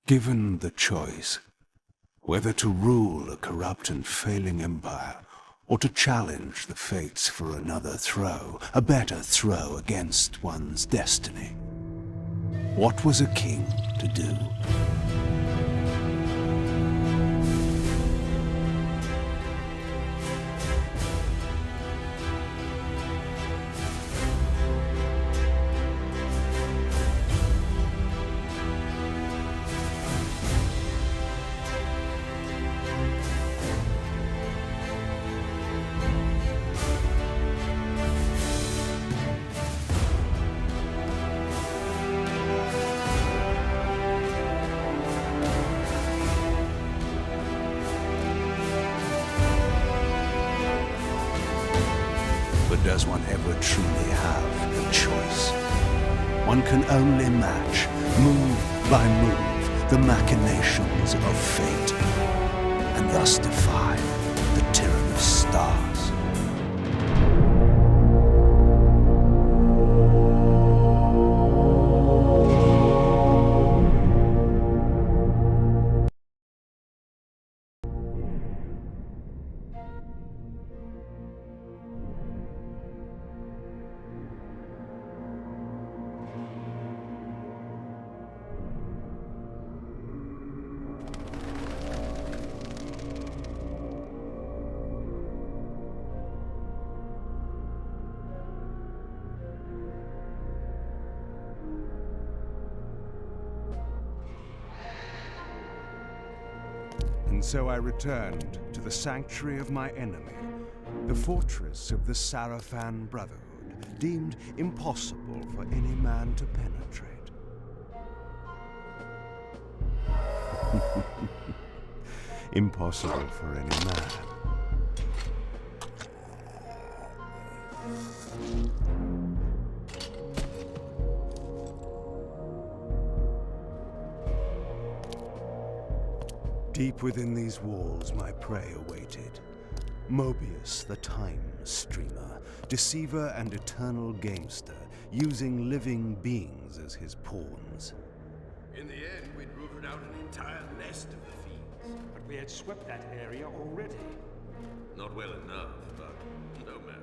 Given the choice, whether to rule a corrupt and failing empire, or to challenge the fates for another throw, a better throw against one's destiny, what was a king to do? Does one ever truly have a choice? One can only match, move by move, the machinations of fate, and thus defy the tyrannous stars. And so I returned to the sanctuary of my enemy, the fortress of the Sarafan Brotherhood, deemed impossible for any man to penetrate. Impossible for any man. Deep within these walls, my prey awaited. Mobius, the time streamer, deceiver and eternal gamester, using living beings as his pawns. In the end, we'd rooted out an entire nest of the fiends. But we had swept that area already. Not well enough, but no matter.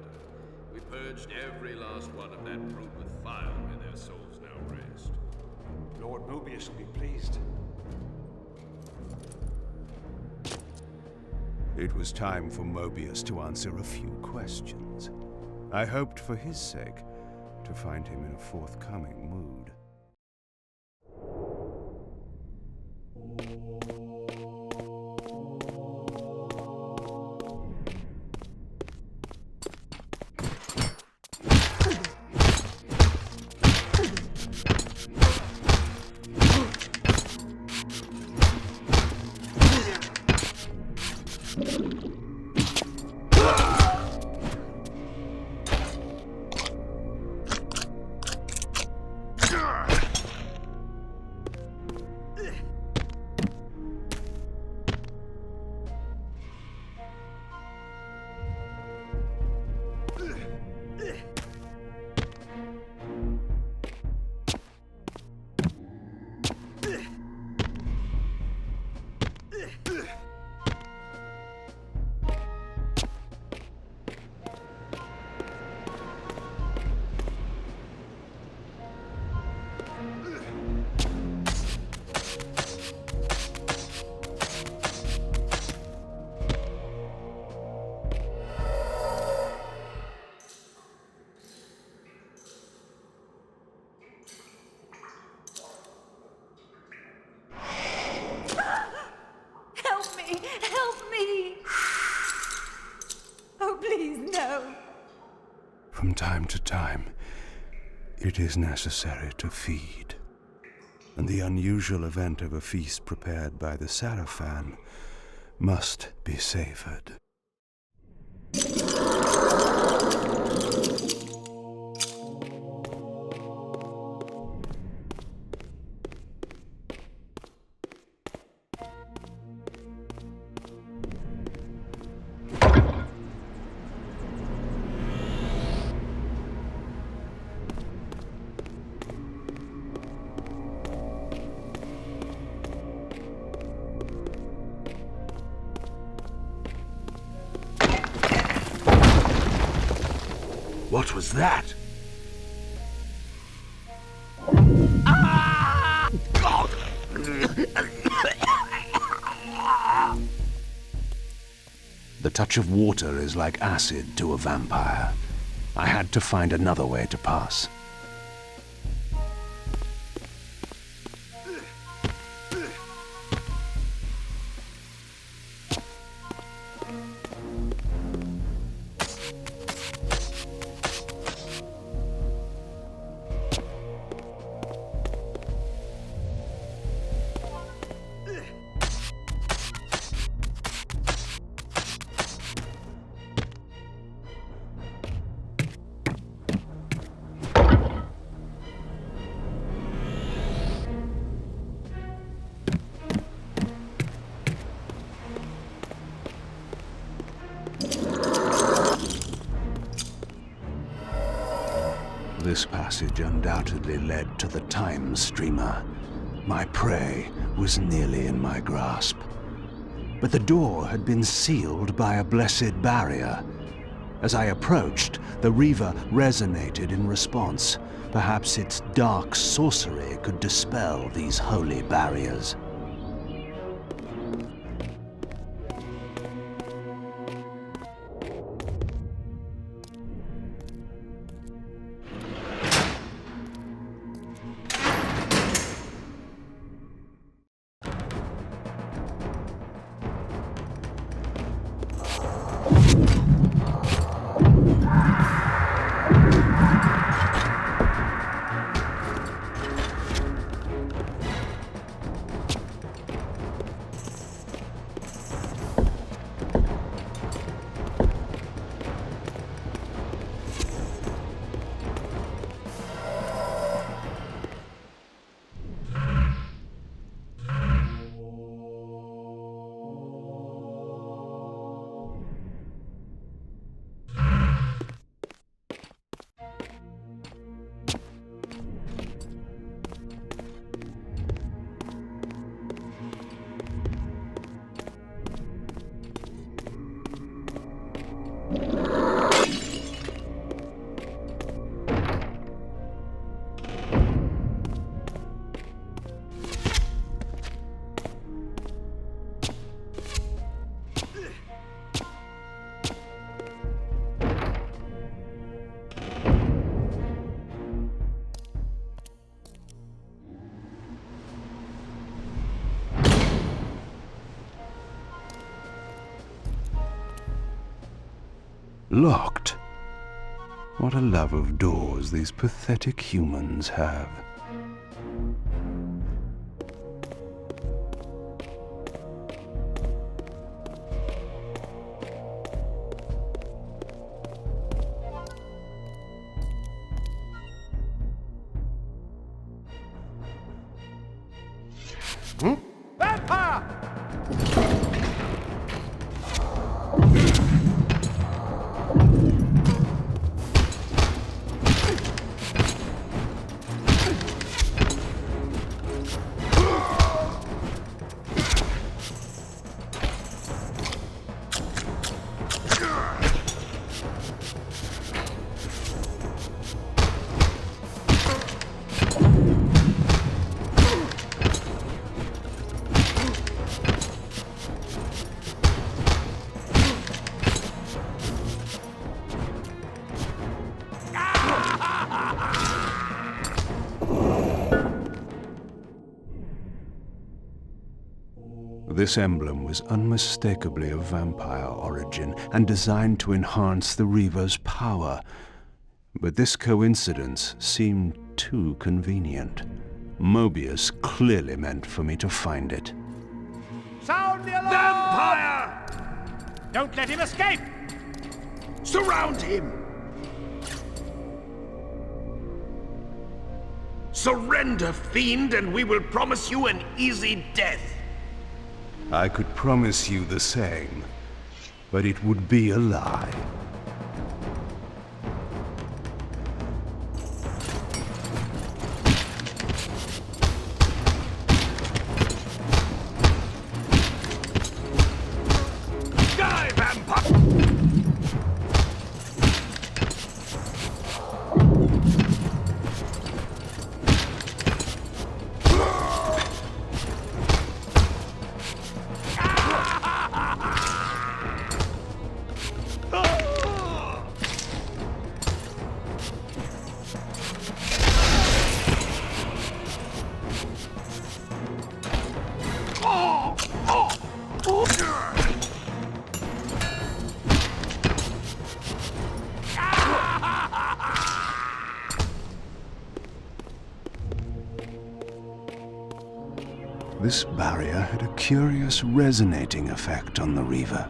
We purged every last one of that brood with fire, where their souls now rest. Lord Mobius will be pleased. It was time for Mobius to answer a few questions. I hoped for his sake to find him in a forthcoming mood. From time to time, it is necessary to feed. And the unusual event of a feast prepared by the Sarafan must be savored. What was that? The touch of water is like acid to a vampire. I had to find another way to pass. This passage undoubtedly led to the Time Streamer. My prey was nearly in my grasp. But the door had been sealed by a blessed barrier. As I approached, the Reaver resonated in response. Perhaps its dark sorcery could dispel these holy barriers. Locked. What a love of doors these pathetic humans have. Vampire! This emblem was unmistakably of vampire origin and designed to enhance the Reaver's power. But this coincidence seemed too convenient. Mobius clearly meant for me to find it. Sound the alarm! Vampire! Don't let him escape! Surround him! Surrender, fiend, and we will promise you an easy death. I could promise you the same, but it would be a lie. Die, vampire! This barrier had a curious resonating effect on the Reaver.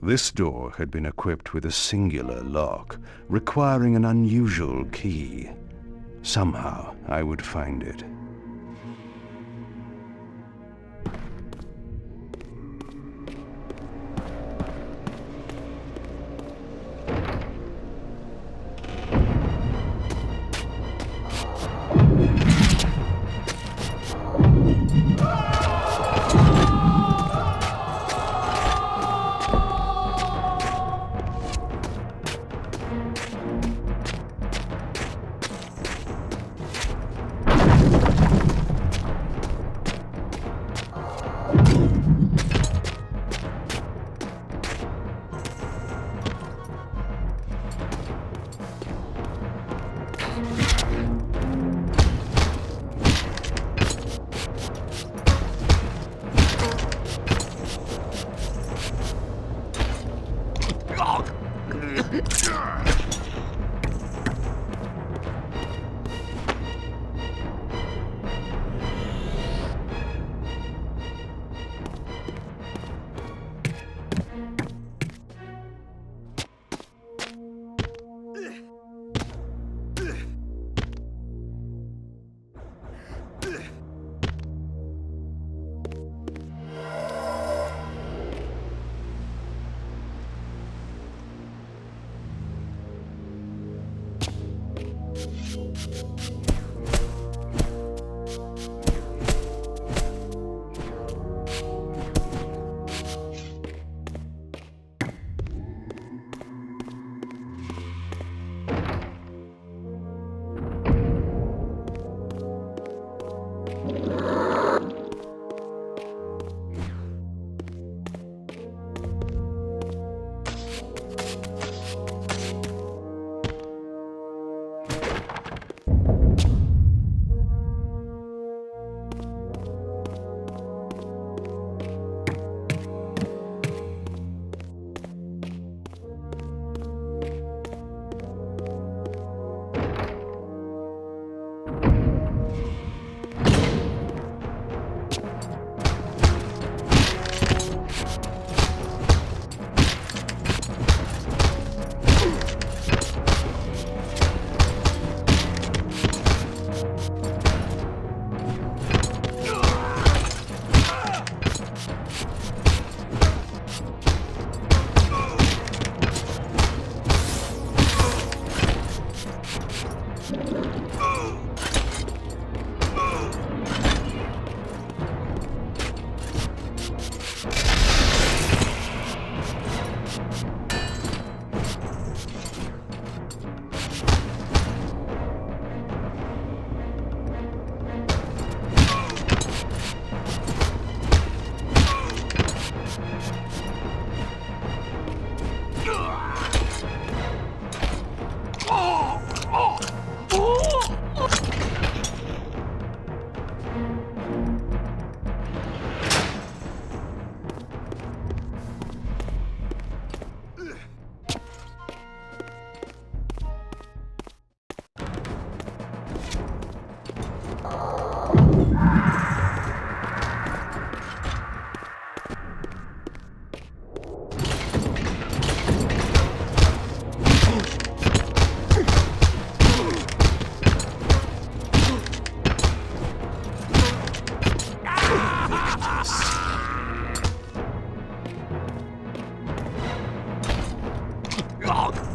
This door had been equipped with a singular lock, requiring an unusual key. Somehow I would find it. dog!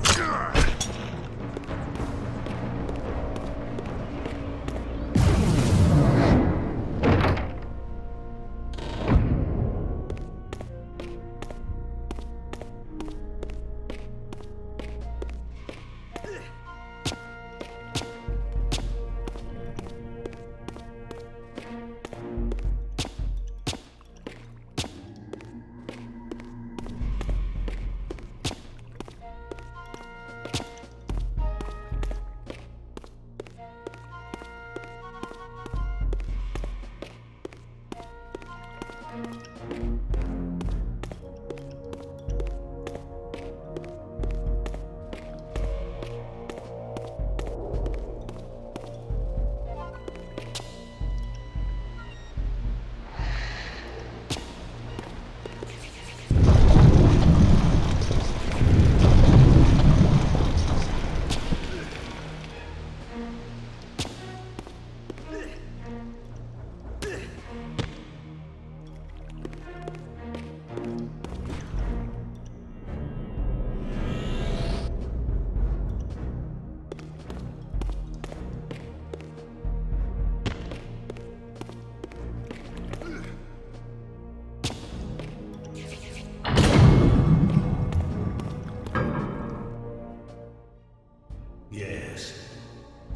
Yes,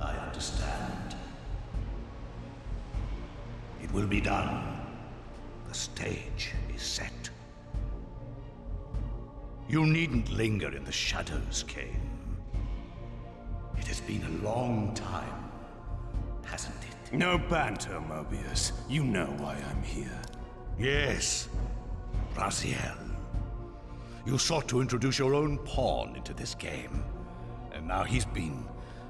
I understand. It will be done. The stage is set. You needn't linger in the shadows, Kain. It has been a long time, hasn't it? No banter, Mobius. You know why I'm here. Yes, Raziel. You sought to introduce your own pawn into this game, and now he's been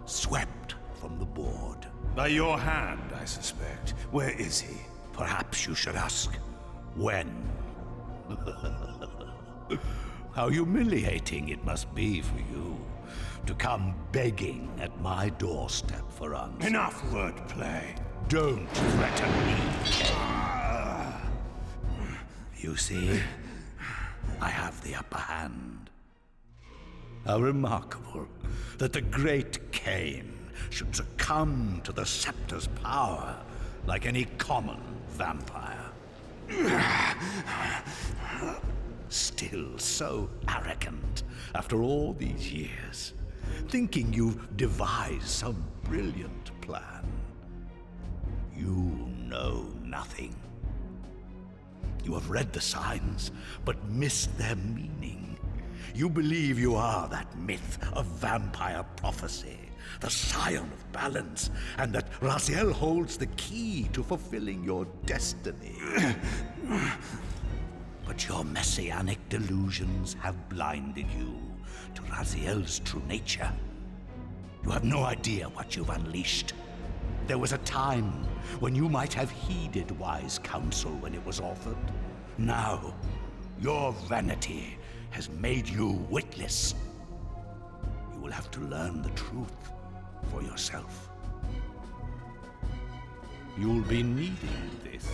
swept from the board. By your hand, I suspect. Where is he? Perhaps you should ask, when? How humiliating it must be for you to come begging at my doorstep for answers. Enough wordplay. Don't threaten me, Kain. You see, I have the upper hand. How remarkable that the great Kain should succumb to the scepter's power like any common vampire. Still so arrogant after all these years, thinking you've devised some brilliant plan. You know nothing. You have read the signs, but missed their meaning. You believe you are that myth of vampire prophecy, the scion of balance, and that Raziel holds the key to fulfilling your destiny. But your messianic delusions have blinded you to Raziel's true nature. You have no idea what you've unleashed. There was a time when you might have heeded wise counsel when it was offered. Now, your vanity has made you witless. You will have to learn the truth for yourself. You'll be needing this.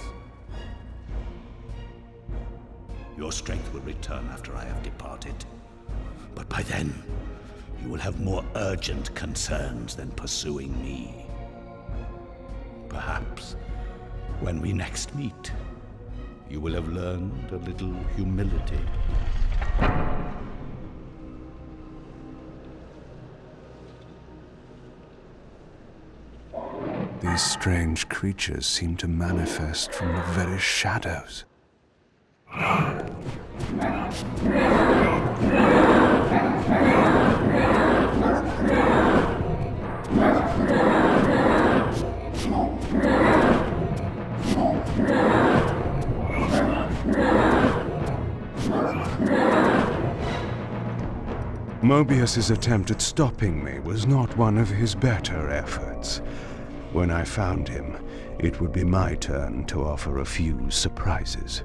Your strength will return after I have departed. But by then, you will have more urgent concerns than pursuing me. Perhaps, when we next meet, you will have learned a little humility. These strange creatures seem to manifest from the very shadows. Mobius's attempt at stopping me was not one of his better efforts. When I found him, it would be my turn to offer a few surprises.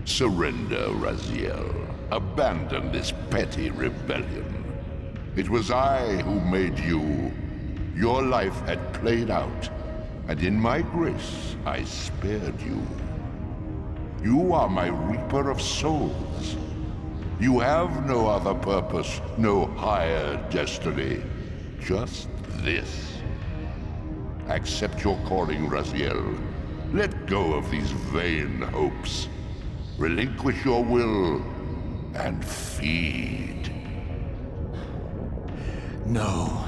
Surrender, Raziel. Abandon this petty rebellion. It was I who made you. Your life had played out, and in my grace, I spared you. You are my Reaper of Souls. You have no other purpose, no higher destiny. Just this. Accept your calling, Raziel. Let go of these vain hopes. Relinquish your will, and feed. No.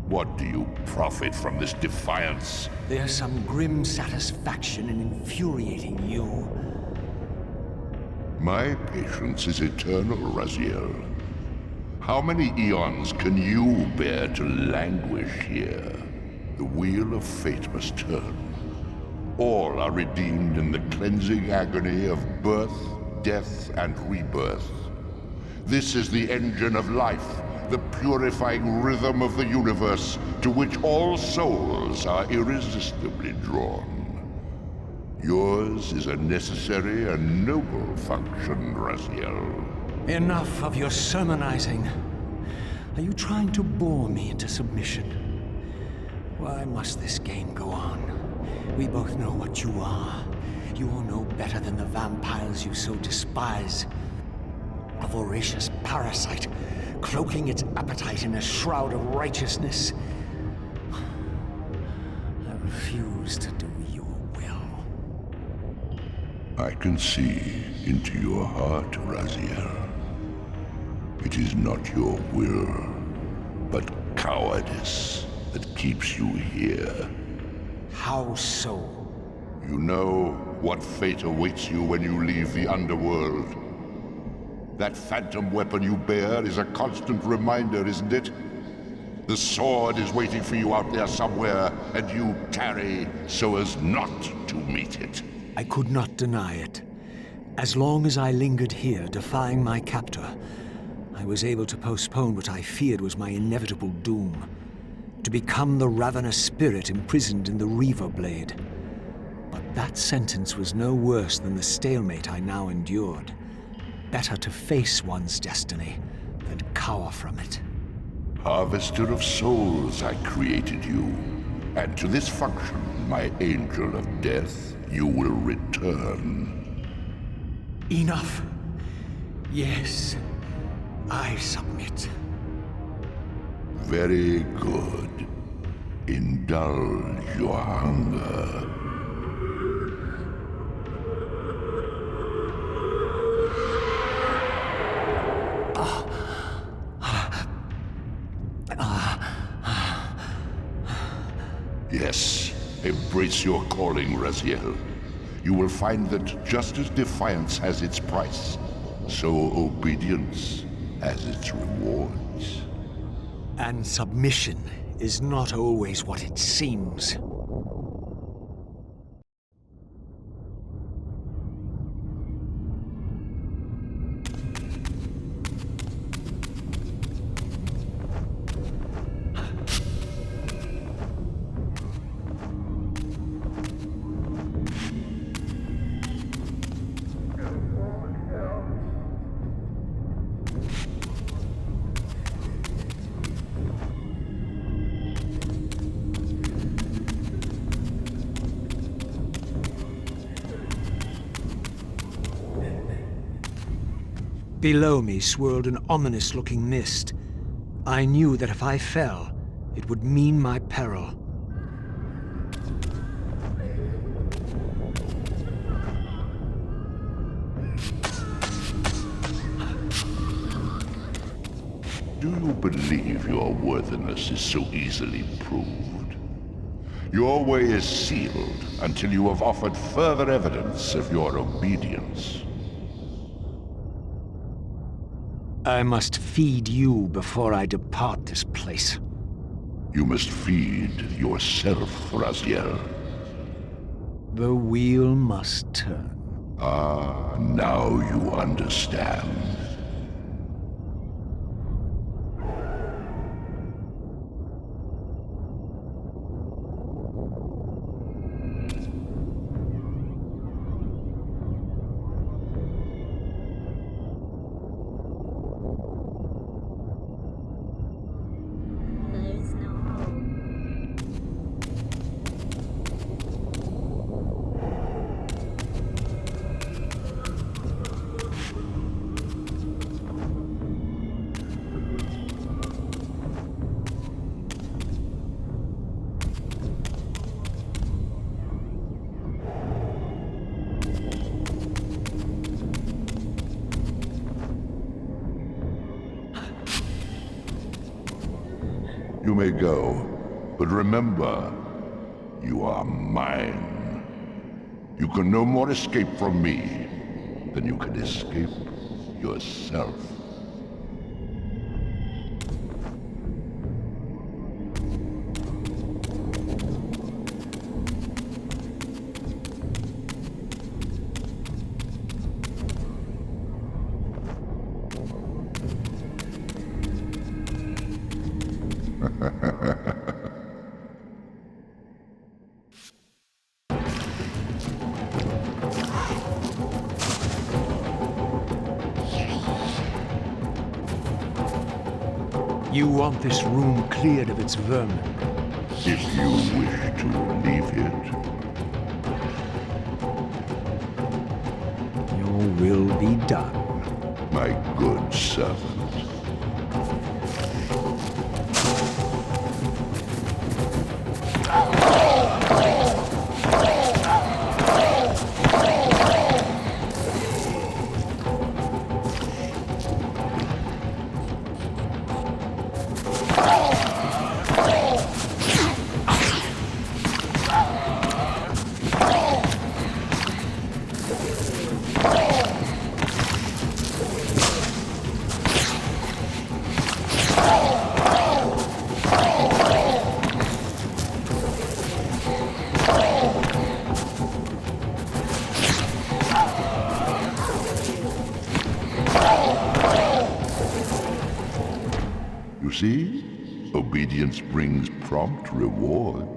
What do you profit from this defiance? There's some grim satisfaction in infuriating you. My patience is eternal, Raziel. How many eons can you bear to languish here? The wheel of fate must turn. All are redeemed in the cleansing agony of birth, death, and rebirth. This is the engine of life, the purifying rhythm of the universe, to which all souls are irresistibly drawn. Yours is a necessary and noble function, Raziel. Enough of your sermonizing. Are you trying to bore me into submission? Why must this game go on? We both know what you are. You are no better than the vampires you so despise. A voracious parasite, cloaking its appetite in a shroud of righteousness. I refuse to do your will. I can see into your heart, Raziel. It is not your will, but cowardice that keeps you here. How so? You know what fate awaits you when you leave the Underworld. That phantom weapon you bear is a constant reminder, isn't it? The sword is waiting for you out there somewhere, and you tarry so as not to meet it. I could not deny it. As long as I lingered here, defying my captor, I was able to postpone what I feared was my inevitable doom. To become the ravenous spirit imprisoned in the Reaver Blade. But that sentence was no worse than the stalemate I now endured. Better to face one's destiny than cower from it. Harvester of souls, I created you. And to this function, my angel of death, you will return. Enough. Yes, I submit. Very good. Indulge your hunger. Yes, embrace your calling, Raziel. You will find that just as defiance has its price, so obedience has its rewards. And submission is not always what it seems. Below me swirled an ominous-looking mist. I knew that if I fell, it would mean my peril. Do you believe your worthiness is so easily proved? Your way is sealed until you have offered further evidence of your obedience. I must feed you before I depart this place. You must feed yourself, Raziel. The wheel must turn. Ah, now you understand. You may go, but remember, you are mine. You can no more escape from me than you can escape yourself. You want this room cleared of its vermin? If you wish to leave it, Your will be done. my good servant. You see? Obedience brings prompt rewards.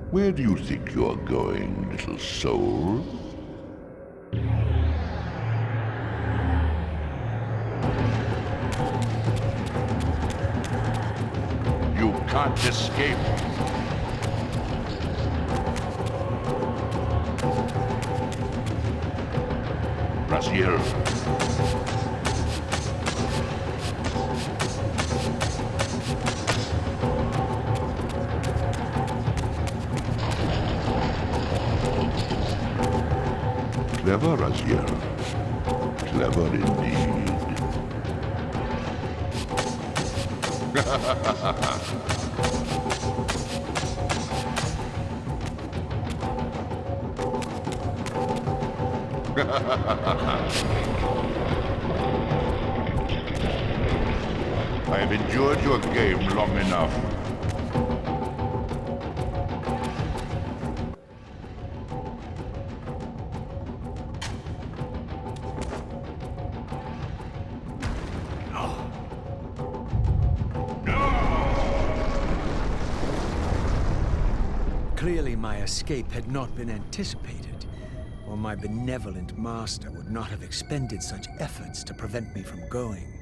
Where do you think you're going, little soul? You can't escape. Raziel. Clever, Raziel. Clever indeed. I have endured your game long enough. Clearly my escape had not been anticipated, or my benevolent master would not have expended such efforts to prevent me from going.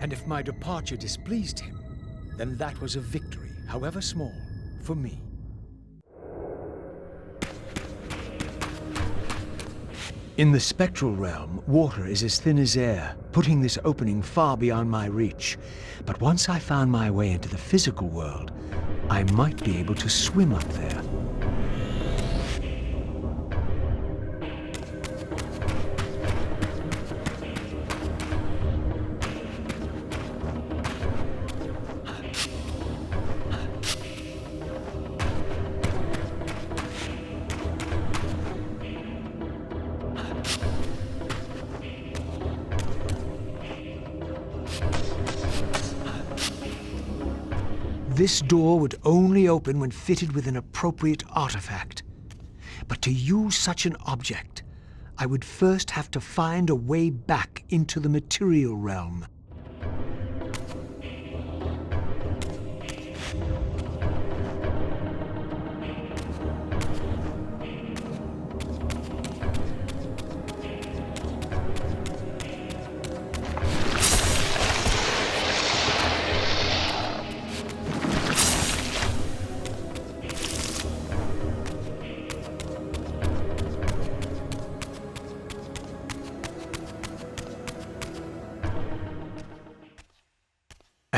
And if my departure displeased him, then that was a victory, however small, for me. In the spectral realm, water is as thin as air, putting this opening far beyond my reach. But once I found my way into the physical world, I might be able to swim up there. This door would only open when fitted with an appropriate artifact. But to use such an object, I would first have to find a way back into the material realm.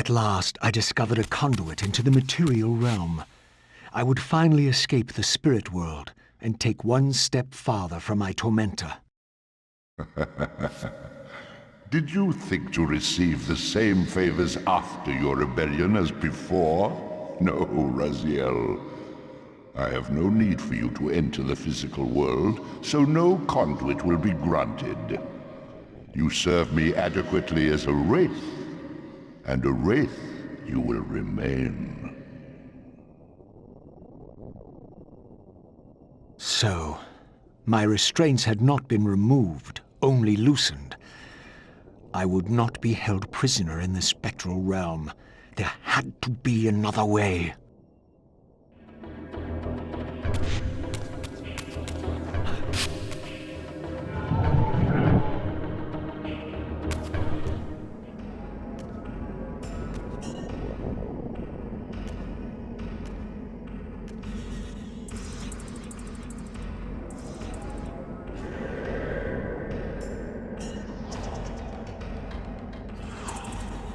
At last, I discovered a conduit into the material realm. I would finally escape the spirit world and take one step farther from my tormentor. Did you think to receive the same favors after your rebellion as before? No, Raziel. I have no need for you to enter the physical world, so no conduit will be granted. You serve me adequately as a wraith, and a wraith you will remain. So, my restraints had not been removed, only loosened. I would not be held prisoner in the spectral realm. There had to be another way.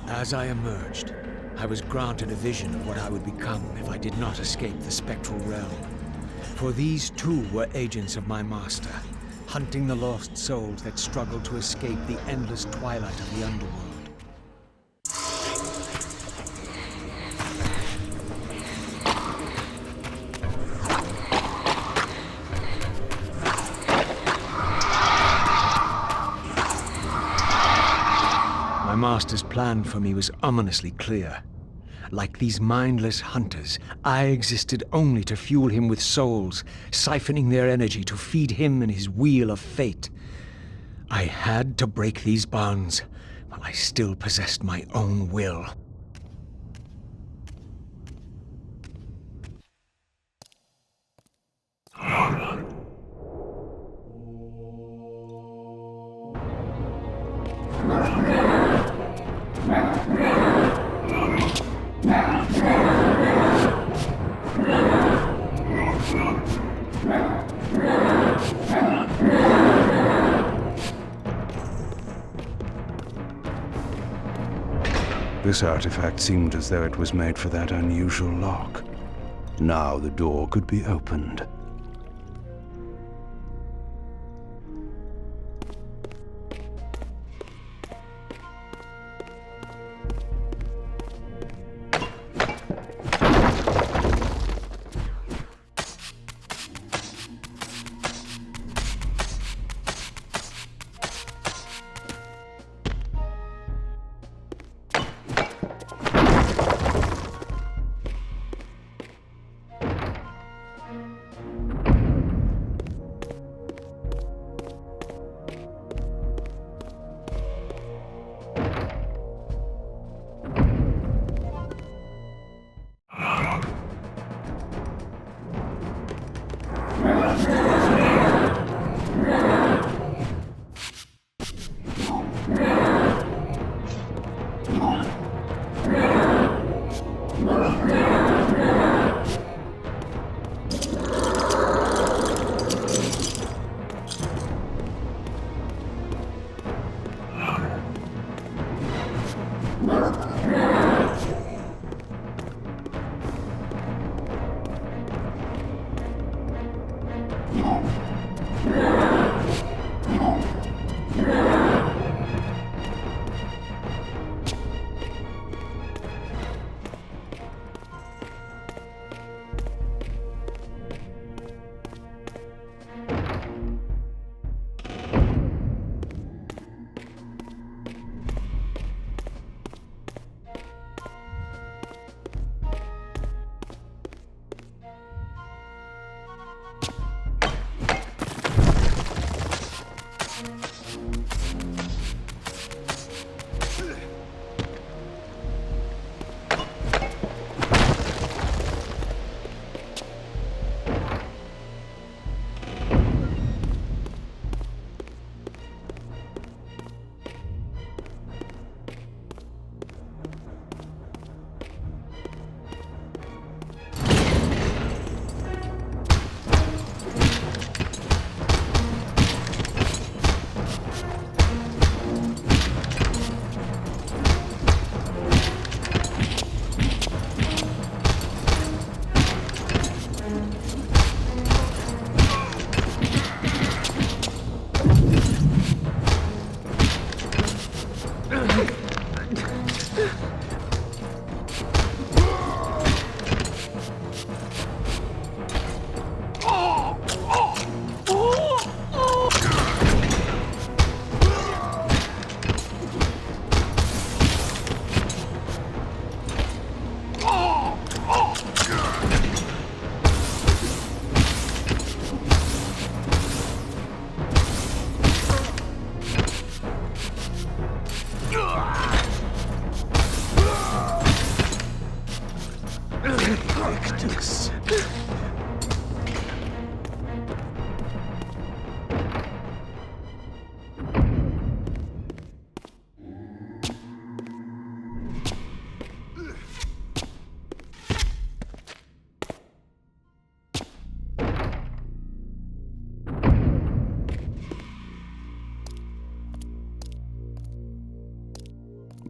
As I emerged, I was granted a vision of what I would become if I did not escape the spectral realm. For these too were agents of my master, hunting the lost souls that struggled to escape the endless twilight of the Underworld. My master's plan for me was ominously clear. Like these mindless hunters, I existed only to fuel him with souls, siphoning their energy to feed him and his wheel of fate. I had to break these bonds, while I still possessed my own will. This artifact seemed as though it was made for that unusual lock. Now the door could be opened.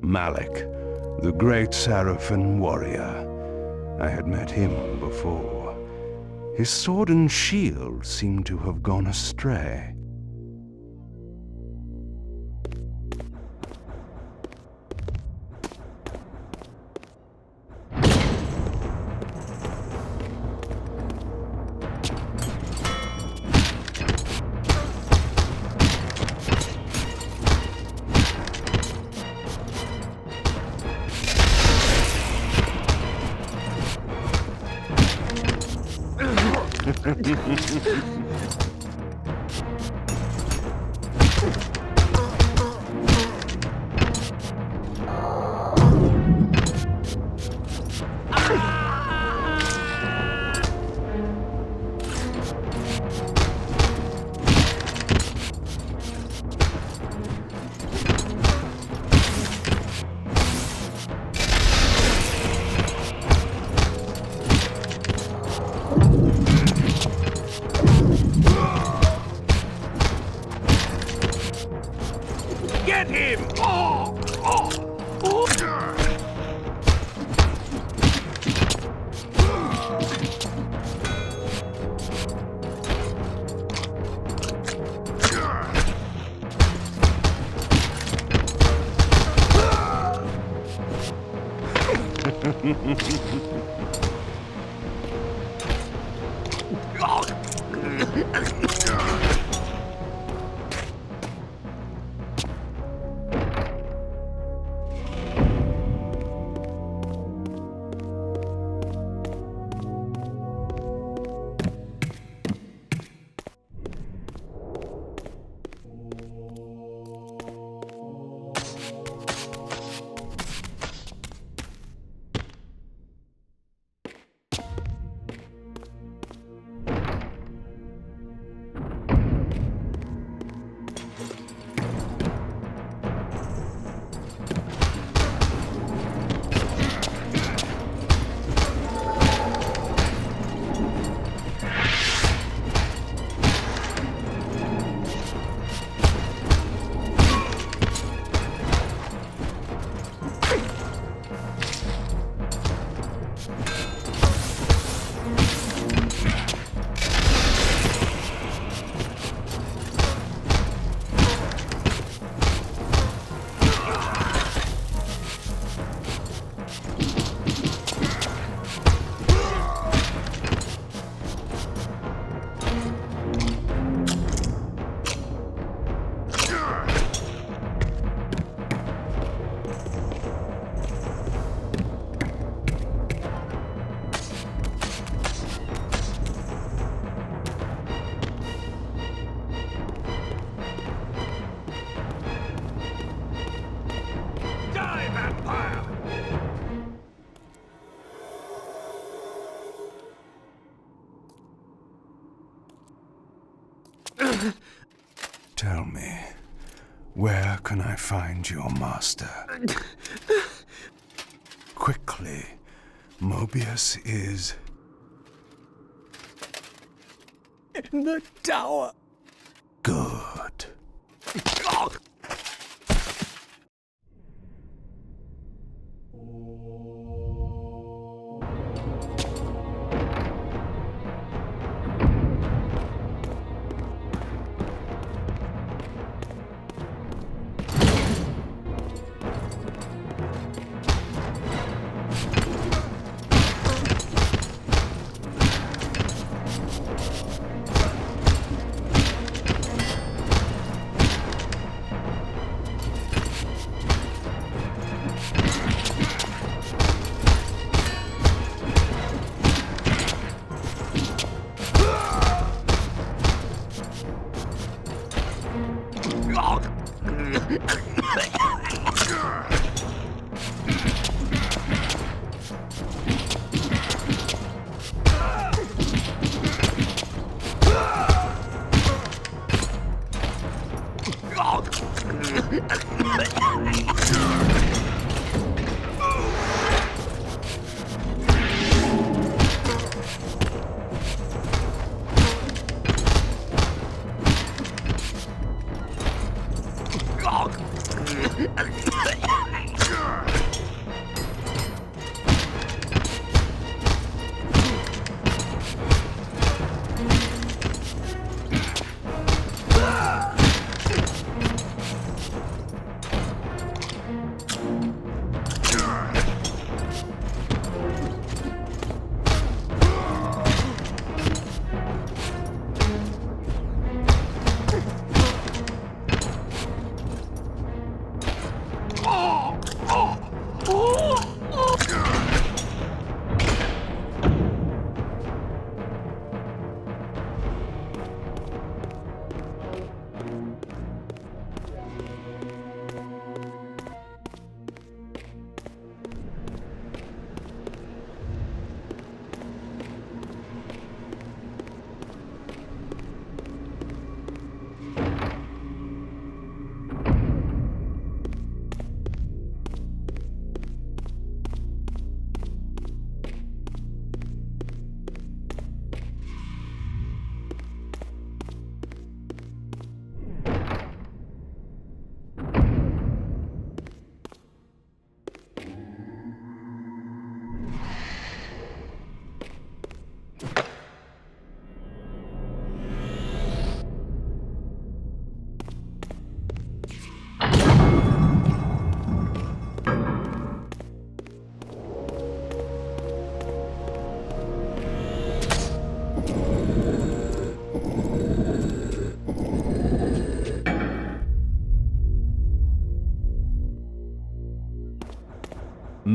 Malik, the great Sarafan warrior. I had met him before. His sword and shield seemed to have gone astray. Get him! Oh! Oh! Oh! Tell me, where can I find your master? Quickly, Mobius is... In the tower. Good.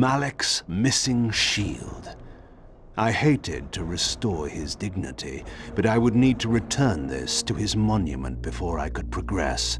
Malek's missing shield. I hated to restore his dignity, but I would need to return this to his monument before I could progress.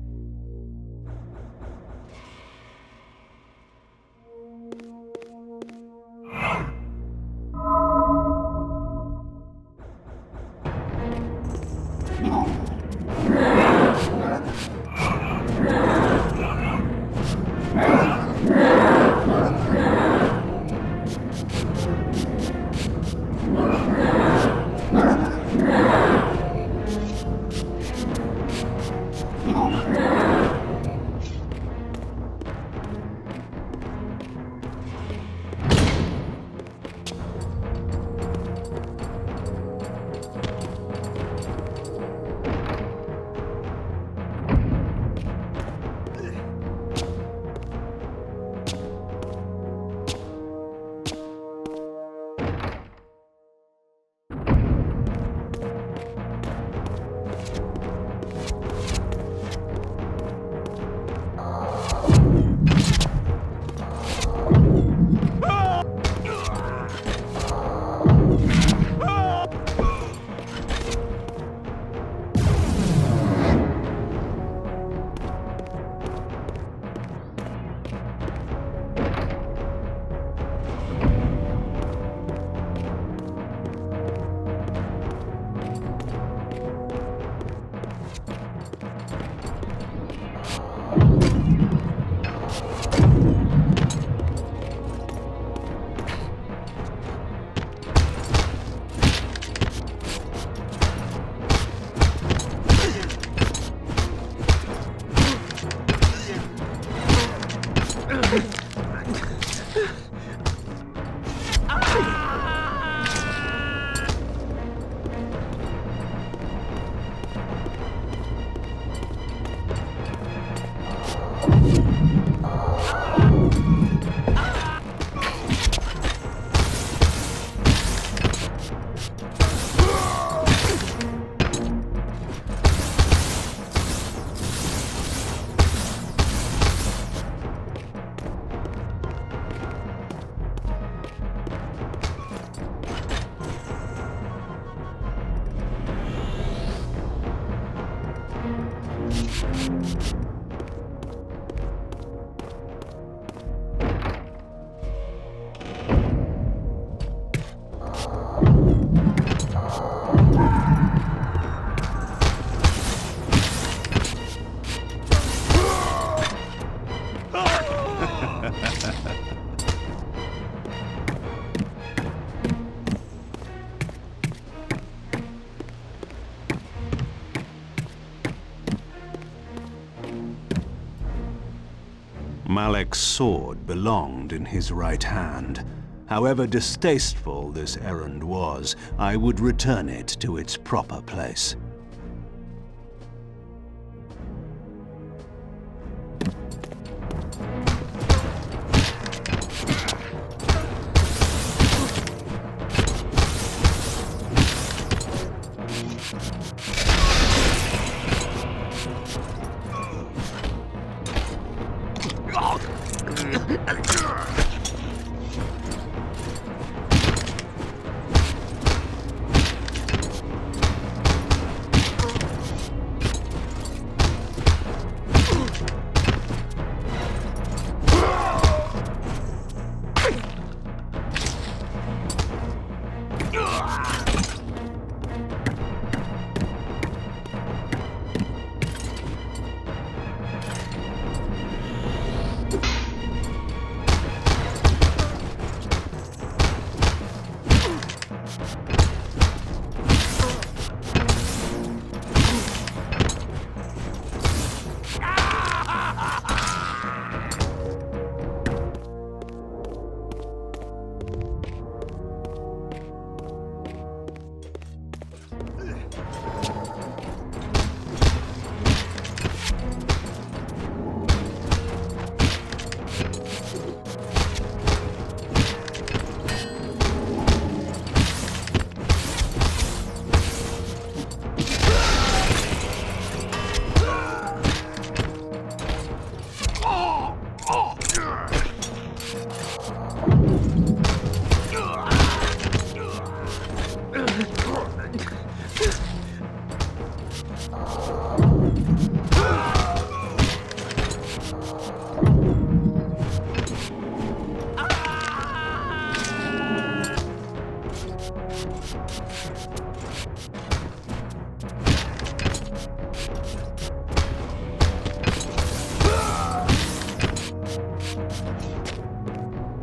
Malek's sword belonged in his right hand. However distasteful this errand was, I would return it to its proper place.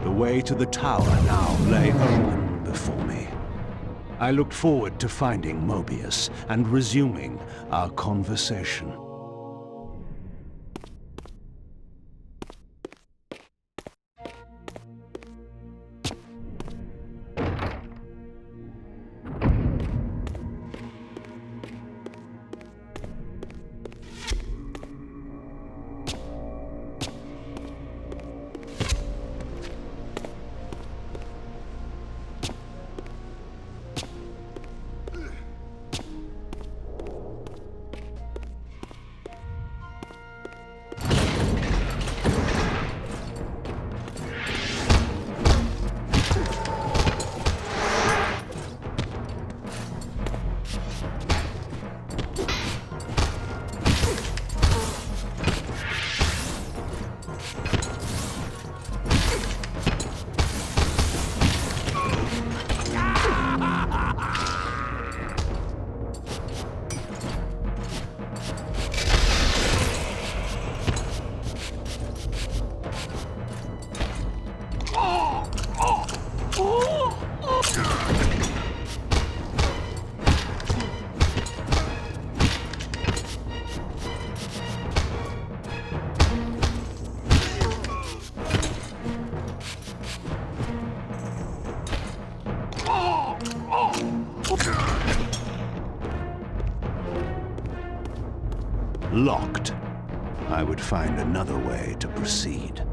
The way to the tower now lay open before me. I looked forward to finding Mobius and resuming our conversation. Locked. I would find another way to proceed.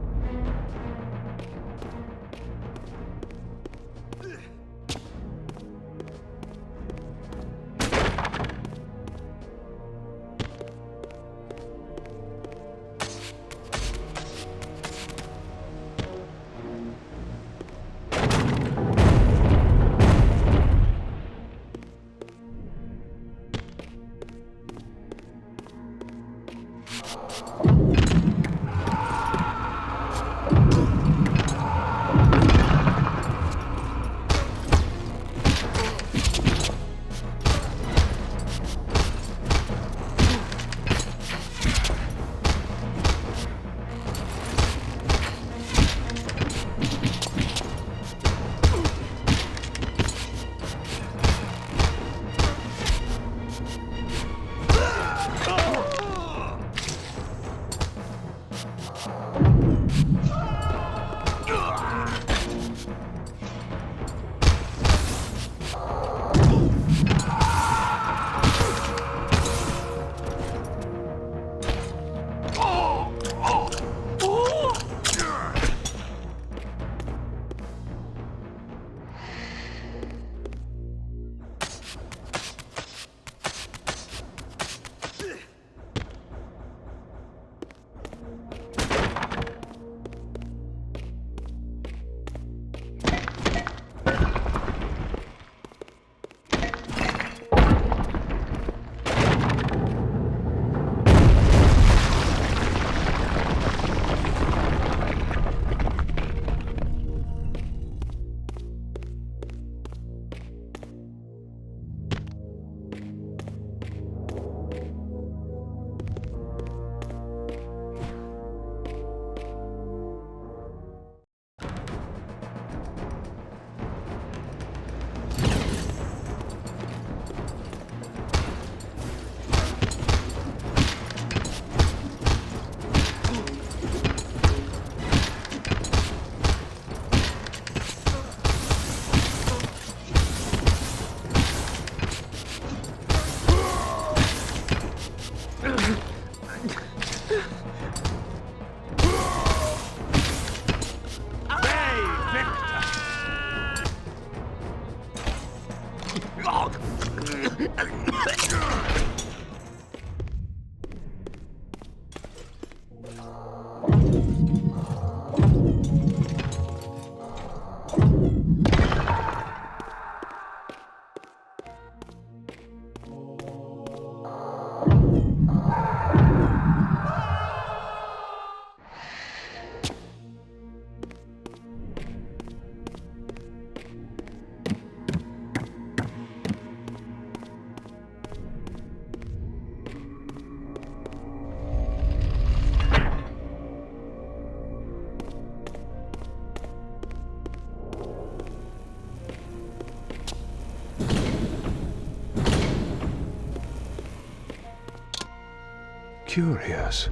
Curious.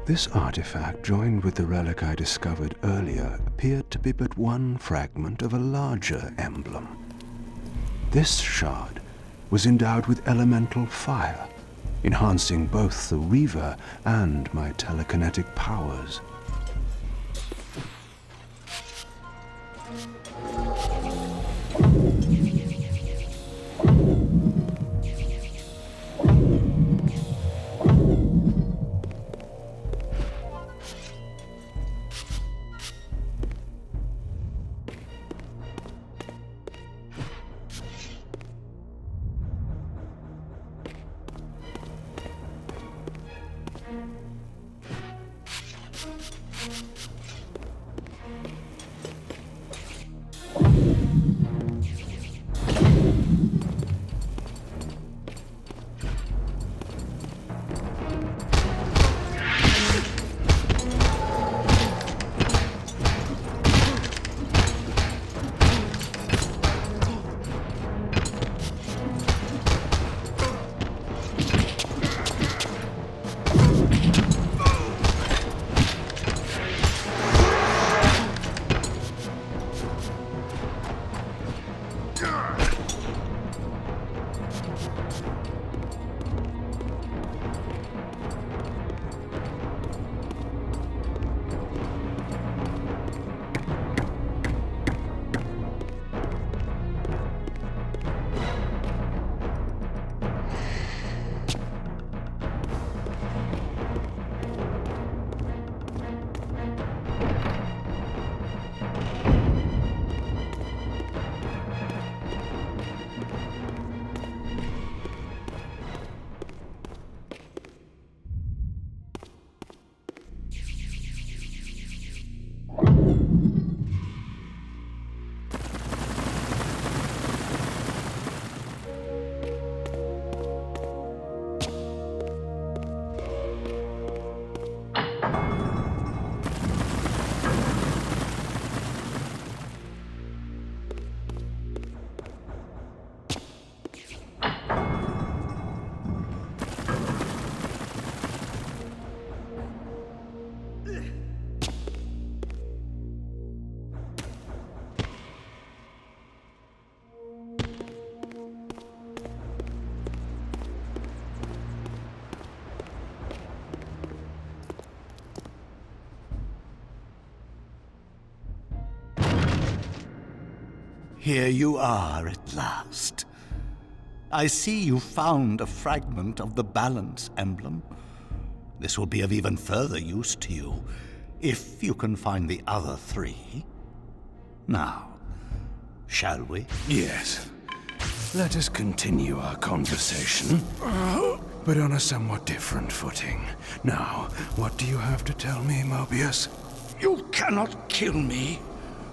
This artifact, joined with the relic I discovered earlier, appeared to be but one fragment of a larger emblem. This shard was endowed with elemental fire, enhancing both the Reaver and my telekinetic powers. Here you are at last. I see you found a fragment of the balance emblem. This will be of even further use to you, if you can find the other three. Now, shall we? Yes. Let us continue our conversation, but on a somewhat different footing. Now, what do you have to tell me, Mobius? You cannot kill me.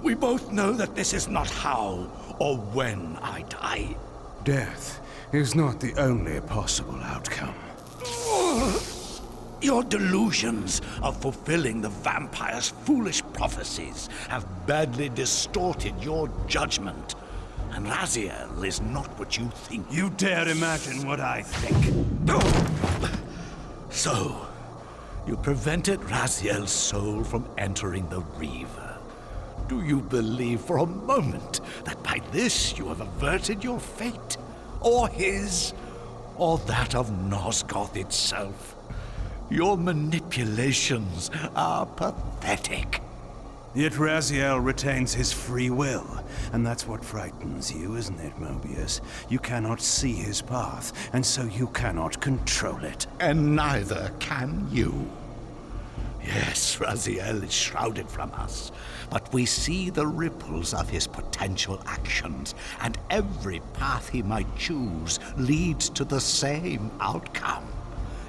We both know that this is not how or when I die. Death is not the only possible outcome. Your delusions of fulfilling the vampire's foolish prophecies have badly distorted your judgment. And Raziel is not what you think. You dare imagine what I think. So, you prevented Raziel's soul from entering the Reaver. Do you believe for a moment that by this you have averted your fate? Or his? Or that of Nosgoth itself? Your manipulations are pathetic. Yet Raziel retains his free will, and that's what frightens you, isn't it, Mobius? You cannot see his path, and so you cannot control it. And neither can you. Yes, Raziel is shrouded from us, but we see the ripples of his potential actions, and every path he might choose leads to the same outcome.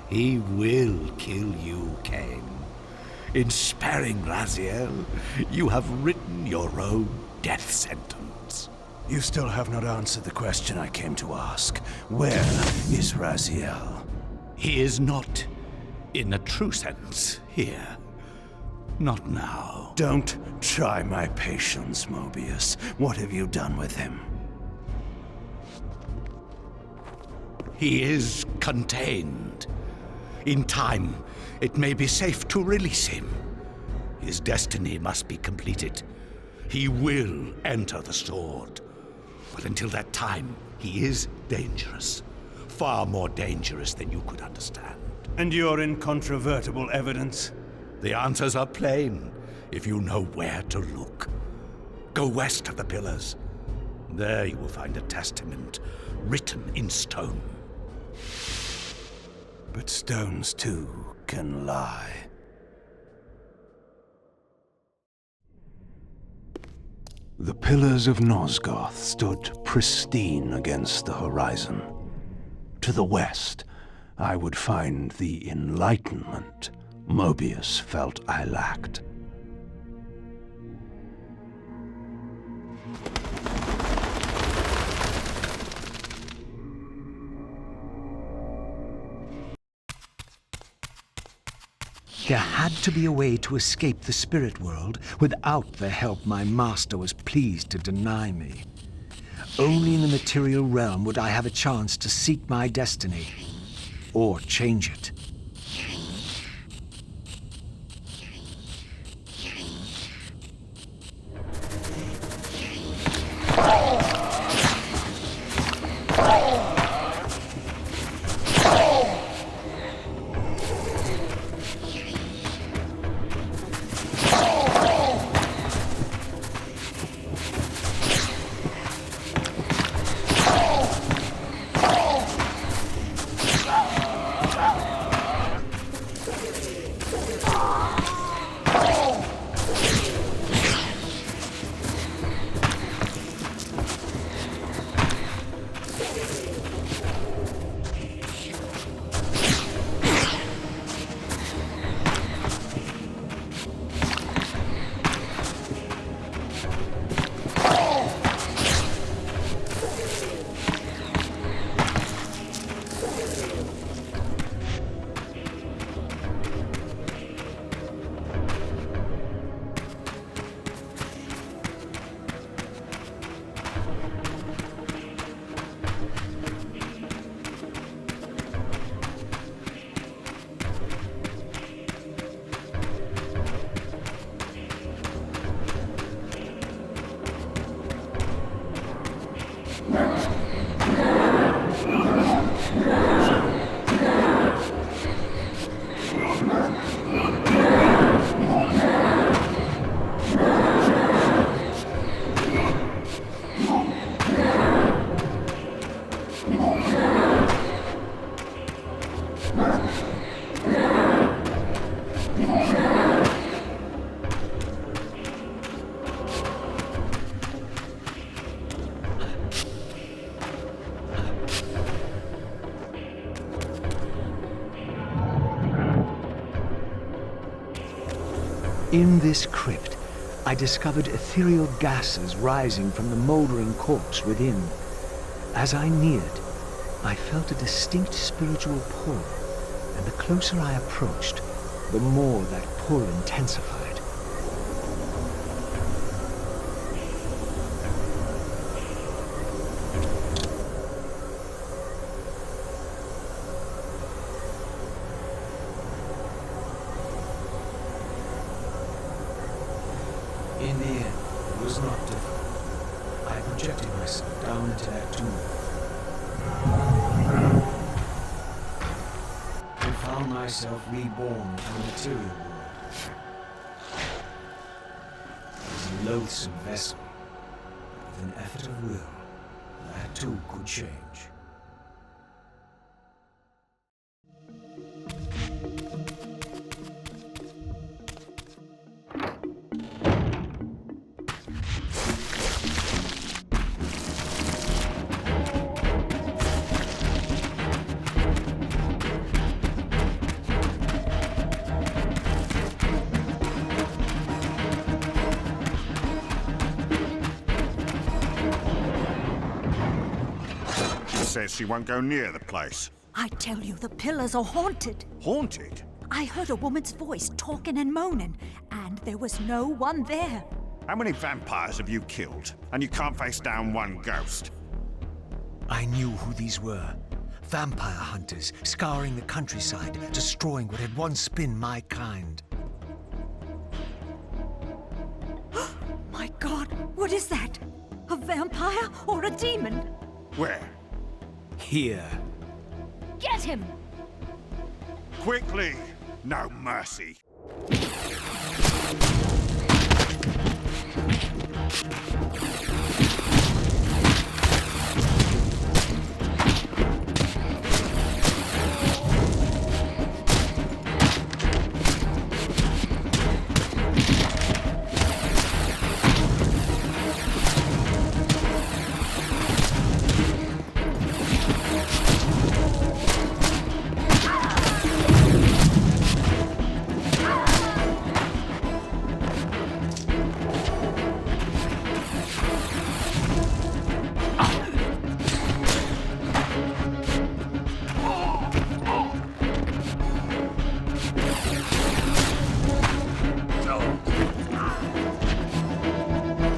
He will kill you, Kain. In sparing Raziel, you have written your own death sentence. You still have not answered the question I came to ask. Where is Raziel? He is not, in a true sense, here. Not now. Don't try my patience, Mobius. What have you done with him? He is contained. In time, it may be safe to release him. His destiny must be completed. He will enter the sword. But until that time, he is dangerous. Far more dangerous than you could understand. And your incontrovertible evidence? The answers are plain, if you know where to look. Go west of the pillars. There you will find a testament, written in stone. But stones, too, can lie. The pillars of Nosgoth stood pristine against the horizon. To the west, I would find the enlightenment Mobius felt I lacked. There had to be a way to escape the spirit world without the help my master was pleased to deny me. Only in the material realm would I have a chance to seek my destiny, or change it. In this crypt, I discovered ethereal gases rising from the moldering corpse within. As I neared, I felt a distinct spiritual pull, and the closer I approached, the more that pull intensified. In the end, it was not difficult. I projected myself down into that tomb and found myself reborn in the material world. It was a loathsome vessel, but with an effort of will, that too could change. Says she won't go near the place. I tell you, the pillars are haunted. Haunted? I heard a woman's voice talking and moaning, and there was no one there. How many vampires have you killed? And you can't face down one ghost? I knew who these were. Vampire hunters, scouring the countryside, destroying what had once been my kind. My God, what is that? A vampire or a demon? Where? Here. Get him! Quickly! No mercy.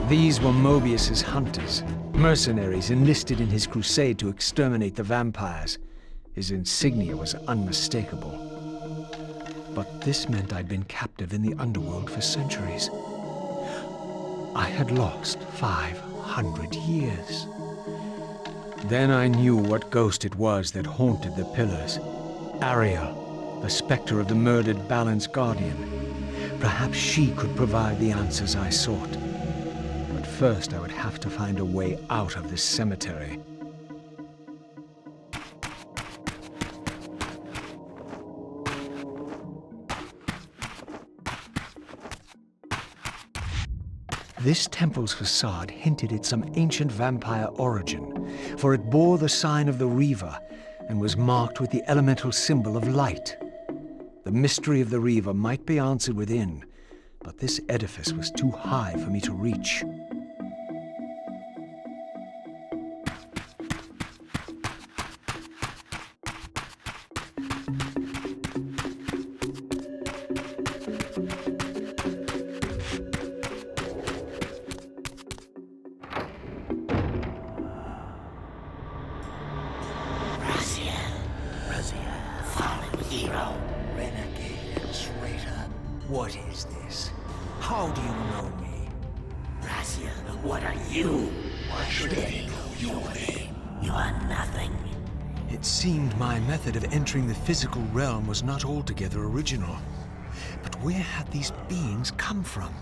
These were Mobius's hunters, mercenaries enlisted in his crusade to exterminate the vampires. His insignia was unmistakable. But this meant I'd been captive in the Underworld for centuries. I had lost 500 years. Then I knew what ghost it was that haunted the pillars. Ariel, the specter of the murdered Balin's guardian. Perhaps she could provide the answers I sought. But first I would have to find a way out of this cemetery. This temple's facade hinted at some ancient vampire origin, for it bore the sign of the Reaver and was marked with the elemental symbol of light. The mystery of the Reaver might be answered within, but this edifice was too high for me to reach. Raziel, fallen hero, renegade and traitor. What is this? How do you know me? Raziel, what are you? Why should I know your name? You are nothing. It seemed my method of entering the physical realm was not altogether original. But where had these beings come from?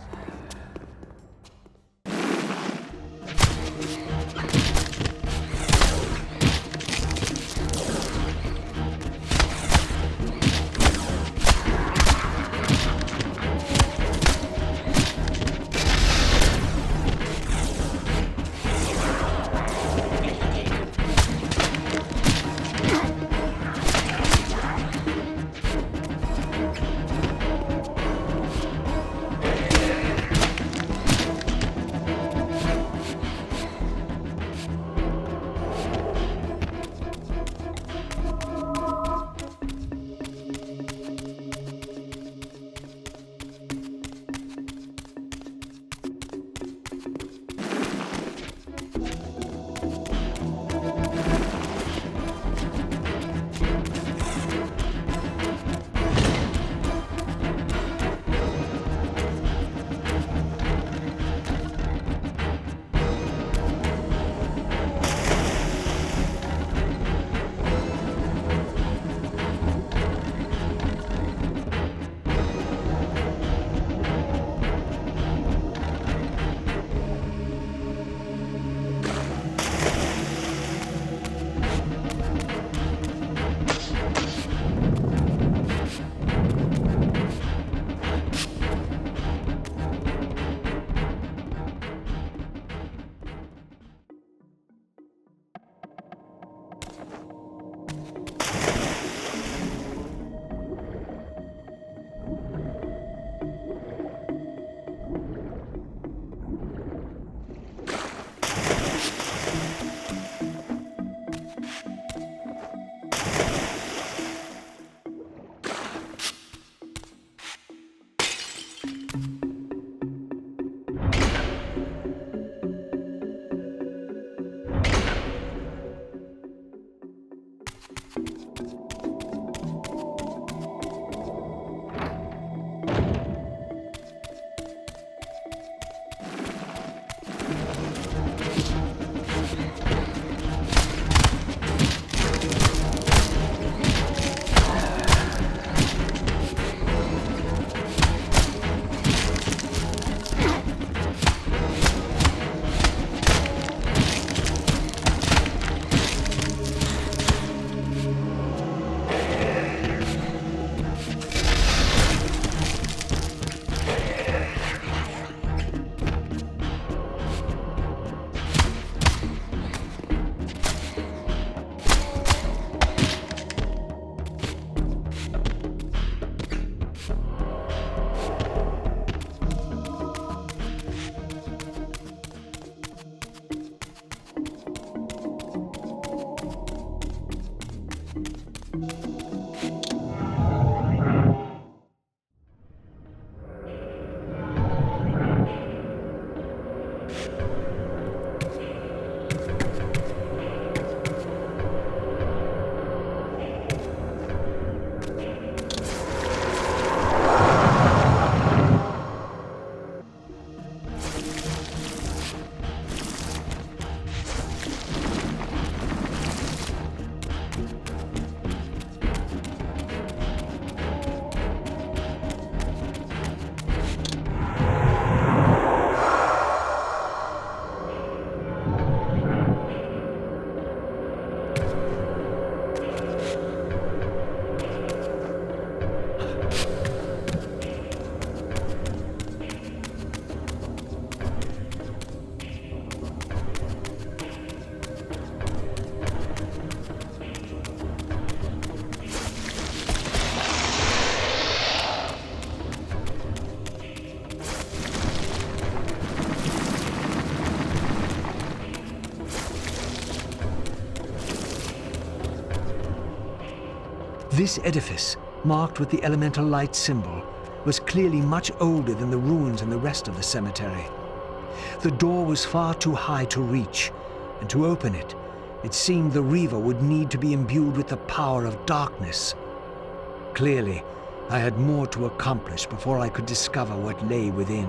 This edifice, marked with the elemental light symbol, was clearly much older than the ruins in the rest of the cemetery. The door was far too high to reach, and to open it, it seemed the Reaver would need to be imbued with the power of darkness. Clearly, I had more to accomplish before I could discover what lay within.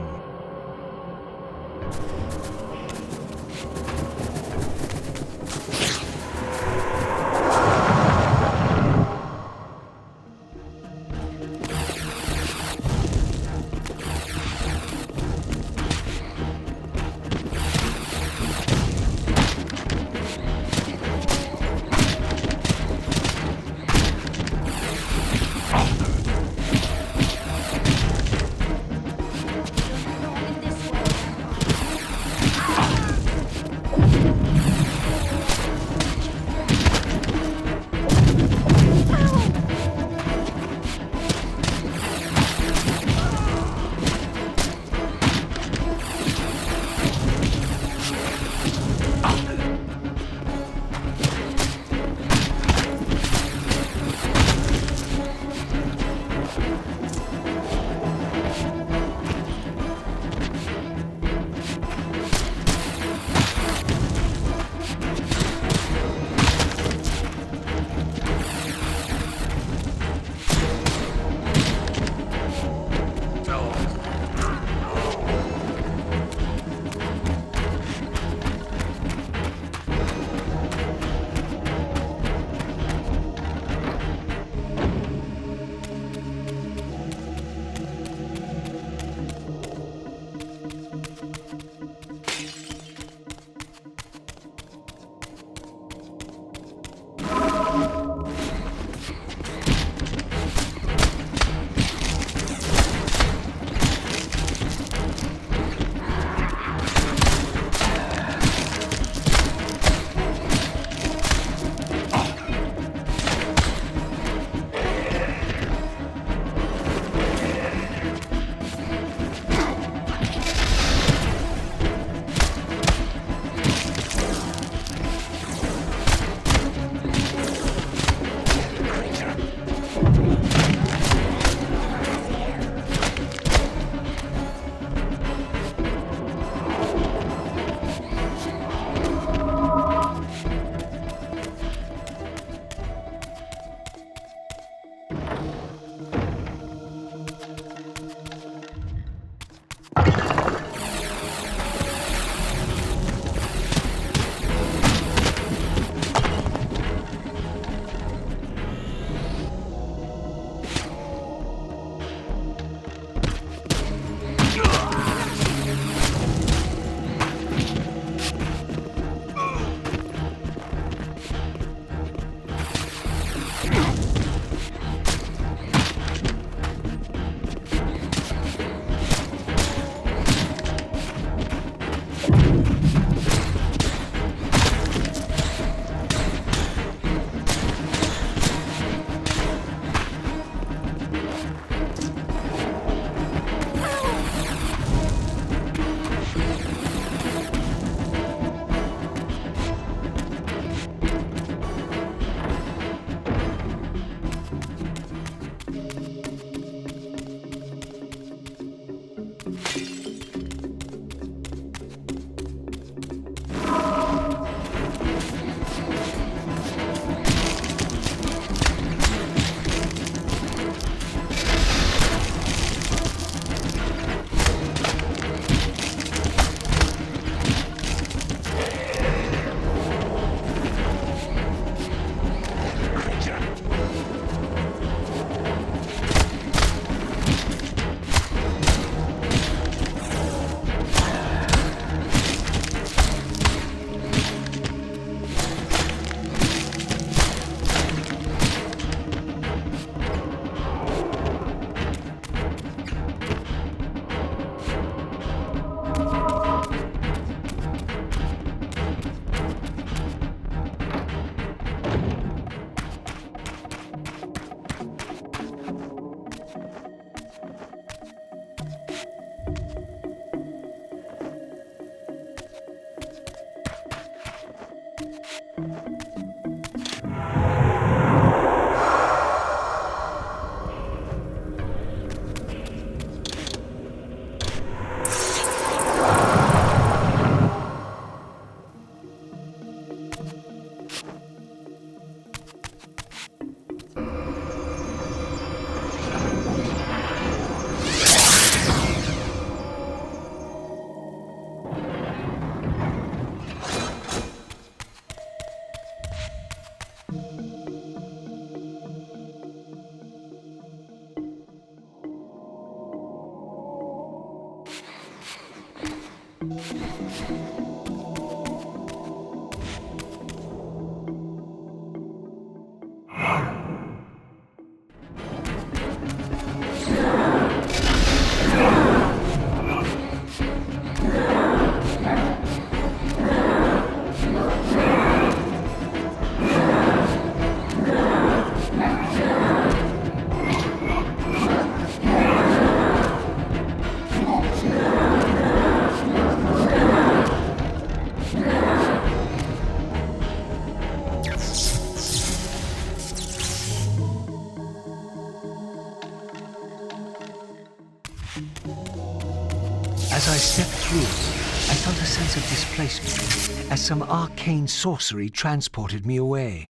As I stepped through, I felt a sense of displacement, as some arcane sorcery transported me away.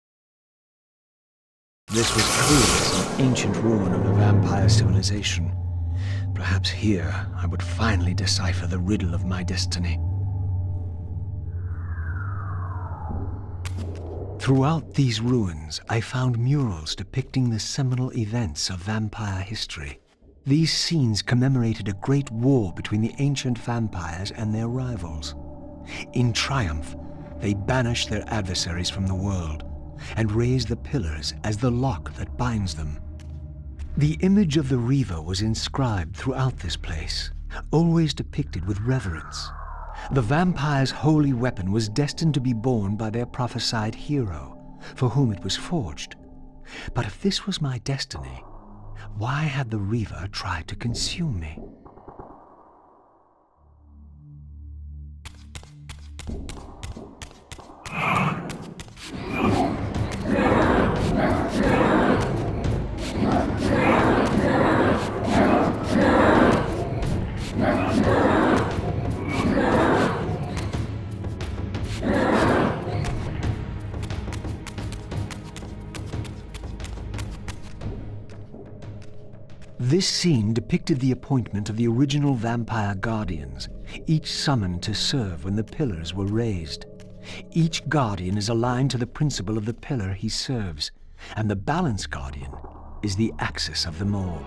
This was clearly some ancient ruin of a vampire civilization. Perhaps here I would finally decipher the riddle of my destiny. Throughout these ruins, I found murals depicting the seminal events of vampire history. These scenes commemorated a great war between the ancient vampires and their rivals. In triumph, they banished their adversaries from the world and raised the pillars as the lock that binds them. The image of the Reaver was inscribed throughout this place, always depicted with reverence. The vampire's holy weapon was destined to be borne by their prophesied hero, for whom it was forged. But if this was my destiny, why had the Reaver tried to consume me? This scene depicted the appointment of the original vampire guardians, each summoned to serve when the pillars were raised. Each guardian is aligned to the principle of the pillar he serves, and the balance guardian is the axis of them all.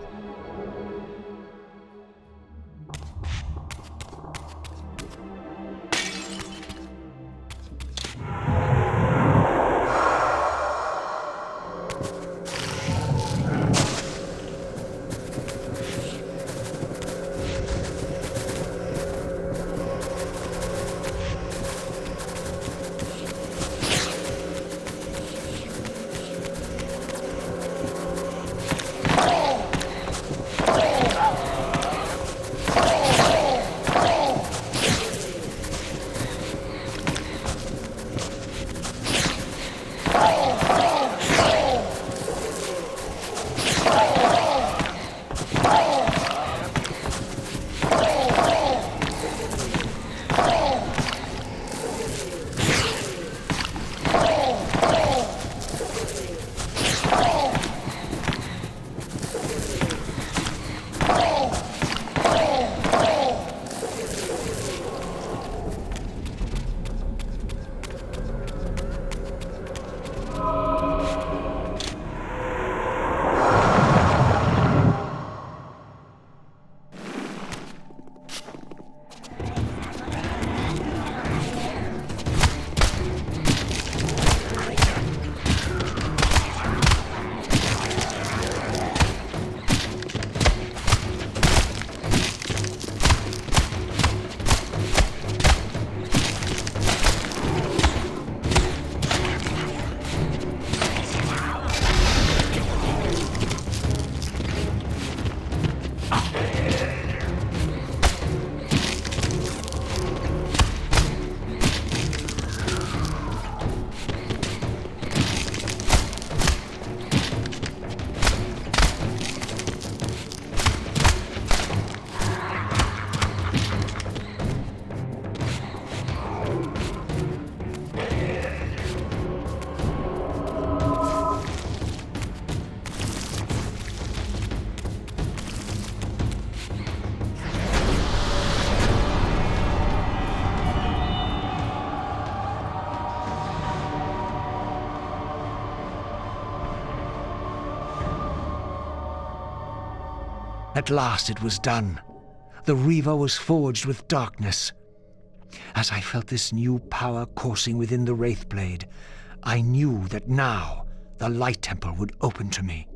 At last it was done. The Reaver was forged with darkness. As I felt this new power coursing within the Wraithblade, I knew that now the Light Temple would open to me.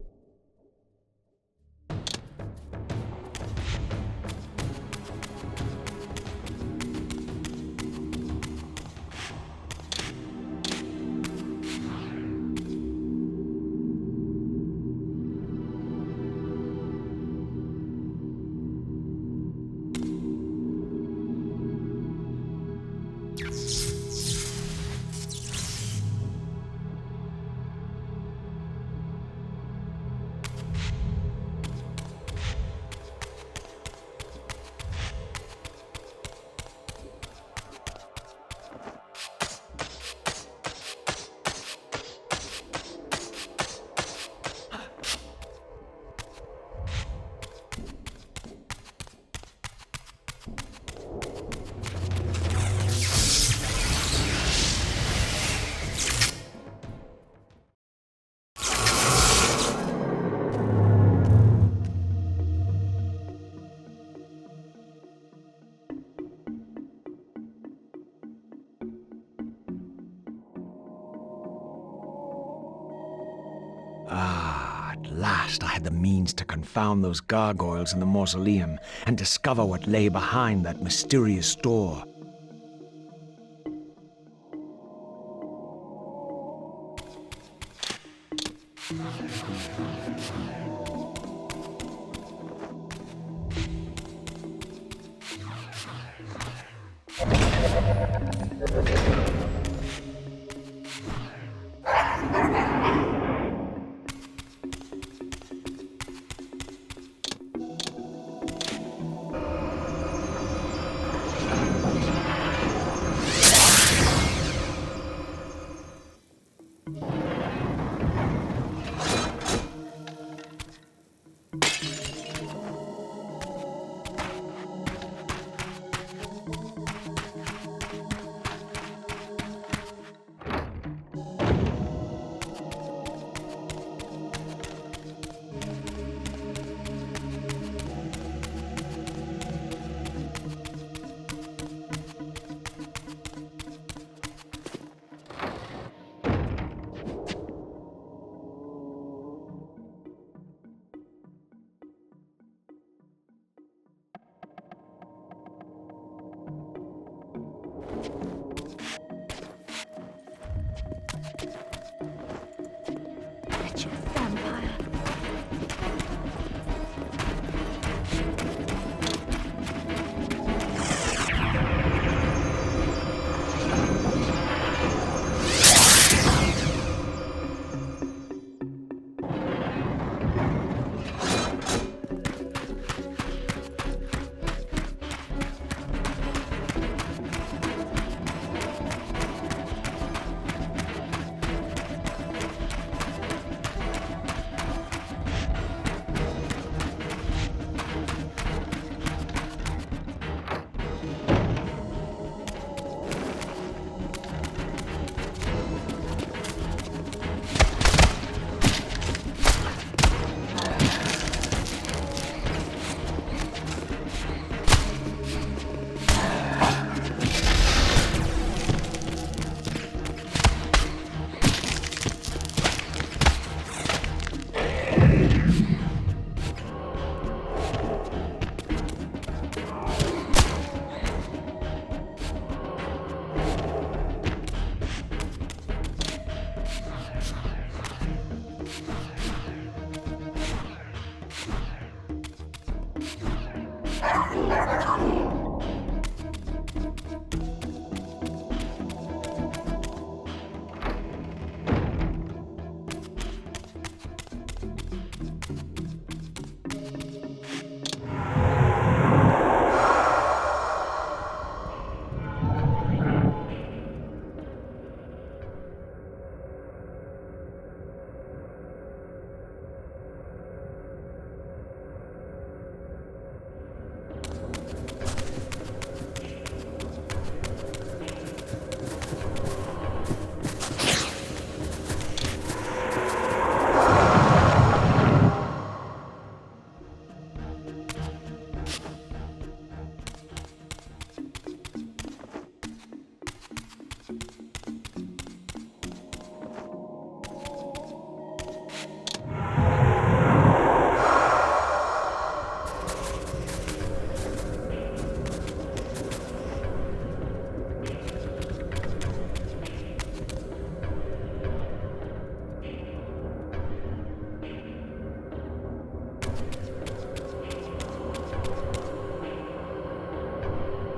At last I had the means to confound those gargoyles in the mausoleum and discover what lay behind that mysterious door.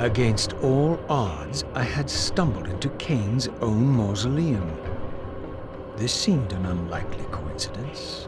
Against all odds, I had stumbled into Kain's own mausoleum. This seemed an unlikely coincidence.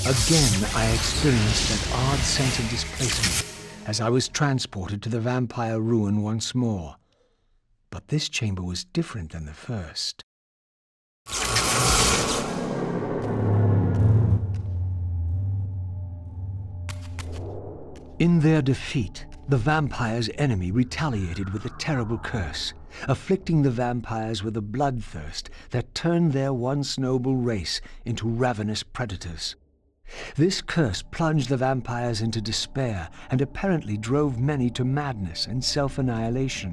Again, I experienced that odd sense of displacement as I was transported to the vampire ruin once more. But this chamber was different than the first. In their defeat, the vampire's enemy retaliated with a terrible curse, afflicting the vampires with a bloodthirst that turned their once noble race into ravenous predators. This curse plunged the vampires into despair and apparently drove many to madness and self-annihilation.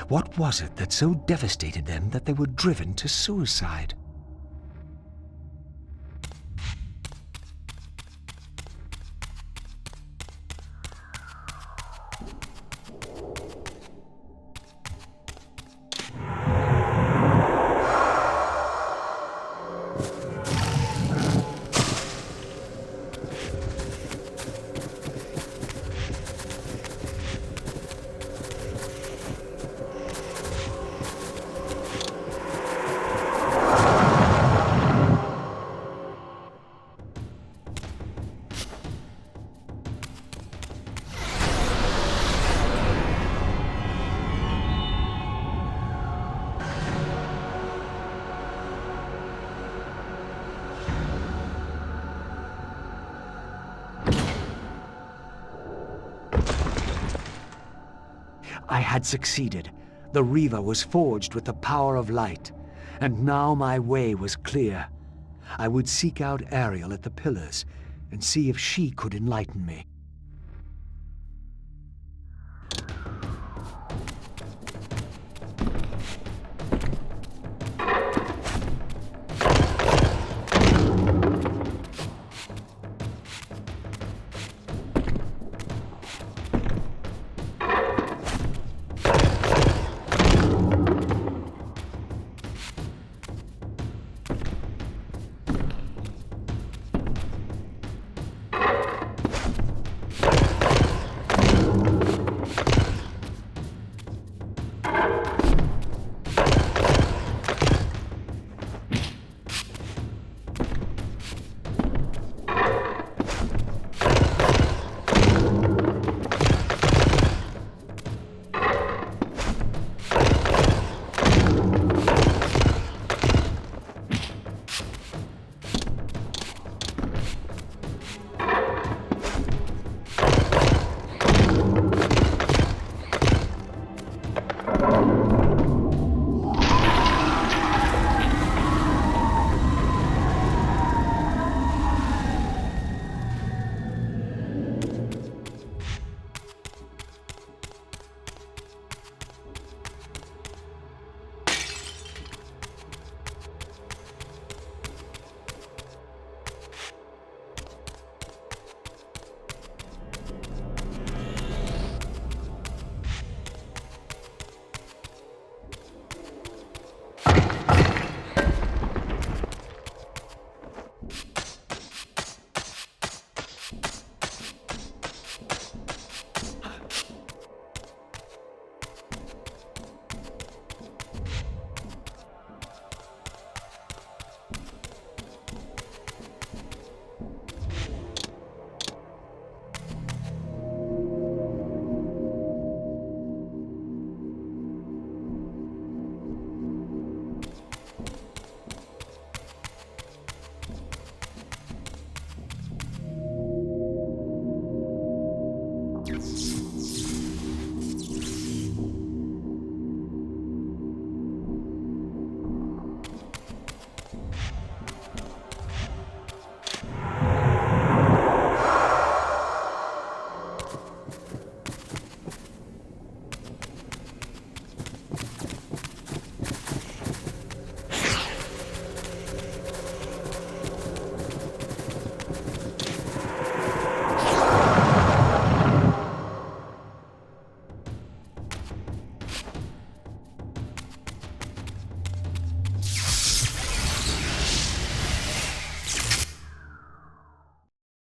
What was it that so devastated them that they were driven to suicide? had succeeded. The Reaver was forged with the power of light, and now my way was clear. I would seek out Ariel at the pillars and see if she could enlighten me.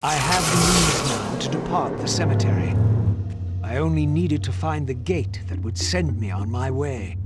I have the means now to depart the cemetery. I only needed to find the gate that would send me on my way.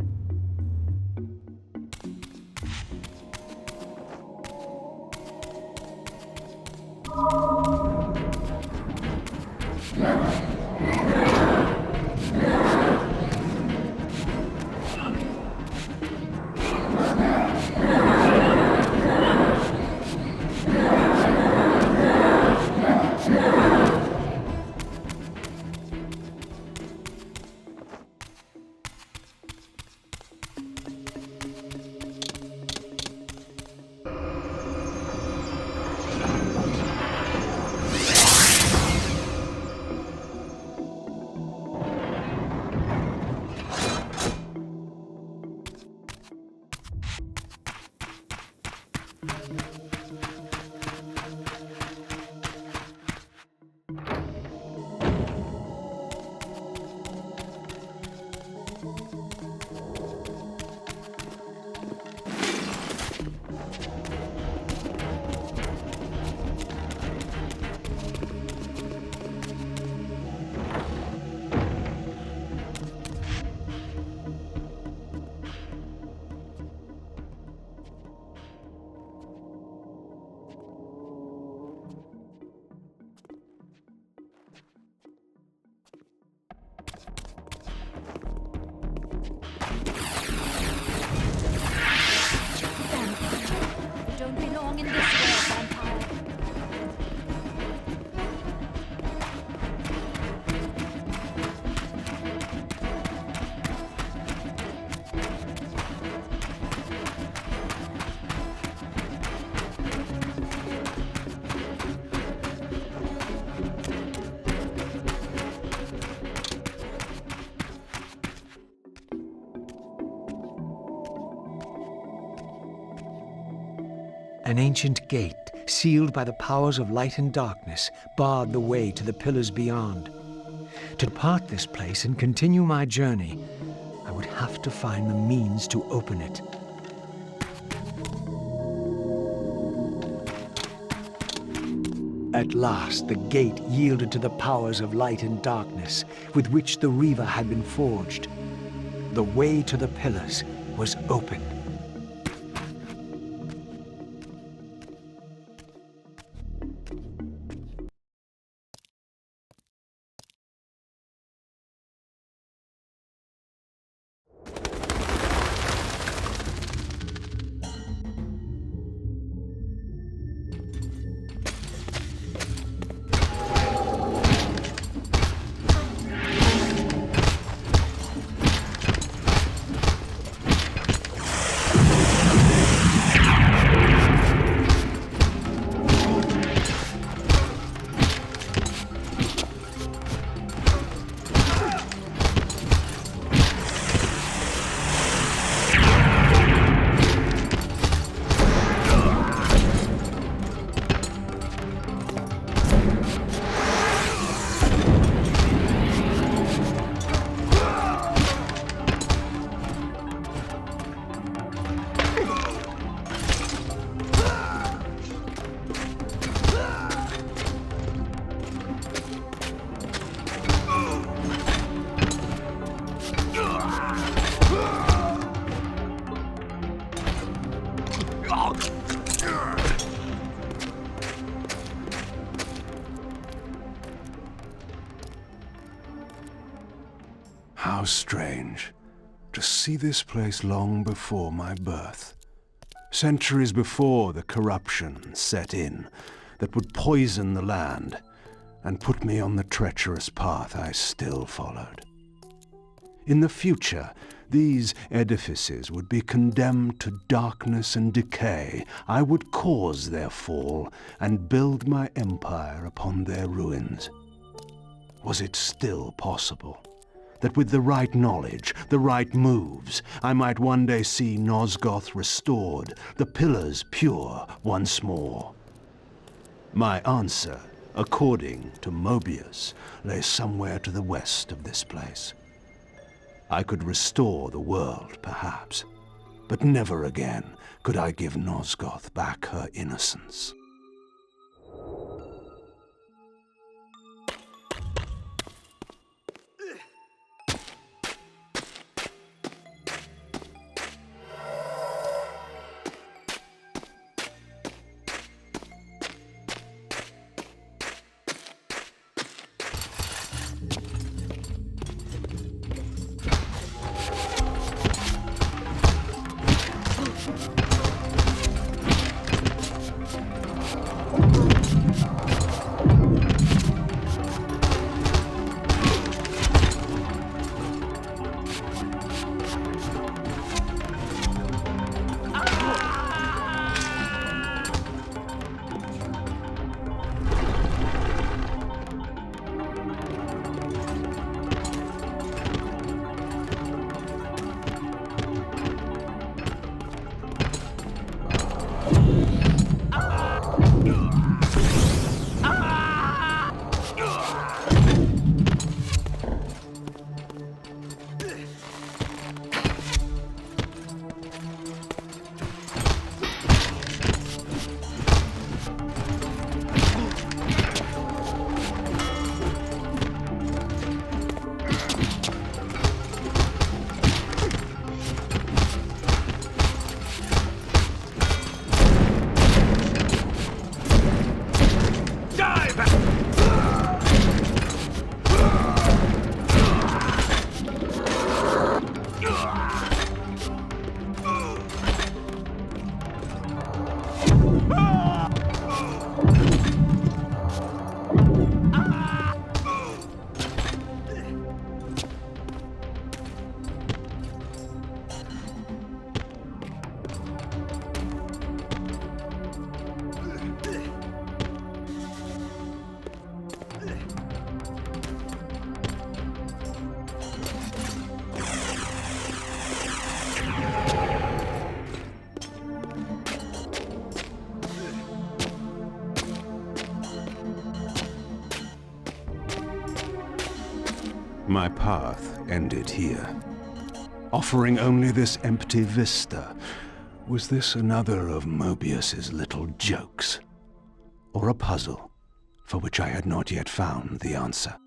An ancient gate, sealed by the powers of light and darkness, barred the way to the pillars beyond. To depart this place and continue my journey, I would have to find the means to open it. At last, the gate yielded to the powers of light and darkness with which the Reaver had been forged. The way to the pillars was open. How strange to see this place long before my birth. Centuries before the corruption set in that would poison the land and put me on the treacherous path I still followed. In the future, these edifices would be condemned to darkness and decay. I would cause their fall and build my empire upon their ruins. Was it still possible that with the right knowledge, the right moves, I might one day see Nosgoth restored, the pillars pure once more? My answer, according to Mobius, lay somewhere to the west of this place. I could restore the world, perhaps, but never again could I give Nosgoth back her innocence. My path ended here, offering only this empty vista. Was this another of Mobius's little jokes? Or a puzzle for which I had not yet found the answer?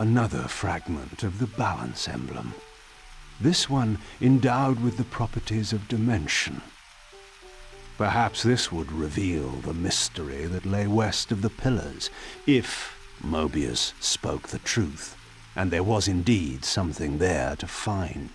Another fragment of the balance emblem. This one endowed with the properties of dimension. Perhaps this would reveal the mystery that lay west of the pillars, if Mobius spoke the truth, and there was indeed something there to find.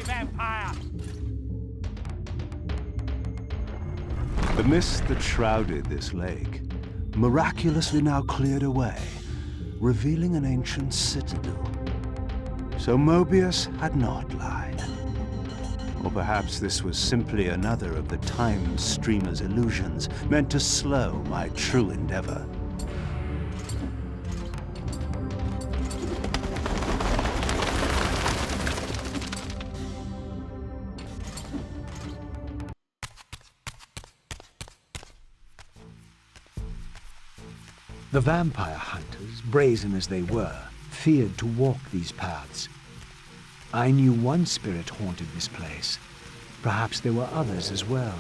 Vampire! The mist that shrouded this lake miraculously now cleared away, revealing an ancient citadel. So Mobius had not lied. Or perhaps this was simply another of the time streamer's illusions, meant to slow my true endeavor. The vampire hunters, brazen as they were, feared to walk these paths. I knew one spirit haunted this place. Perhaps there were others as well.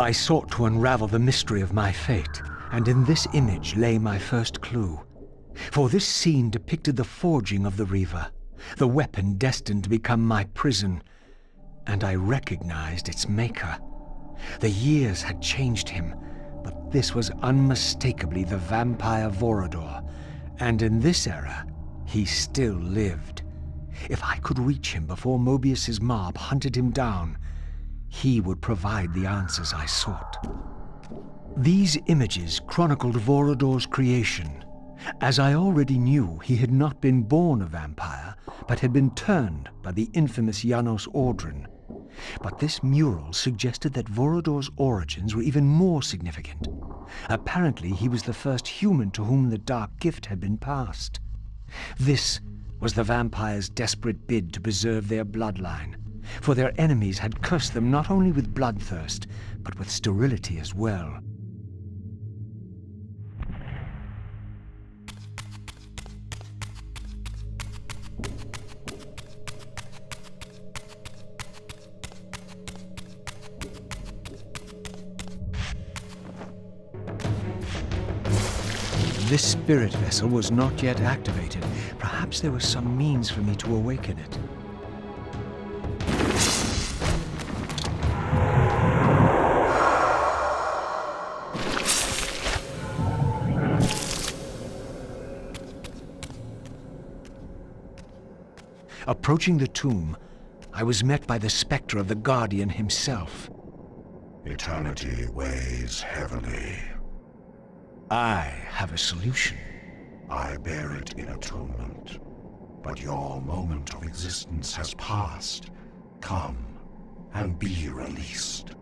I sought to unravel the mystery of my fate, and in this image lay my first clue. For this scene depicted the forging of the Reaver, the weapon destined to become my prison, and I recognized its maker. The years had changed him, but this was unmistakably the vampire Vorador, and in this era, he still lived. If I could reach him before Mobius's mob hunted him down, he would provide the answers I sought. These images chronicled Vorador's creation. As I already knew, he had not been born a vampire, but had been turned by the infamous Janos Audron. But this mural suggested that Vorador's origins were even more significant. Apparently, he was the first human to whom the dark gift had been passed. This was the vampires' desperate bid to preserve their bloodline, for their enemies had cursed them not only with bloodthirst, but with sterility as well. This spirit vessel was not yet activated. Perhaps there was some means for me to awaken it. Approaching the tomb, I was met by the specter of the Guardian himself. Eternity weighs heavily. I have a solution. I bear it in atonement. But your moment of existence has passed. Come and be released.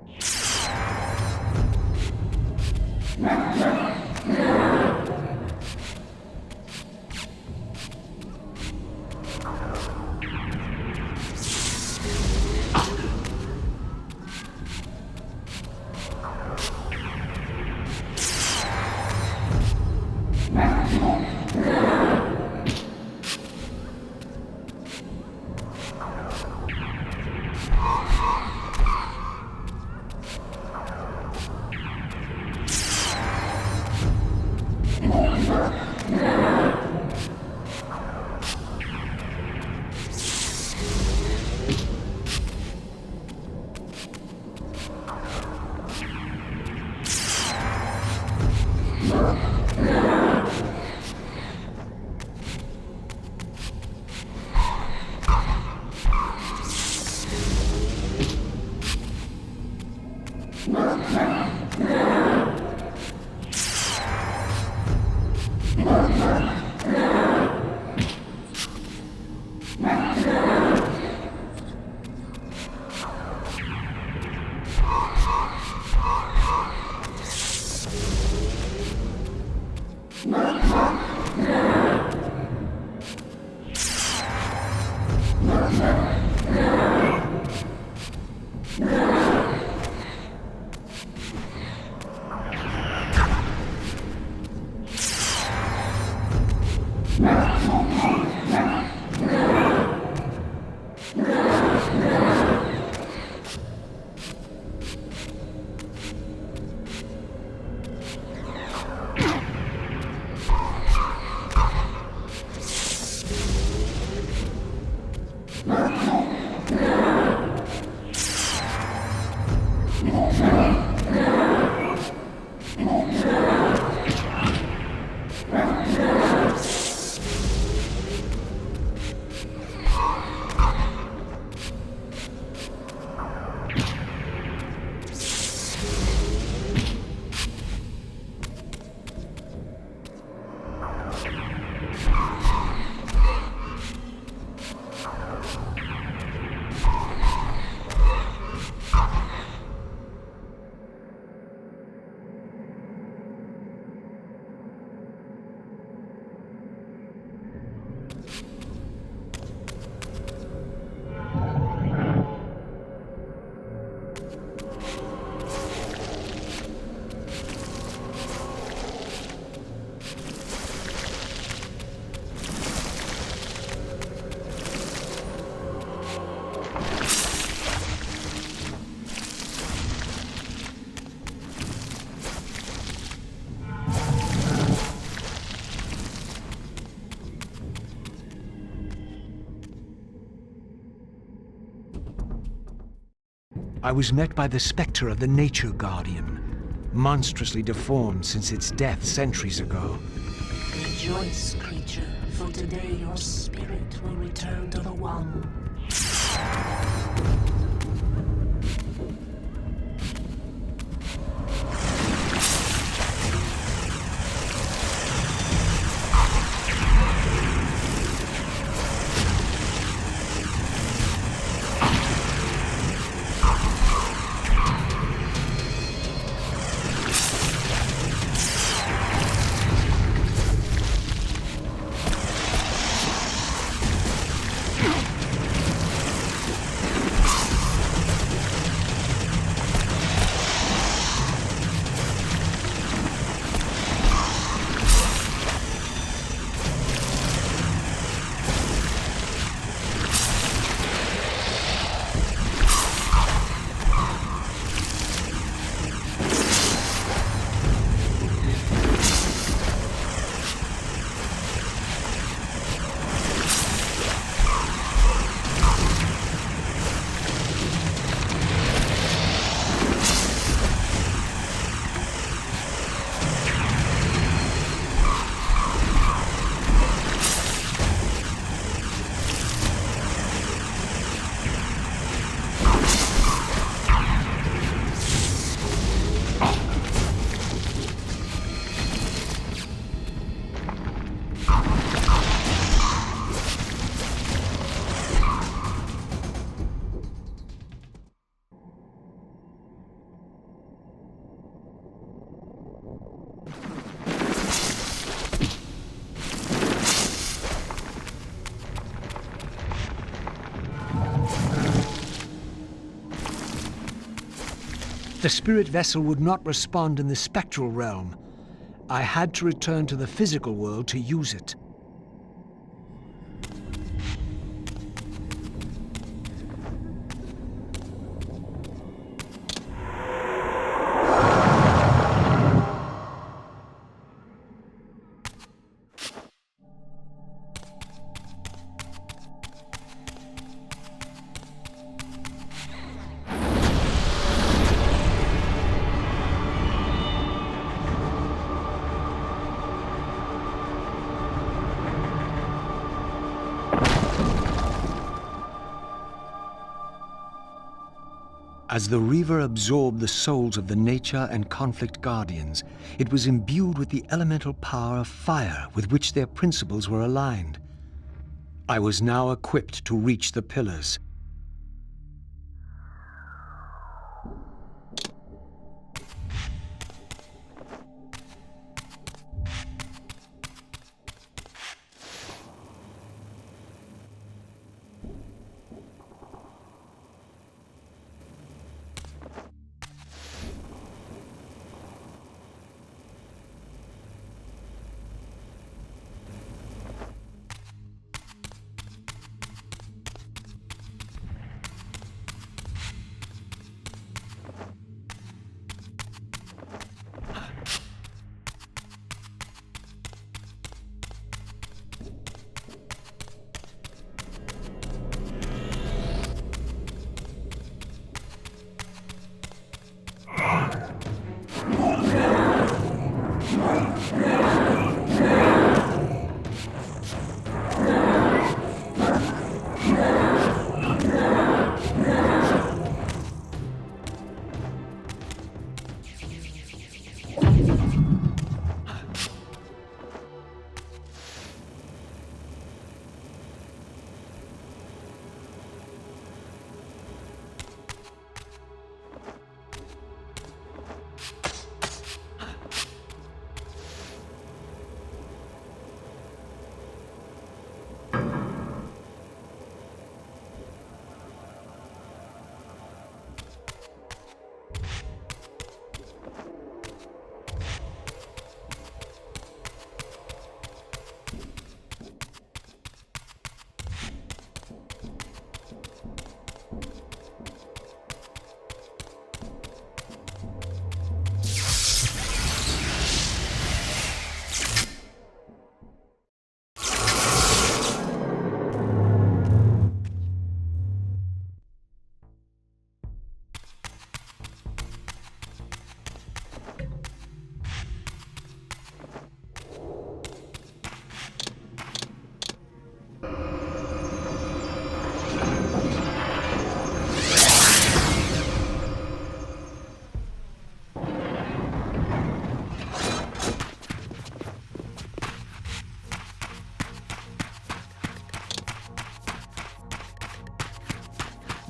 I was met by the specter of the Nature Guardian, monstrously deformed since its death centuries ago. Rejoice, creature, for today your spirit will return to the One. The spirit vessel would not respond in the spectral realm. I had to return to the physical world to use it. As the Reaver absorbed the souls of the Nature and Conflict Guardians, it was imbued with the elemental power of fire with which their principles were aligned. I was now equipped to reach the pillars.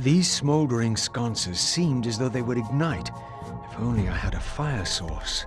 These smoldering sconces seemed as though they would ignite, if only I had a fire source.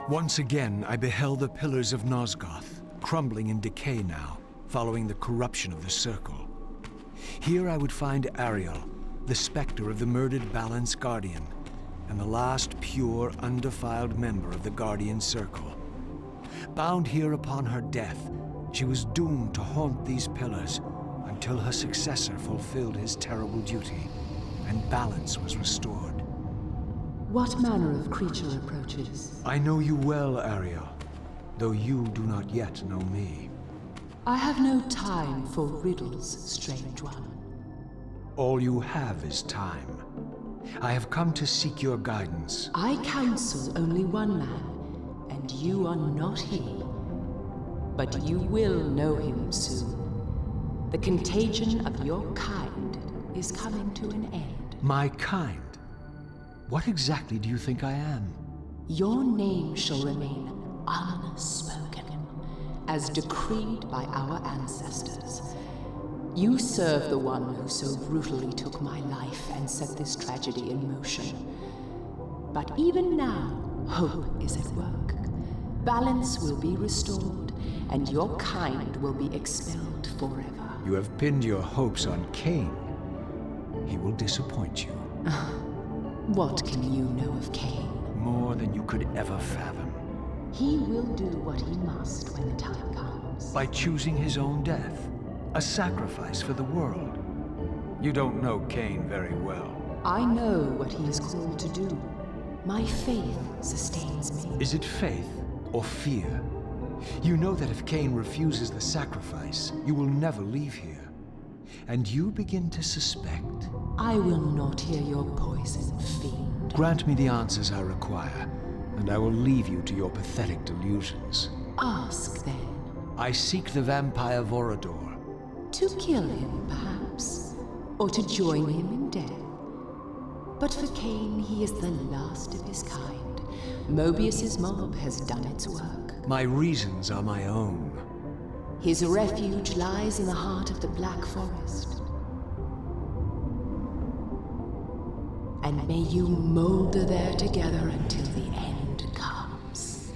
Once again, I beheld the pillars of Nosgoth, crumbling in decay now, following the corruption of the Circle. Here I would find Ariel, the specter of the murdered Balance Guardian, and the last pure, undefiled member of the Guardian Circle. Bound here upon her death, she was doomed to haunt these pillars until her successor fulfilled his terrible duty, and balance was restored. What manner of creature approaches? I know you well, Ariel, though you do not yet know me. I have no time for riddles, strange one. All you have is time. I have come to seek your guidance. I counsel only one man, and you are not he. But you will know him soon. The contagion of your kind is coming to an end. My kind? What exactly do you think I am? Your name shall remain unspoken, as decreed by our ancestors. You serve the one who so brutally took my life and set this tragedy in motion. But even now, hope is at work. Balance will be restored, and your kind will be expelled forever. You have pinned your hopes on Kain. He will disappoint you. What can you know of Kain? More than you could ever fathom. He will do what he must when the time comes. By choosing his own death. A sacrifice for the world. You don't know Kain very well. I know what he is called to do. My faith sustains me. Is it faith or fear? You know that if Kain refuses the sacrifice, you will never leave here. And you begin to suspect. I will not hear your poison, fiend. Grant me the answers I require, and I will leave you to your pathetic delusions. Ask, then. I seek the vampire Vorador. To kill him, perhaps, or to join him in death. But for Kain, he is the last of his kind. Mobius's mob has done its work. My reasons are my own. His refuge lies in the heart of the Black Forest. And may you molder there together until the end comes.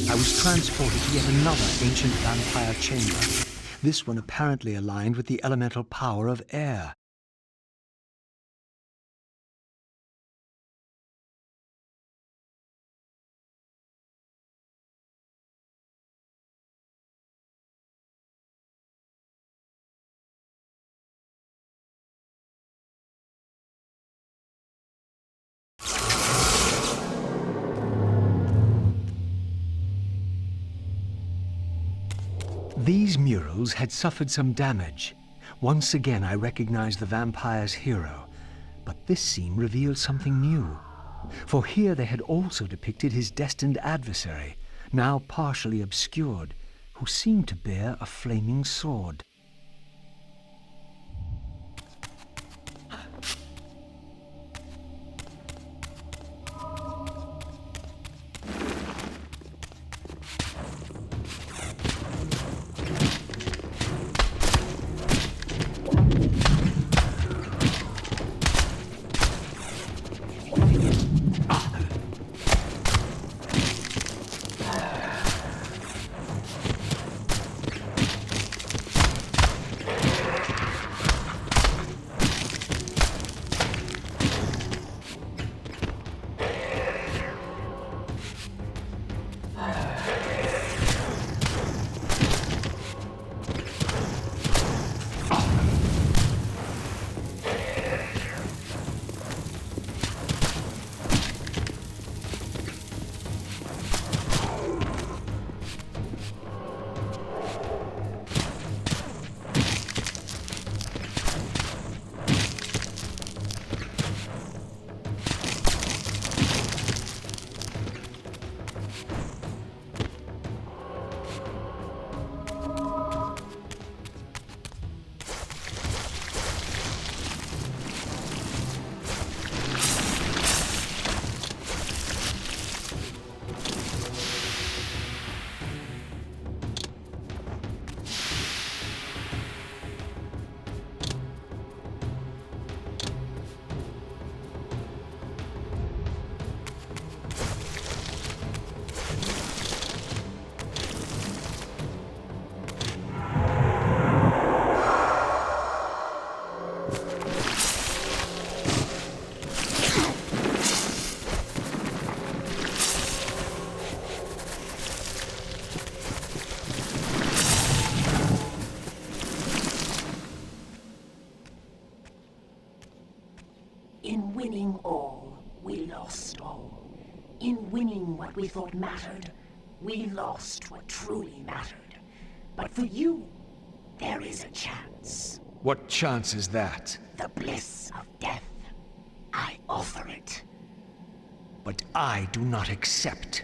I was transported to yet another ancient vampire chamber, this one apparently aligned with the elemental power of air. These murals had suffered some damage. Once again I recognized the vampire's hero, but this scene revealed something new. For here they had also depicted his destined adversary, now partially obscured, who seemed to bear a flaming sword. In winning all, we lost all. In winning what we thought mattered, we lost what truly mattered. But for you, there is a chance. What chance is that? The bliss of death. I offer it. But I do not accept.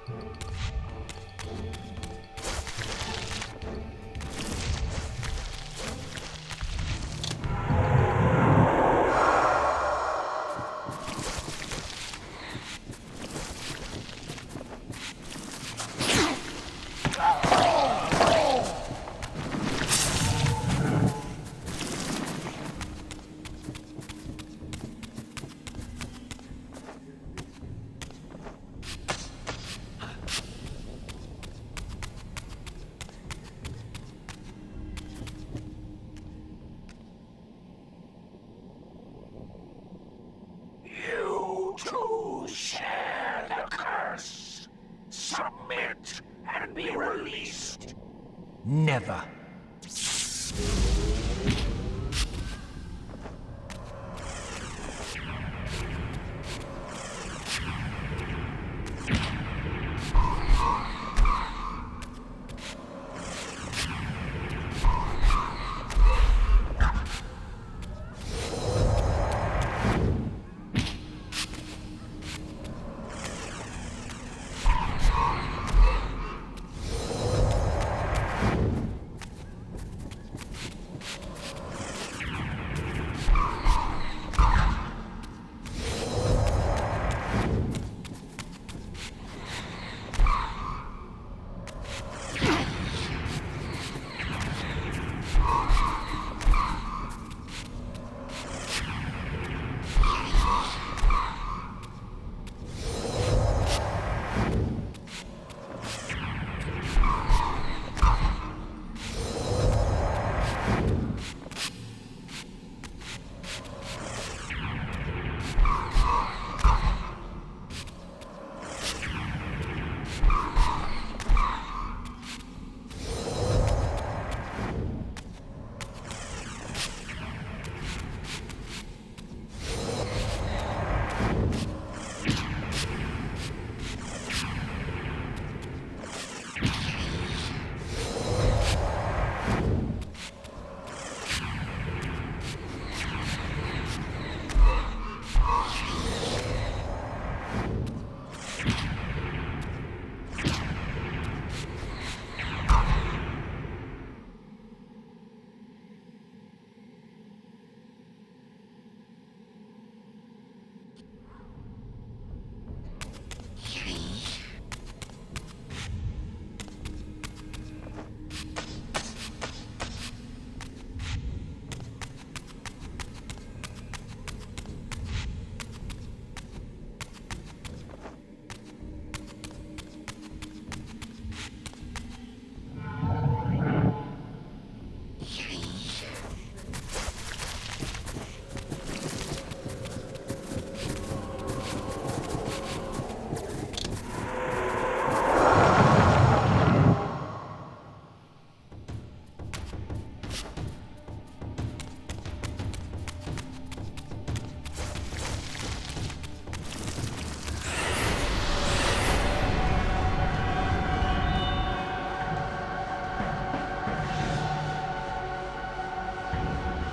You too share the curse. Submit and be released. Never.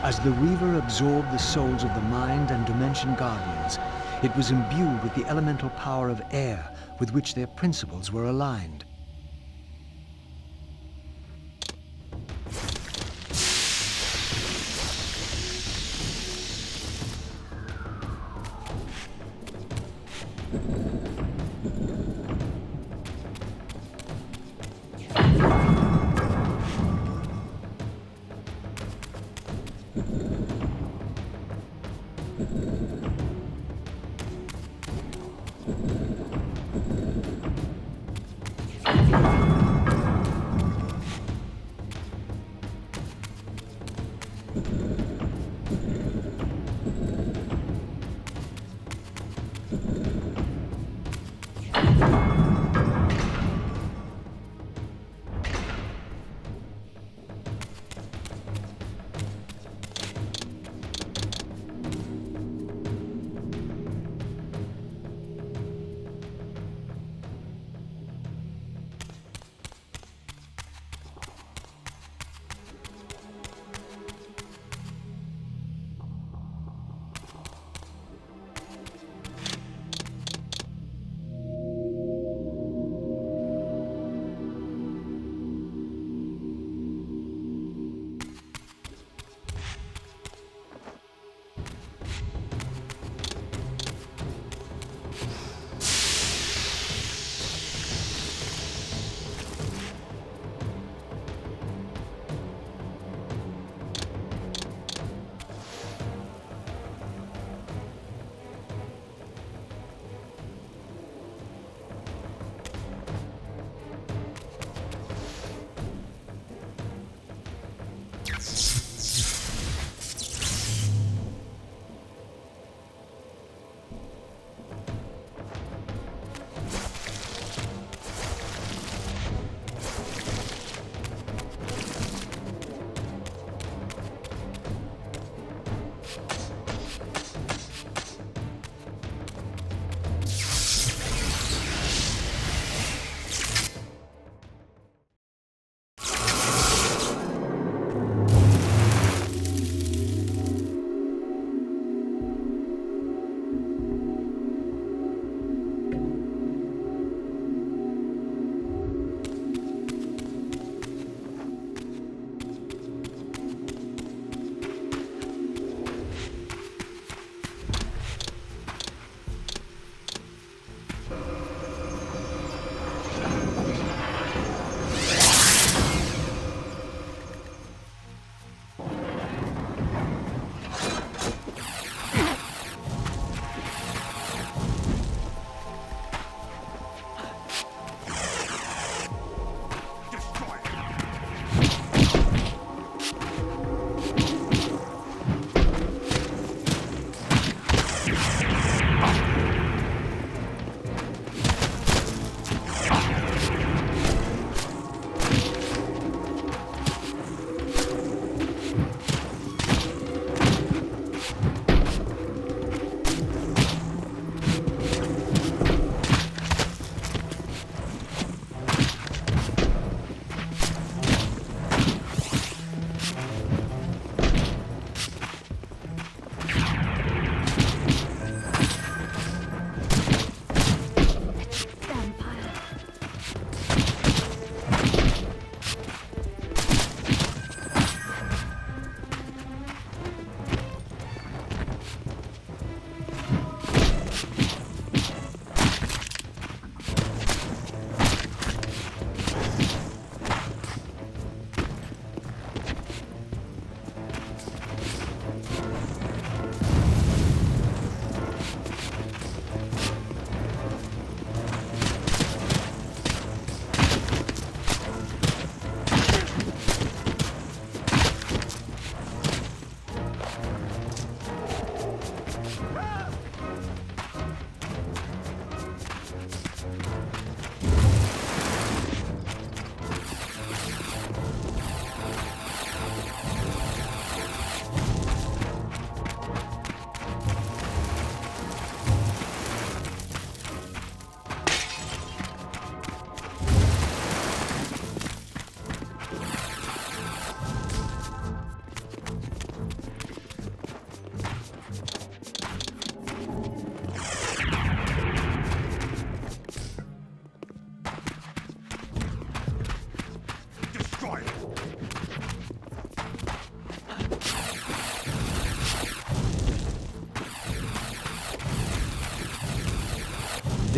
As the Reaver absorbed the souls of the Mind and Dimension Guardians, it was imbued with the elemental power of air with which their principles were aligned.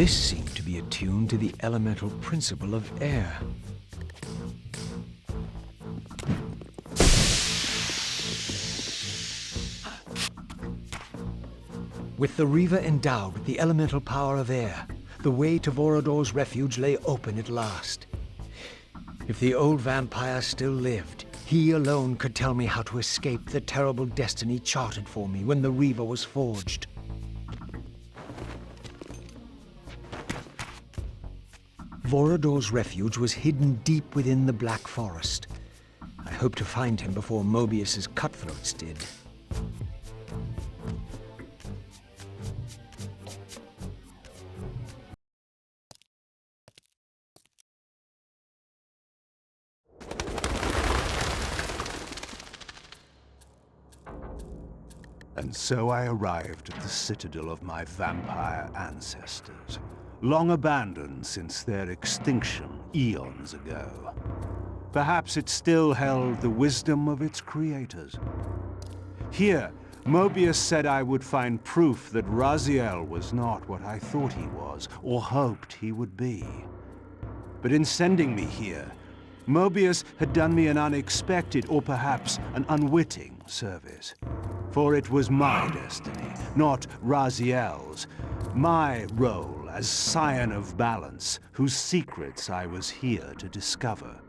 This seemed to be attuned to the elemental principle of air. With the Reaver endowed with the elemental power of air, the way to Vorador's refuge lay open at last. If the old vampire still lived, he alone could tell me how to escape the terrible destiny charted for me when the Reaver was forged. Vorador's refuge was hidden deep within the Black Forest. I hoped to find him before Mobius's cutthroats did. And so I arrived at the citadel of my vampire ancestors, long abandoned since their extinction eons ago. Perhaps it still held the wisdom of its creators. Here, Mobius said I would find proof that Raziel was not what I thought he was, or hoped he would be. But in sending me here, Mobius had done me an unexpected, or perhaps an unwitting, service. For it was my destiny, not Raziel's, my role as Scion of Balance, whose secrets I was here to discover.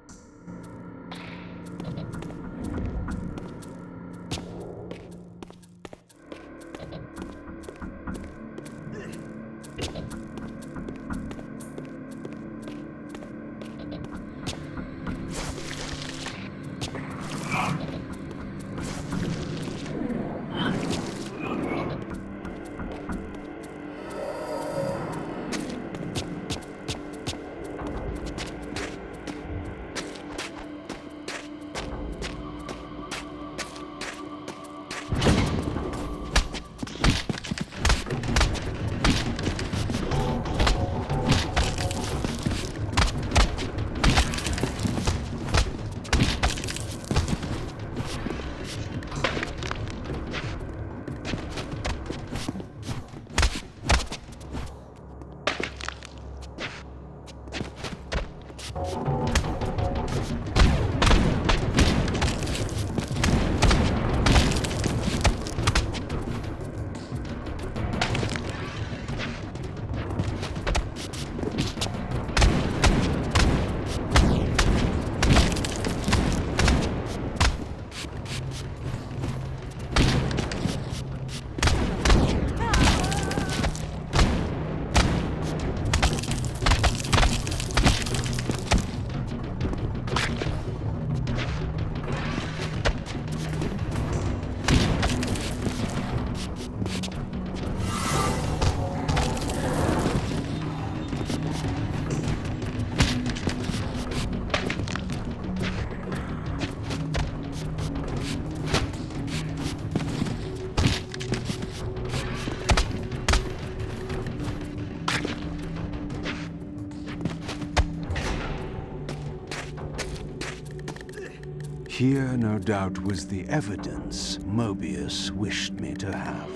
Here, no doubt, was the evidence Mobius wished me to have.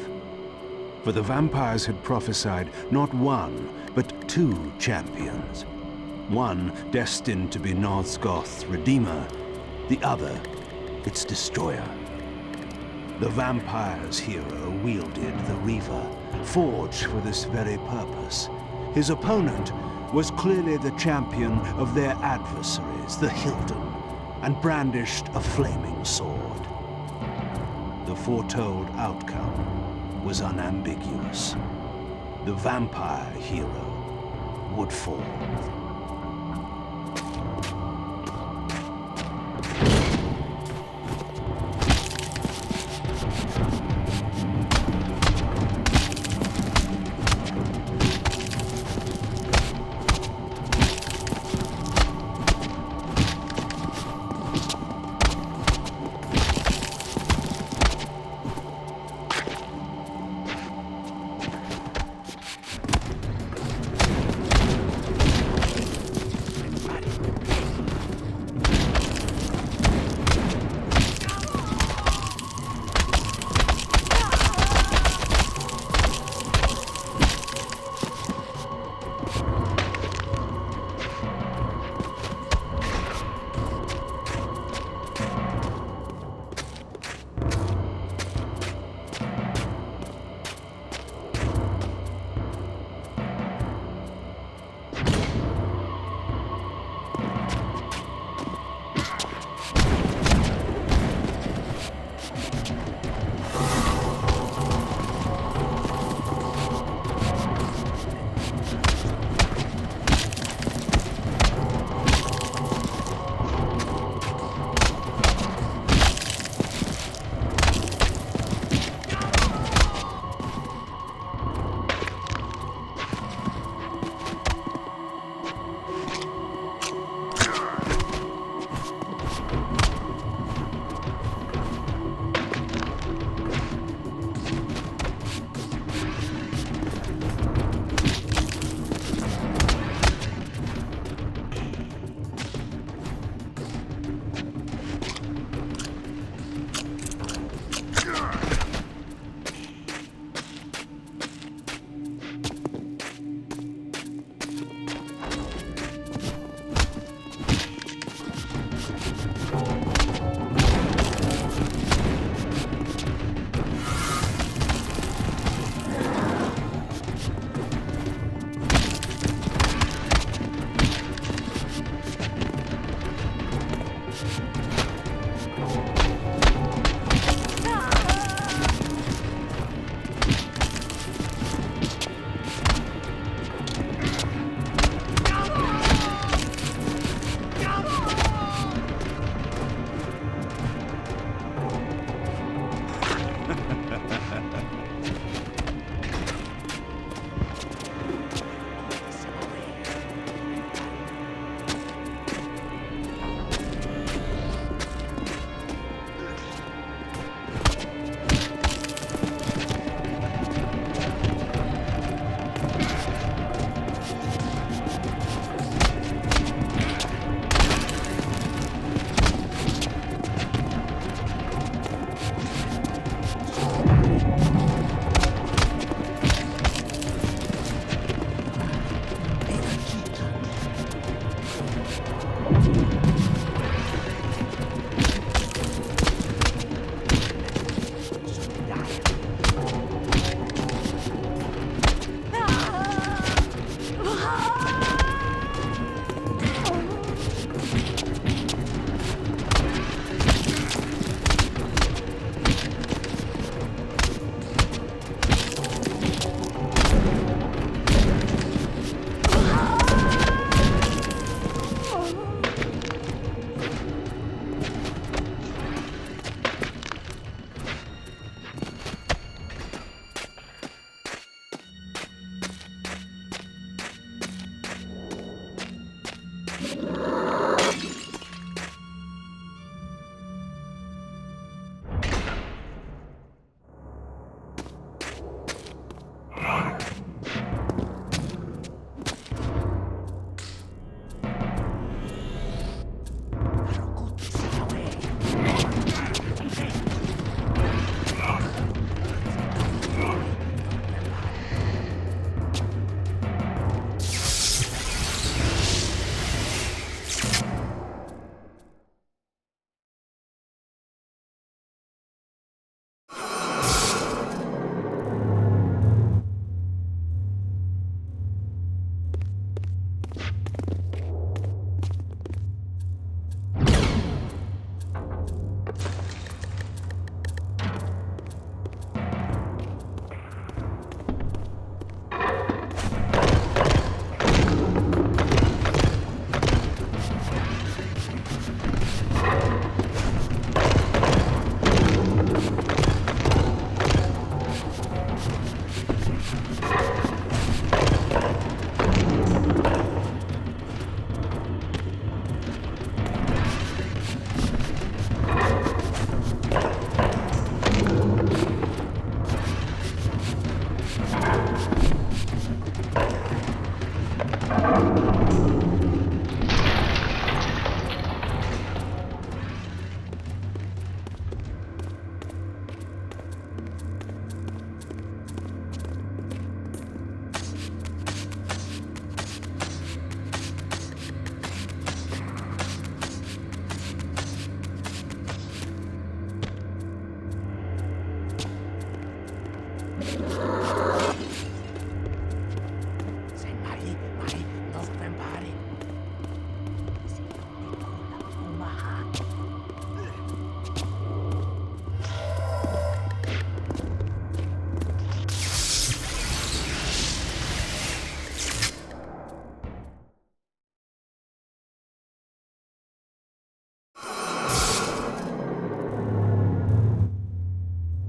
For the vampires had prophesied not one, but two champions. One destined to be Nosgoth's redeemer, the other its destroyer. The vampire's hero wielded the Reaver, forged for this very purpose. His opponent was clearly the champion of their adversaries, the Hilden, and brandished a flaming sword. The foretold outcome was unambiguous. The vampire hero would fall.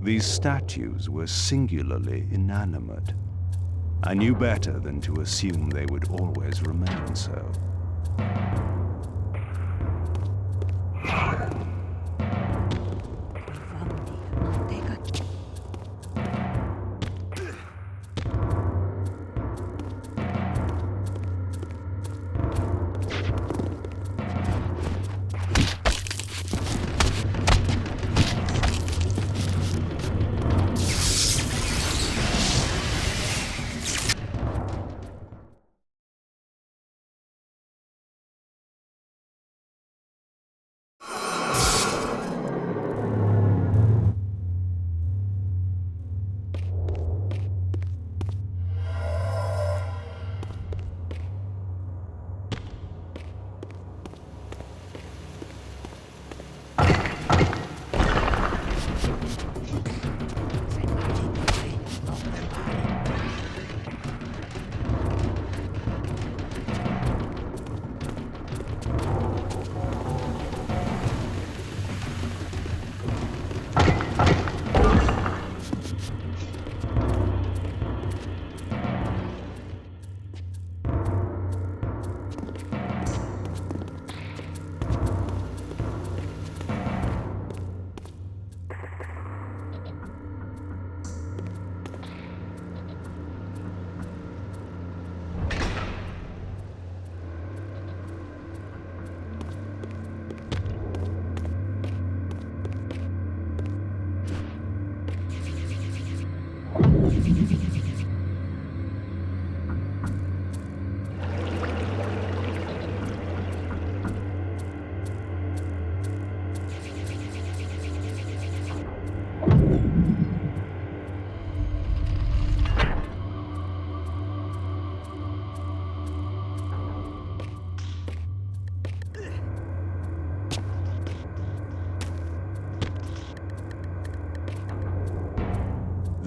These statues were singularly inanimate. I knew better than to assume they would always remain so.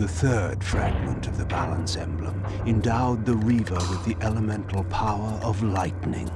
The third fragment of the Balance Emblem endowed the Reaver with the elemental power of lightning.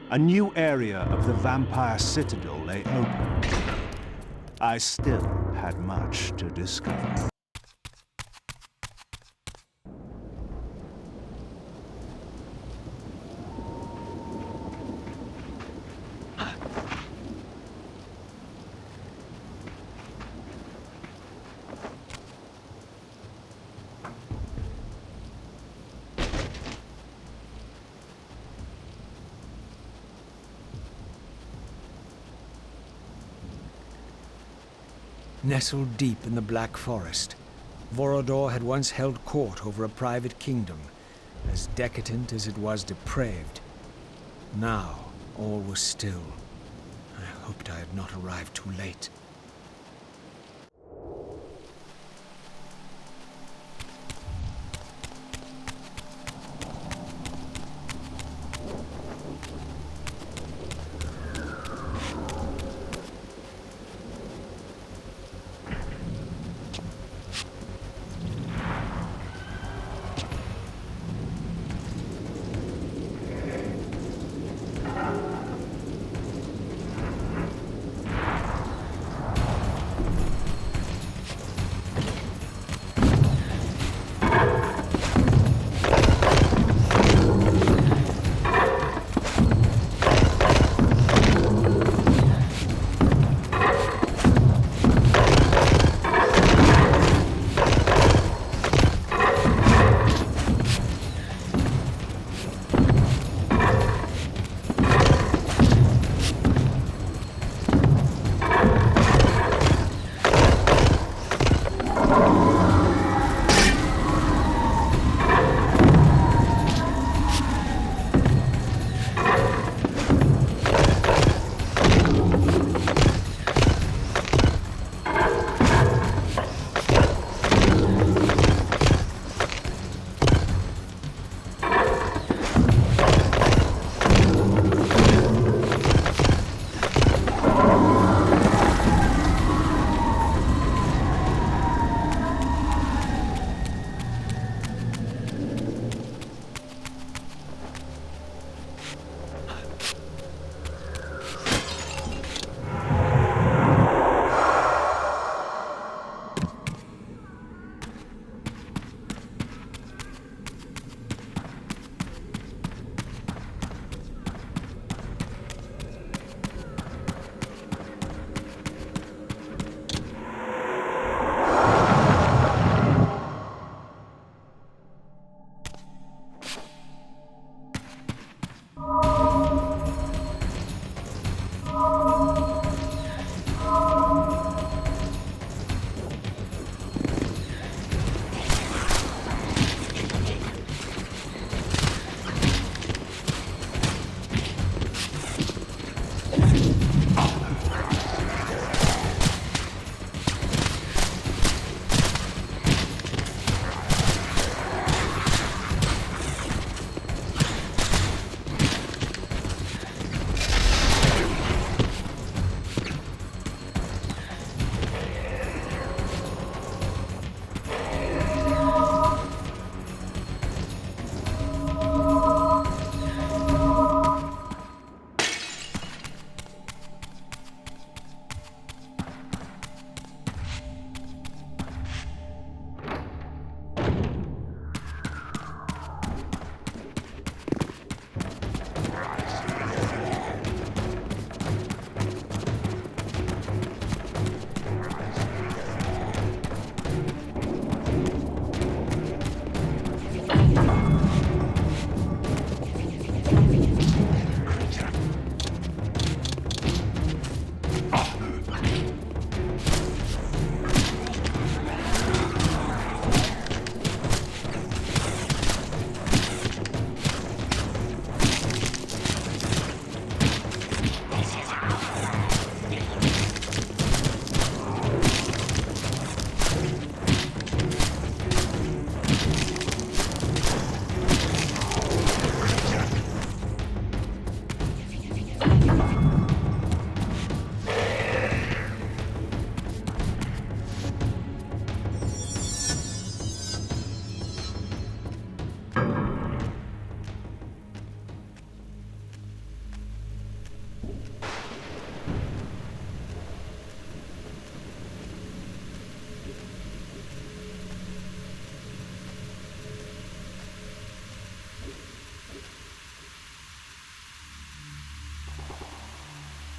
A new area of the Vampire Citadel lay open. I still had much to discover. Nestled deep in the Black Forest, Vorador had once held court over a private kingdom, as decadent as it was depraved. Now, all was still. I hoped I had not arrived too late.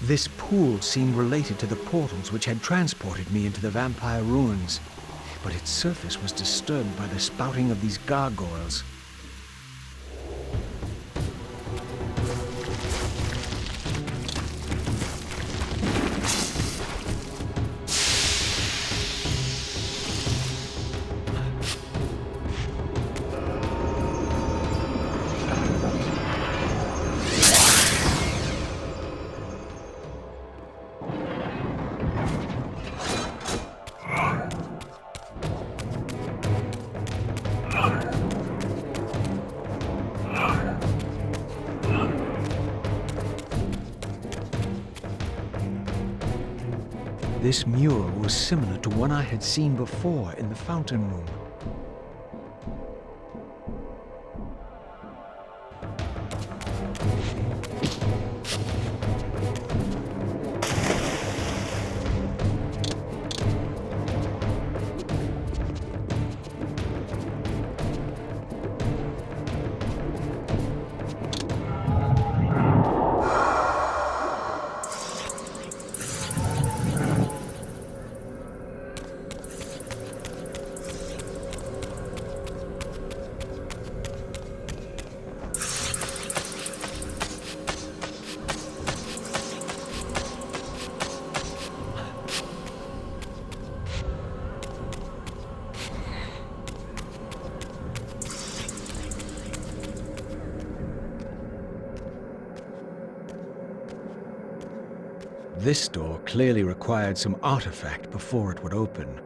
This pool seemed related to the portals which had transported me into the vampire ruins, but its surface was disturbed by the spouting of these gargoyles. This mural was similar to one I had seen before in the fountain room. This door clearly required some artifact before it would open.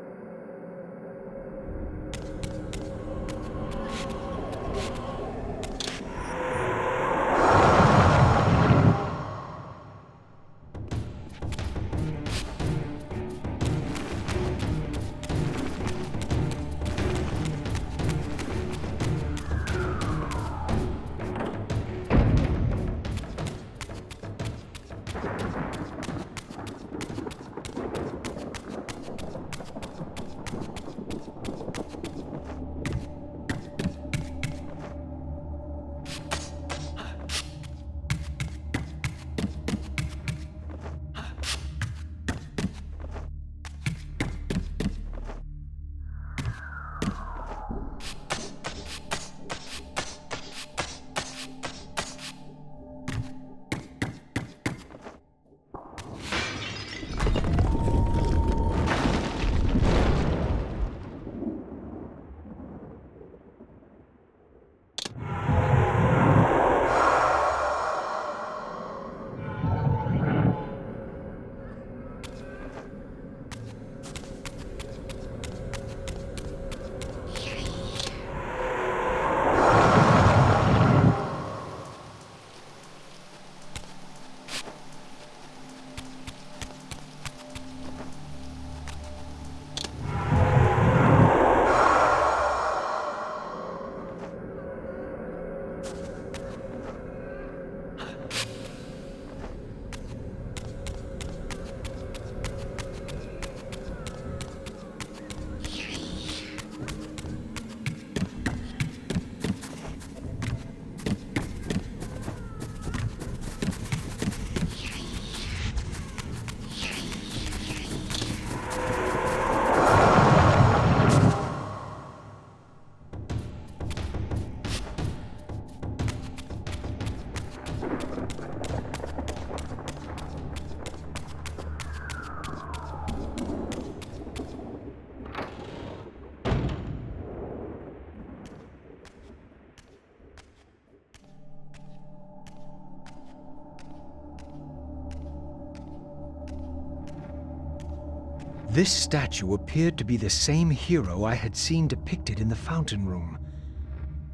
This statue appeared to be the same hero I had seen depicted in the fountain room.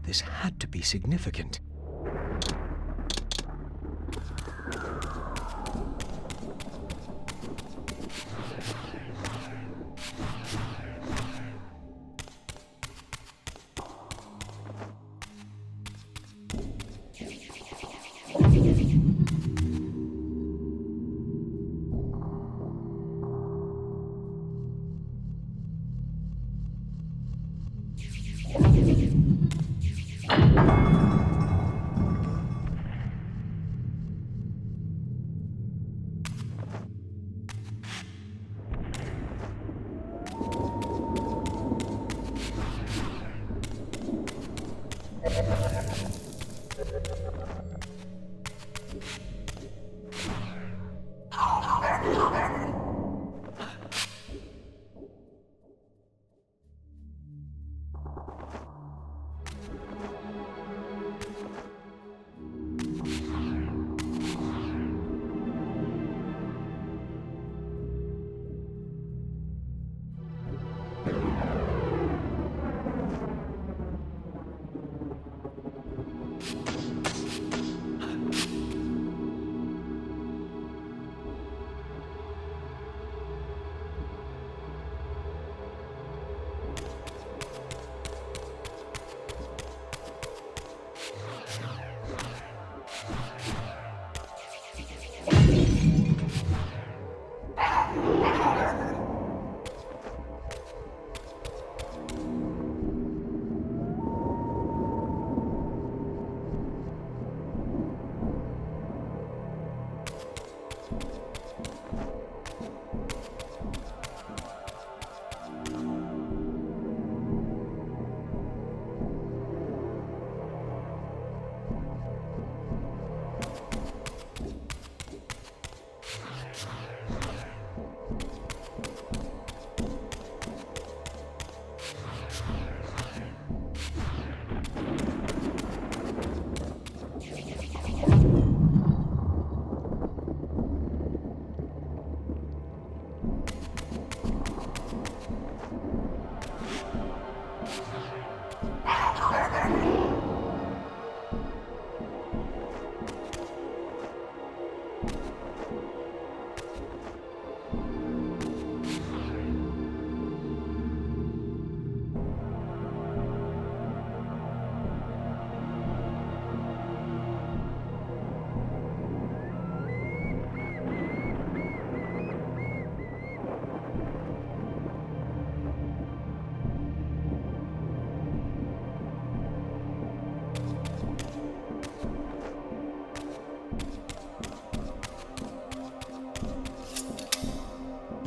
This had to be significant.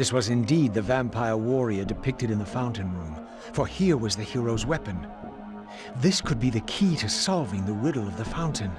This was indeed the vampire warrior depicted in the fountain room, for here was the hero's weapon. This could be the key to solving the riddle of the fountain.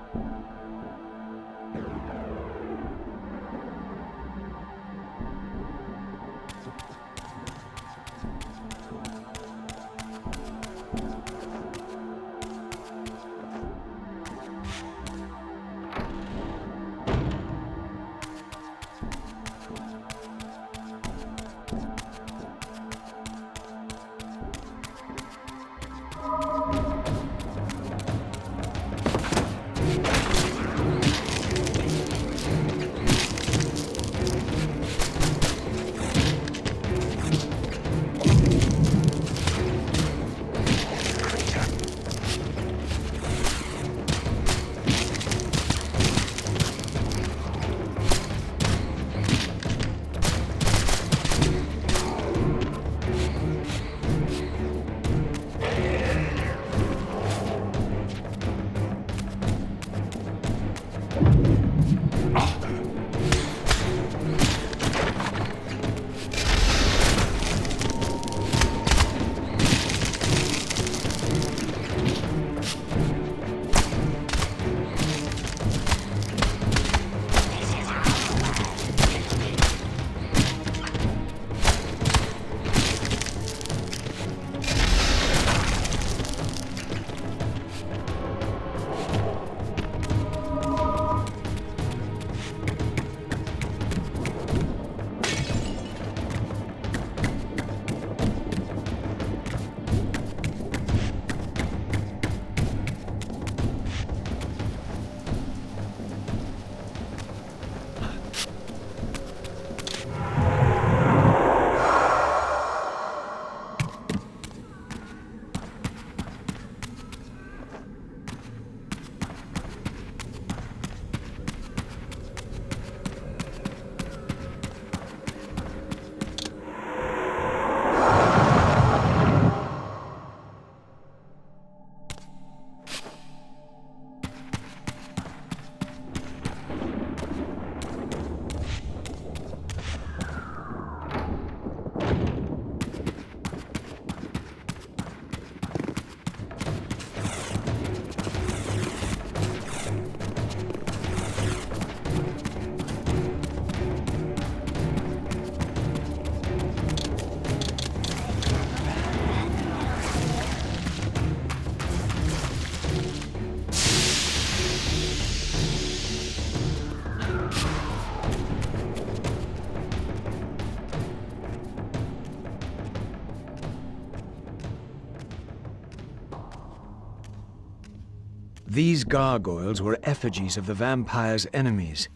These gargoyles were effigies of the vampire's enemies.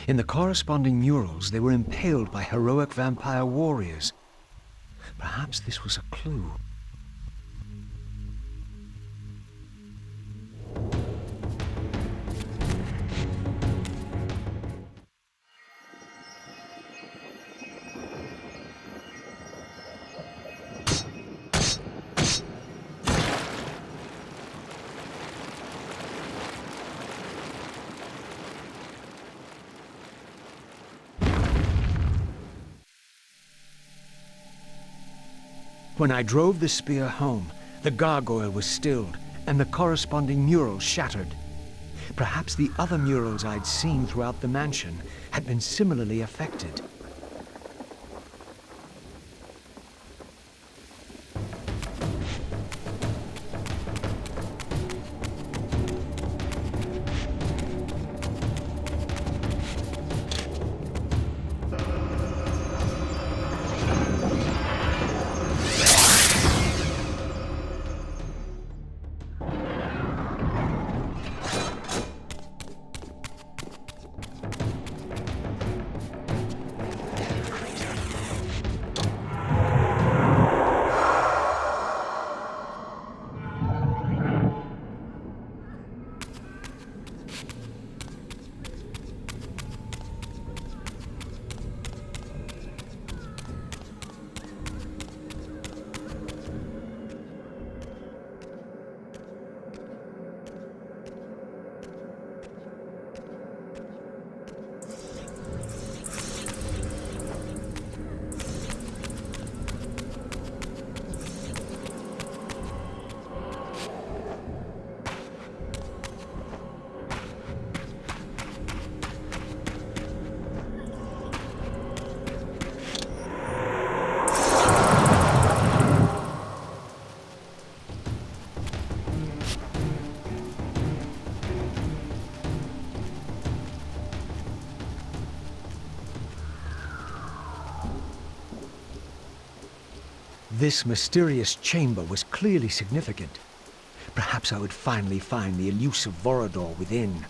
In the corresponding murals, they were impaled by heroic vampire warriors. Perhaps this was a clue. When I drove the spear home, the gargoyle was stilled, and the corresponding mural shattered. Perhaps the other murals I'd seen throughout the mansion had been similarly affected. This mysterious chamber was clearly significant. Perhaps I would finally find the elusive Vorador within.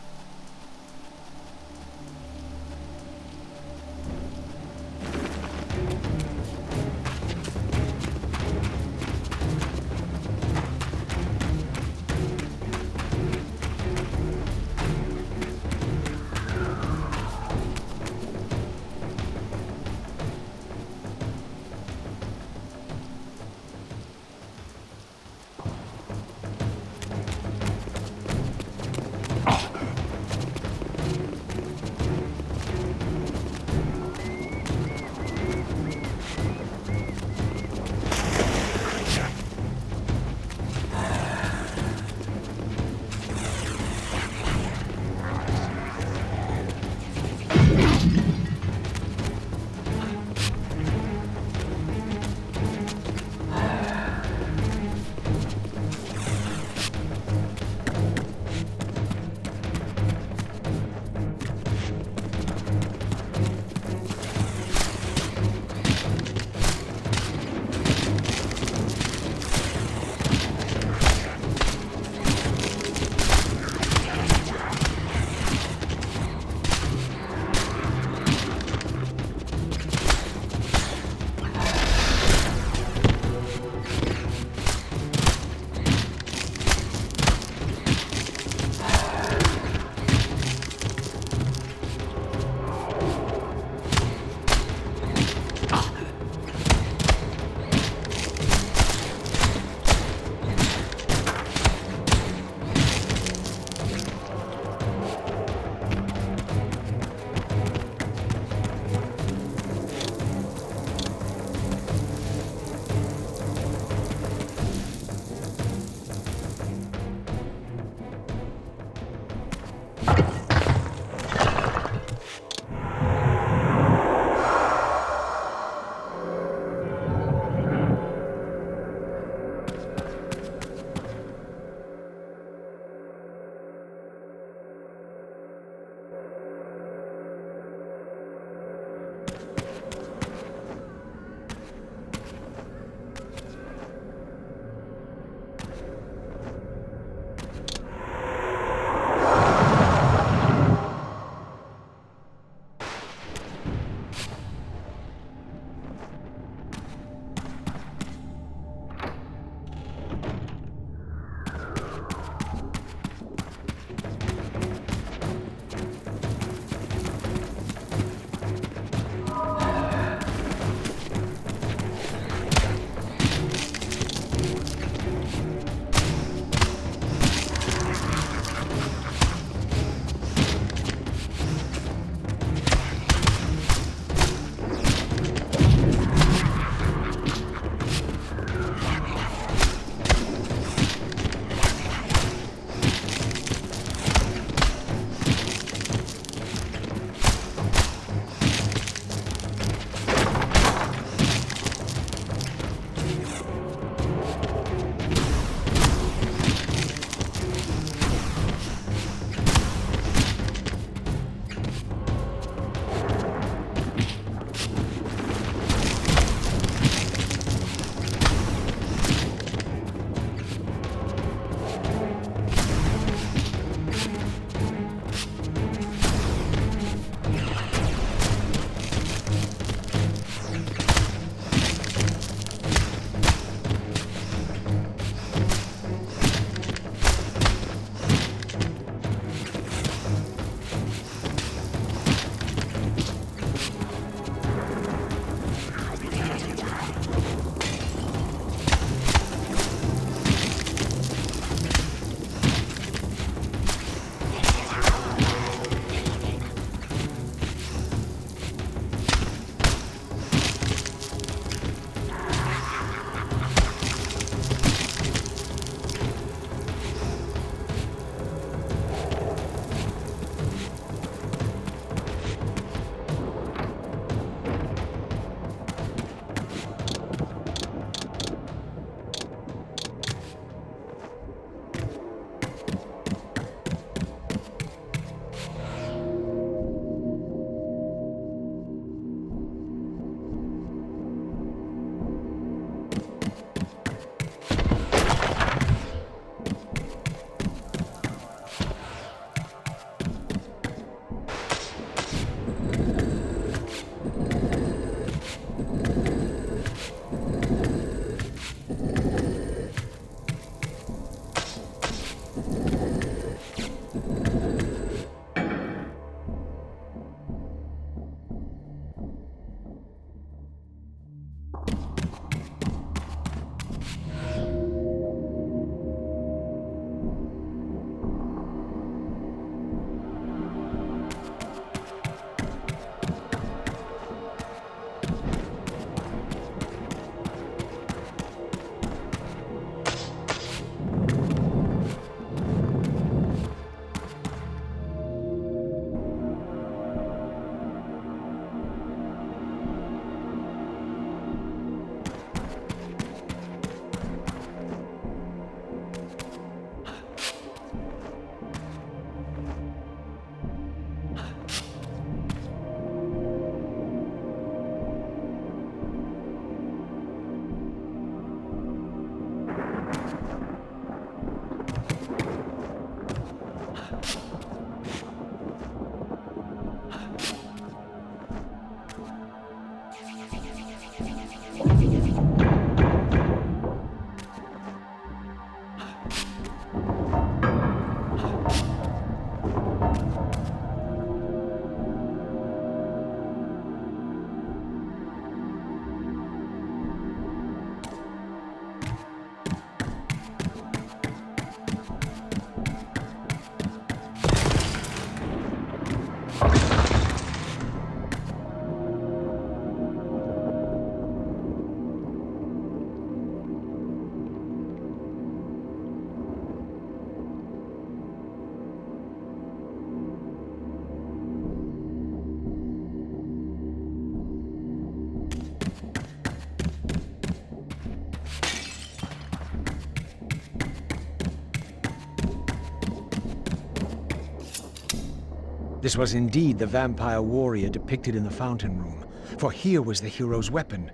This was indeed the vampire warrior depicted in the fountain room, for here was the hero's weapon.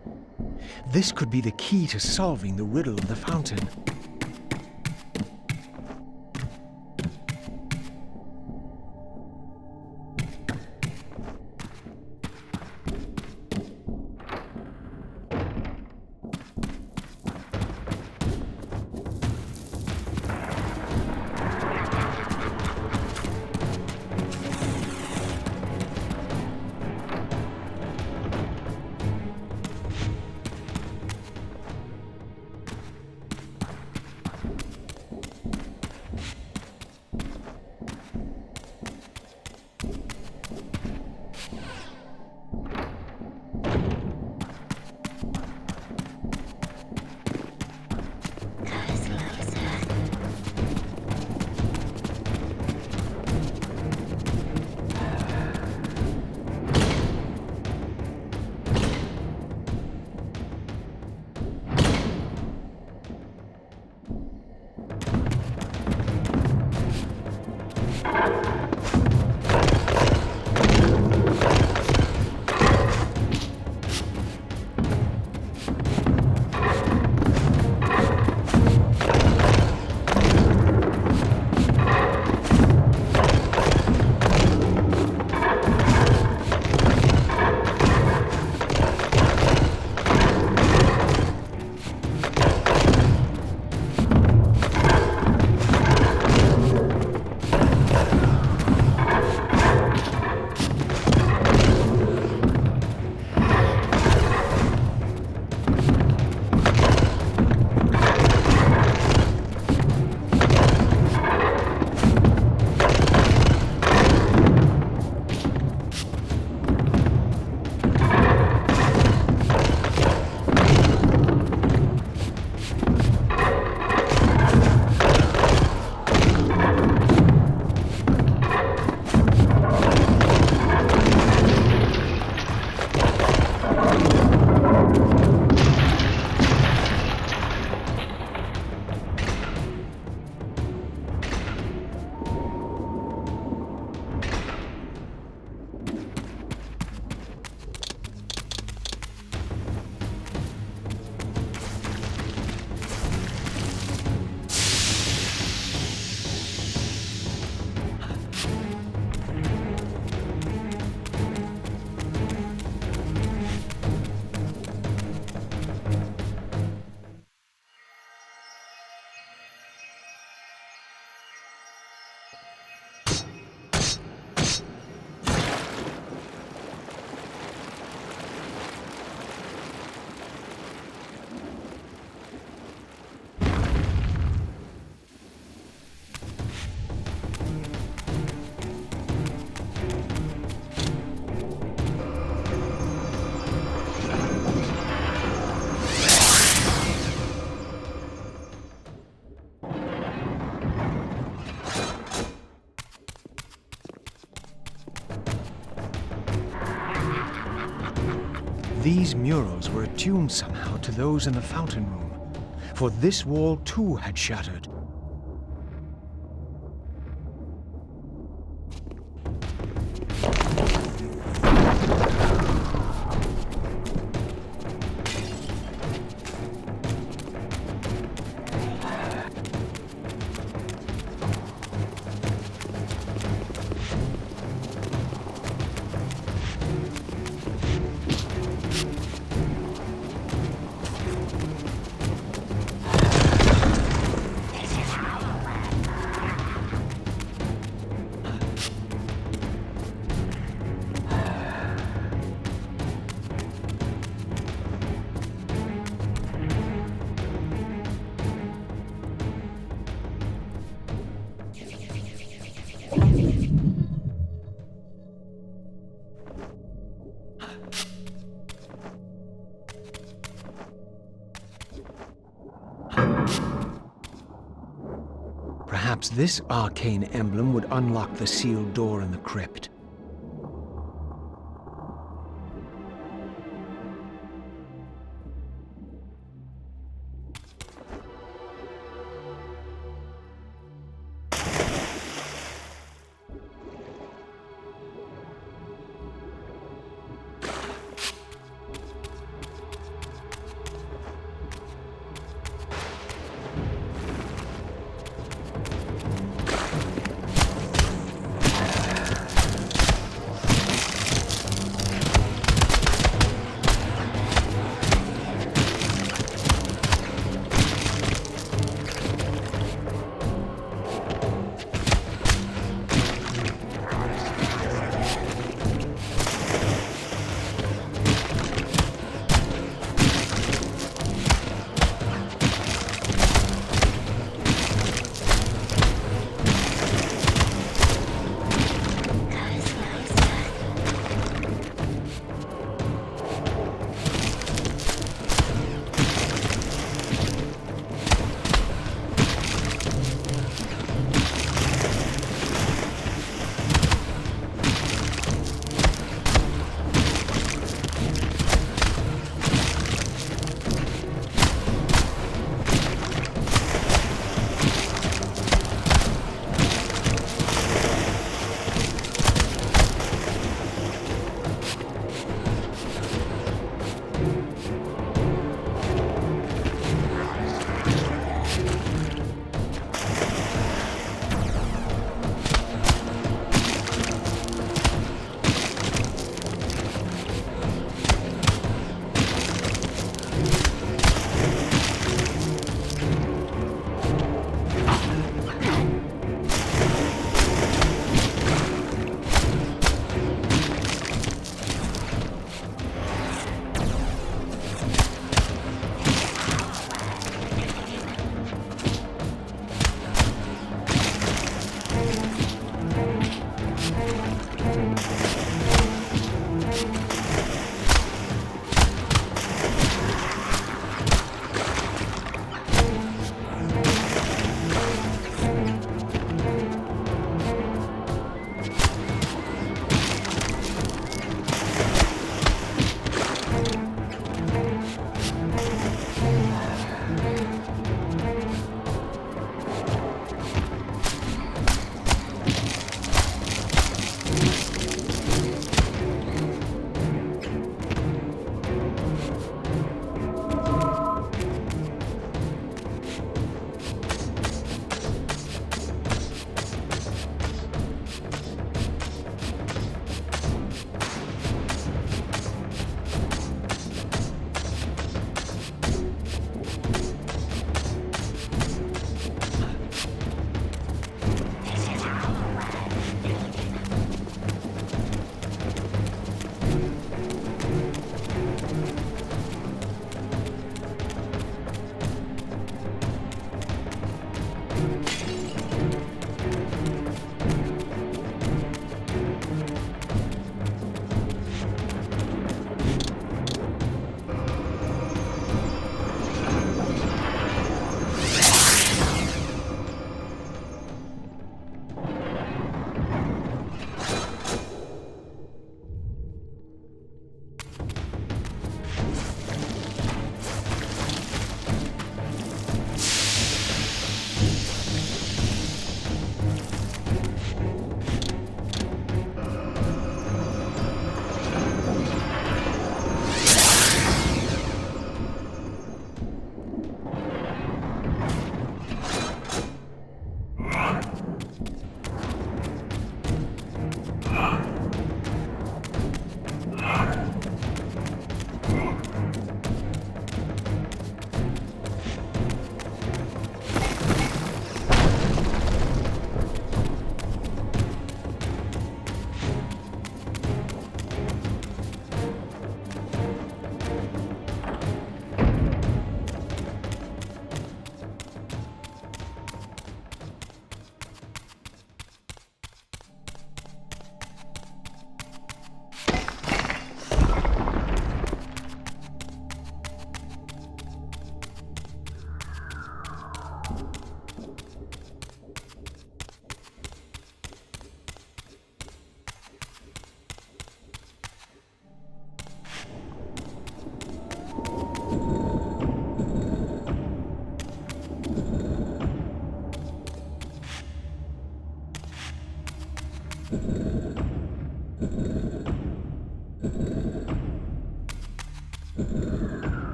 This could be the key to solving the riddle of the fountain. These murals were attuned somehow to those in the fountain room, for this wall too had shattered. Perhaps this arcane emblem would unlock the sealed door in the crypt.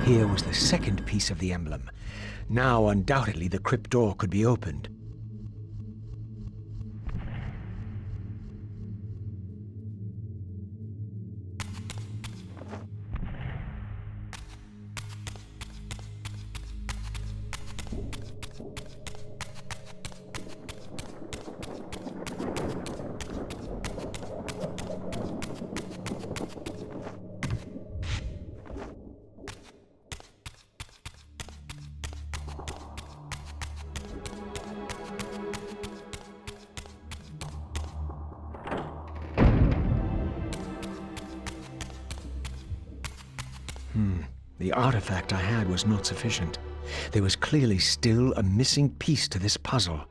Here was the second piece of the emblem. Now, undoubtedly, the crypt door could be opened. The artifact I had was not sufficient. There was clearly still a missing piece to this puzzle.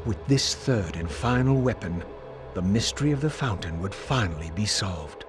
With this third and final weapon, the mystery of the fountain would finally be solved.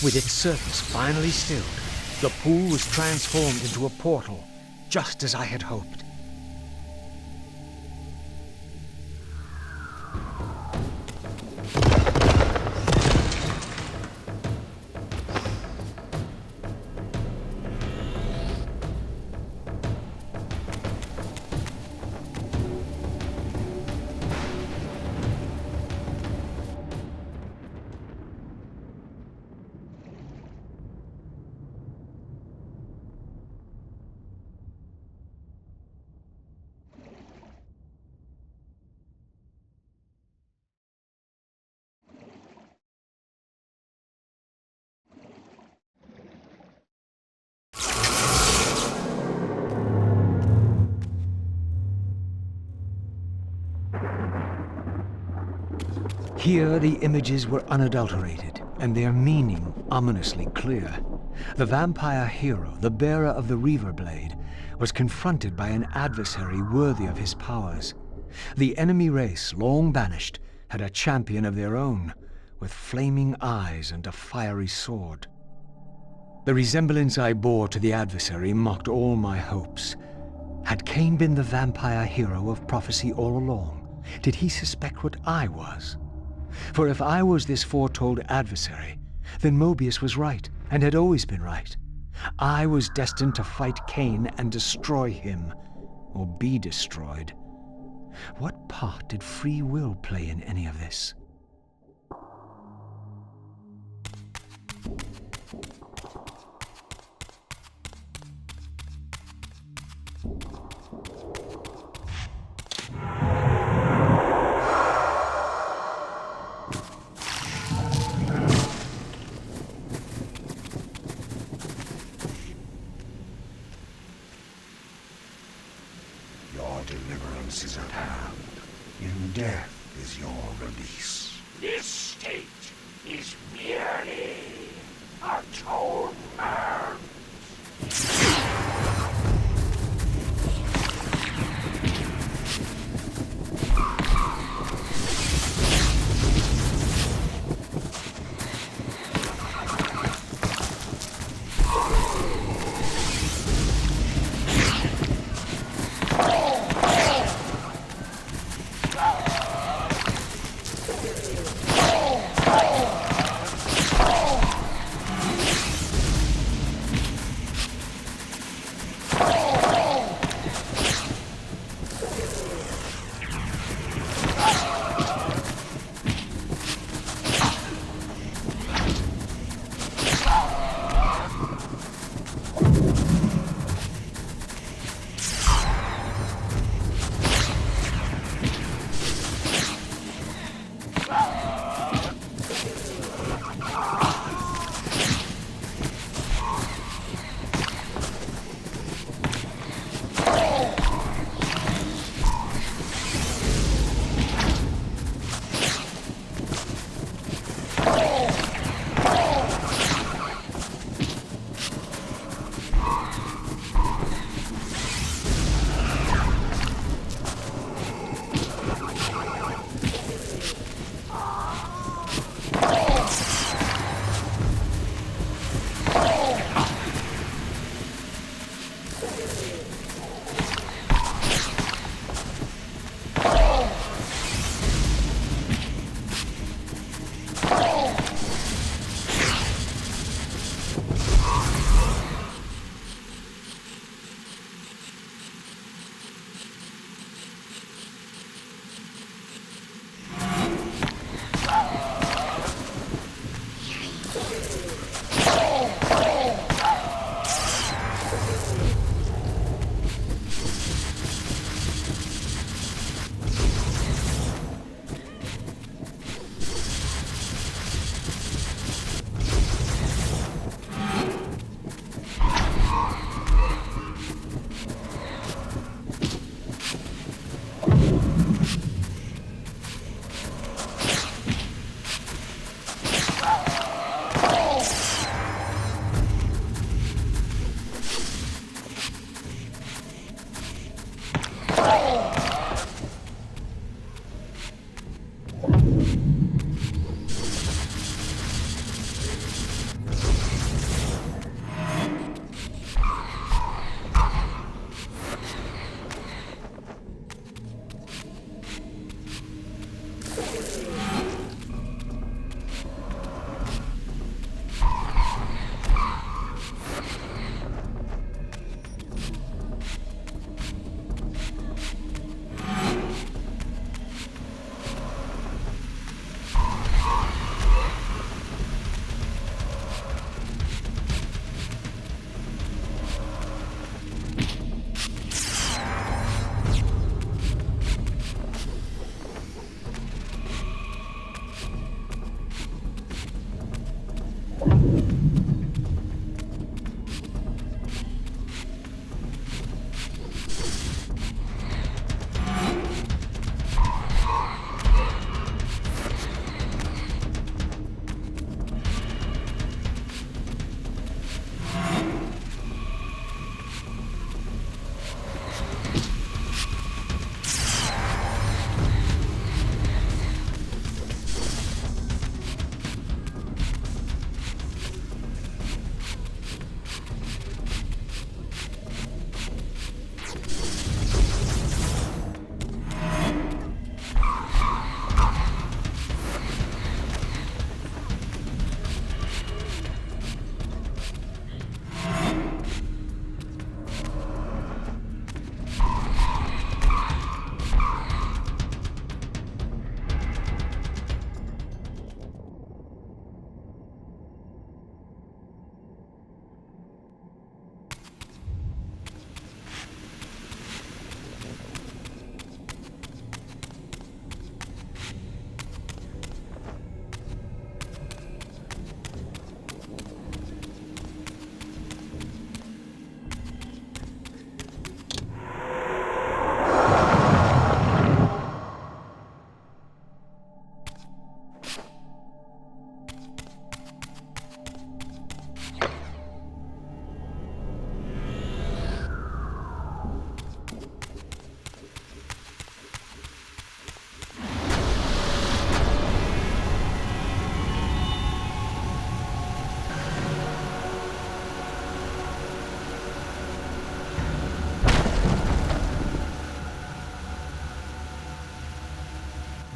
With its surface finally stilled, the pool was transformed into a portal, just as I had hoped. Here the images were unadulterated, and their meaning ominously clear. The vampire hero, the bearer of the Reaver Blade, was confronted by an adversary worthy of his powers. The enemy race, long banished, had a champion of their own, with flaming eyes and a fiery sword. The resemblance I bore to the adversary mocked all my hopes. Had Kain been the vampire hero of prophecy all along? Did he suspect what I was? For if I was this foretold adversary, then Mobius was right, and had always been right. I was destined to fight Kain and destroy him, or be destroyed. What part did free will play in any of this? Deliverance is at hand. In death is your release. This state is merely atonement.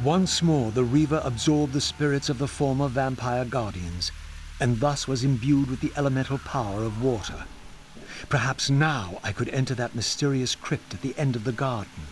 Once more, the Reaver absorbed the spirits of the former vampire guardians, and thus was imbued with the elemental power of water. Perhaps now I could enter that mysterious crypt at the end of the garden.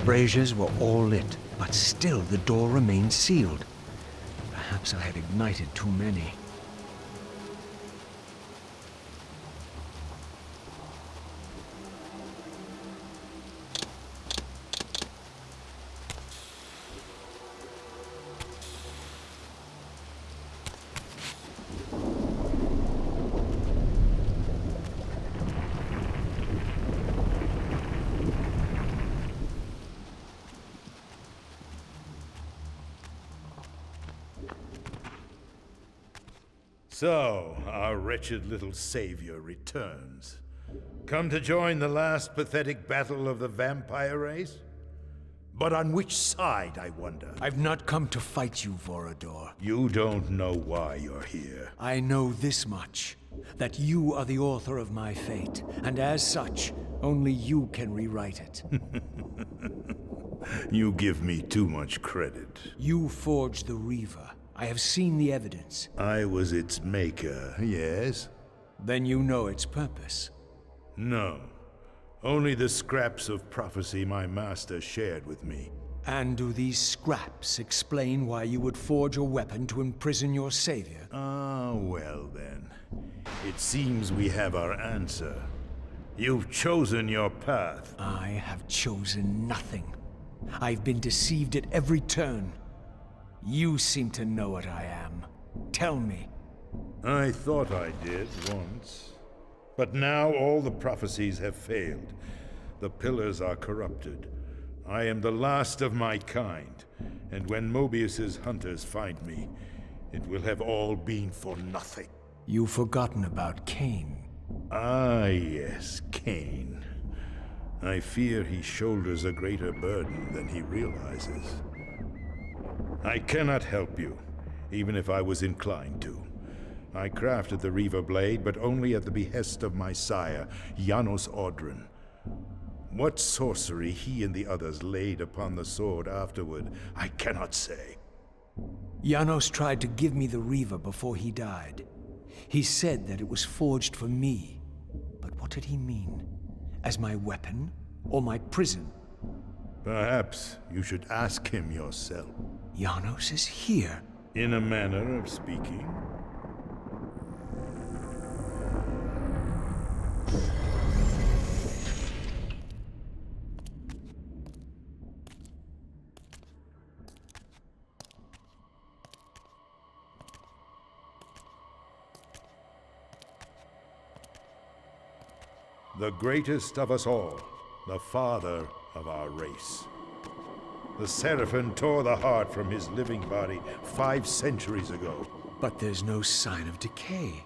braziers were all lit, but still the door remained sealed. Perhaps I had ignited too many. So, our wretched little savior returns. Come to join the last pathetic battle of the vampire race? But on which side, I wonder? I've not come to fight you, Vorador. You don't know why you're here. I know this much, that you are the author of my fate, and as such, only you can rewrite it. You give me too much credit. You forged the Reaver. I have seen the evidence. I was its maker, yes? Then you know its purpose. No. Only the scraps of prophecy my master shared with me. And do these scraps explain why you would forge a weapon to imprison your savior? Ah, well then. It seems we have our answer. You've chosen your path. I have chosen nothing. I've been deceived at every turn. You seem to know what I am. Tell me. I thought I did once. But now all the prophecies have failed. The pillars are corrupted. I am the last of my kind, and when Mobius's hunters find me, it will have all been for nothing. You've forgotten about Kain. Ah, yes, Kain. I fear he shoulders a greater burden than he realizes. I cannot help you, even if I was inclined to. I crafted the Reaver blade, but only at the behest of my sire, Janos Audron. What sorcery he and the others laid upon the sword afterward, I cannot say. Janos tried to give me the Reaver before he died. He said that it was forged for me. But what did he mean? As my weapon? Or my prison? Perhaps you should ask him yourself. Janos is here. In a manner of speaking. The greatest of us all, the father of our race. The Sarafan tore the heart from his living body 5 centuries ago. But there's no sign of decay.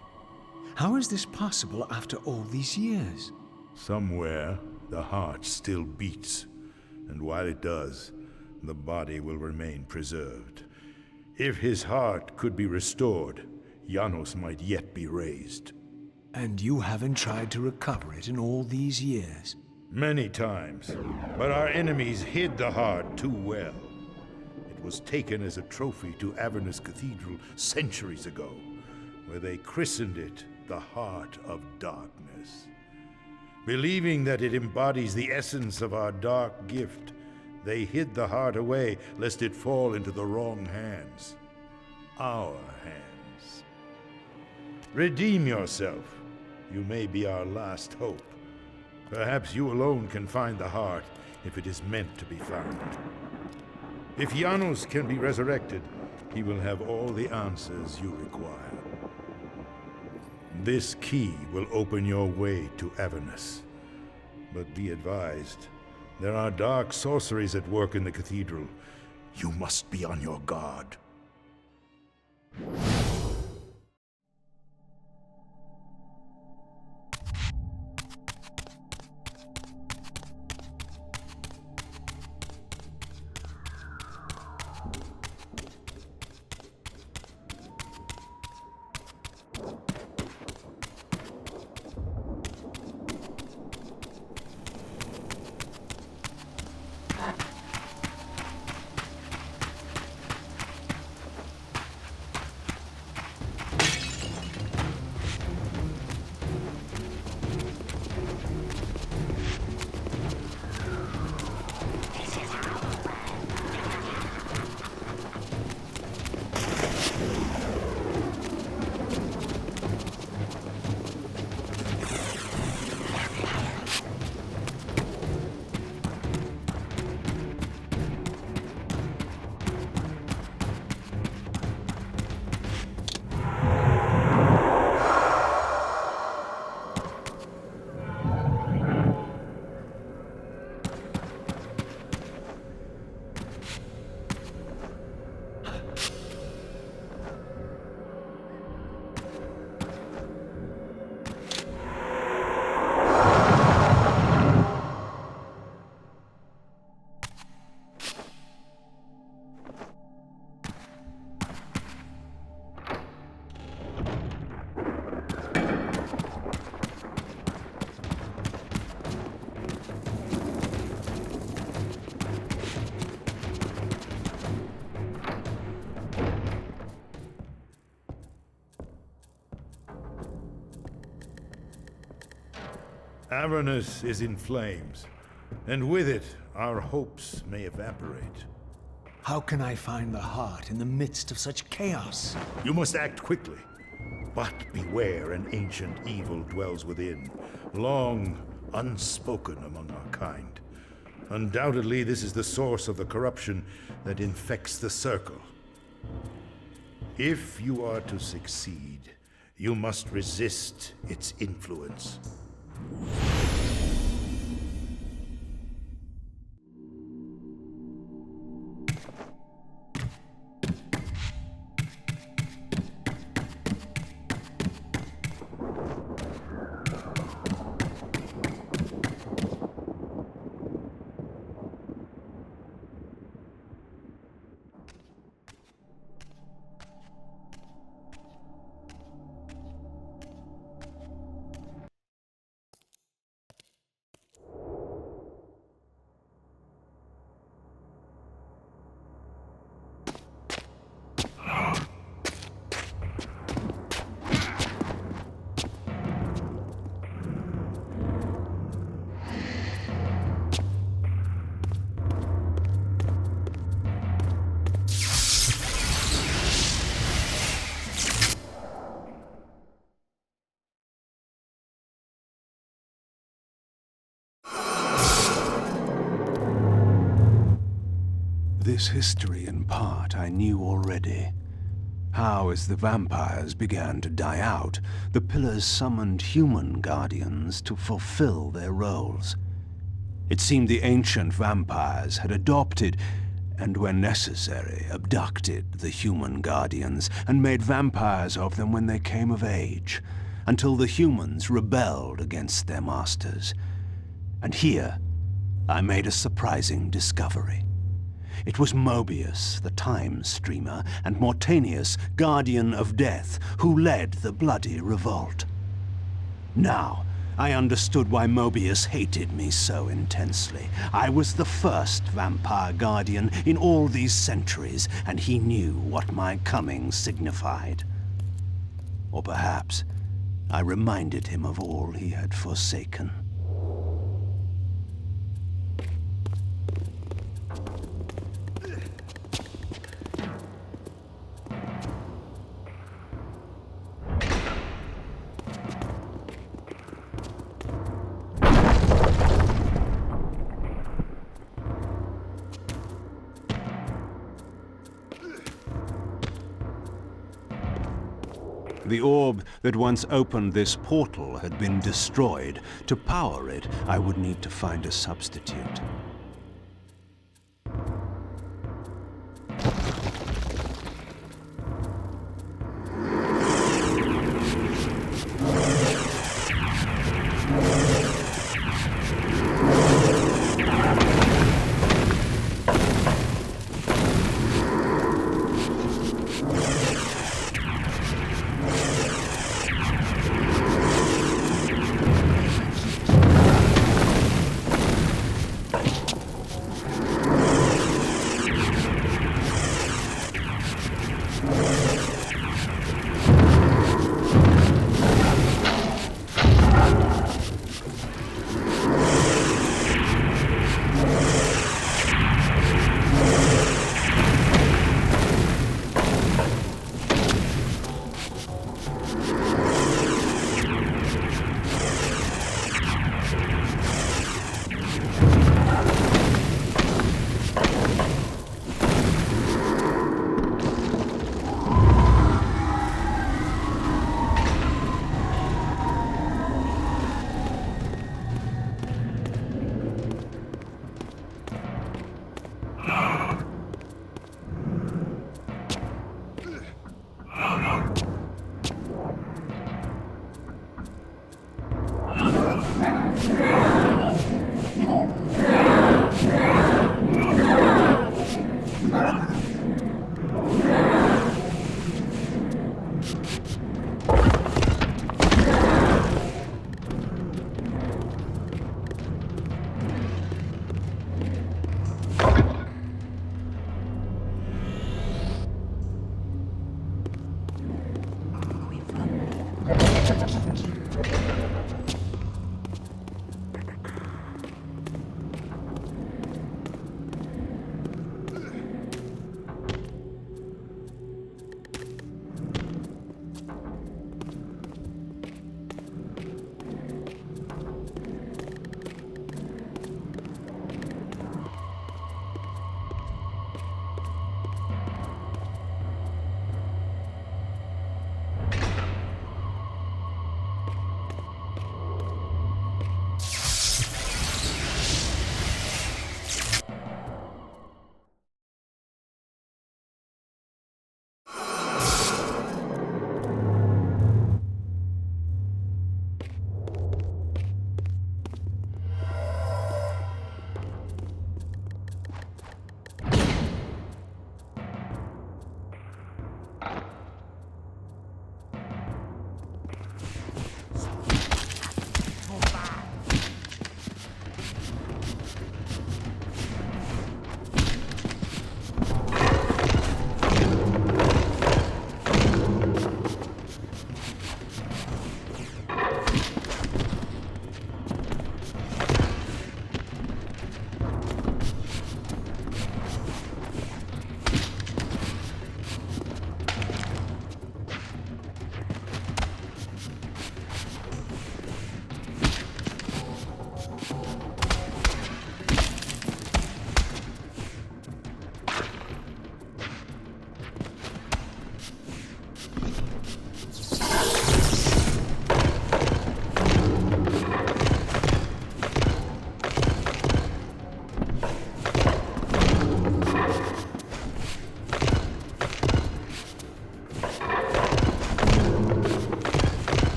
How is this possible after all these years? Somewhere, the heart still beats. And while it does, the body will remain preserved. If his heart could be restored, Janos might yet be raised. And you haven't tried to recover it in all these years? Many times, but our enemies hid the heart too well. It was taken as a trophy to Avernus Cathedral centuries ago, where they christened it the Heart of Darkness. Believing that it embodies the essence of our dark gift, they hid the heart away lest it fall into the wrong hands. Our hands. Redeem yourself. You may be our last hope. Perhaps you alone can find the heart, if it is meant to be found. If Janos can be resurrected, he will have all the answers you require. This key will open your way to Avernus. But be advised, there are dark sorceries at work in the cathedral. You must be on your guard. Avernus is in flames, and with it, our hopes may evaporate. How can I find the heart in the midst of such chaos? You must act quickly. But beware, an ancient evil dwells within, long unspoken among our kind. Undoubtedly, this is the source of the corruption that infects the Circle. If you are to succeed, you must resist its influence. This history, in part, I knew already. How, as the vampires began to die out, the Pillars summoned human guardians to fulfill their roles. It seemed the ancient vampires had adopted, and when necessary, abducted the human guardians and made vampires of them when they came of age, until the humans rebelled against their masters. And here, I made a surprising discovery. It was Mobius, the Time Streamer, and Mortanius, Guardian of Death, who led the bloody revolt. Now, I understood why Mobius hated me so intensely. I was the first vampire guardian in all these centuries, and he knew what my coming signified. Or perhaps I reminded him of all he had forsaken. The orb that once opened this portal had been destroyed. To power it, I would need to find a substitute.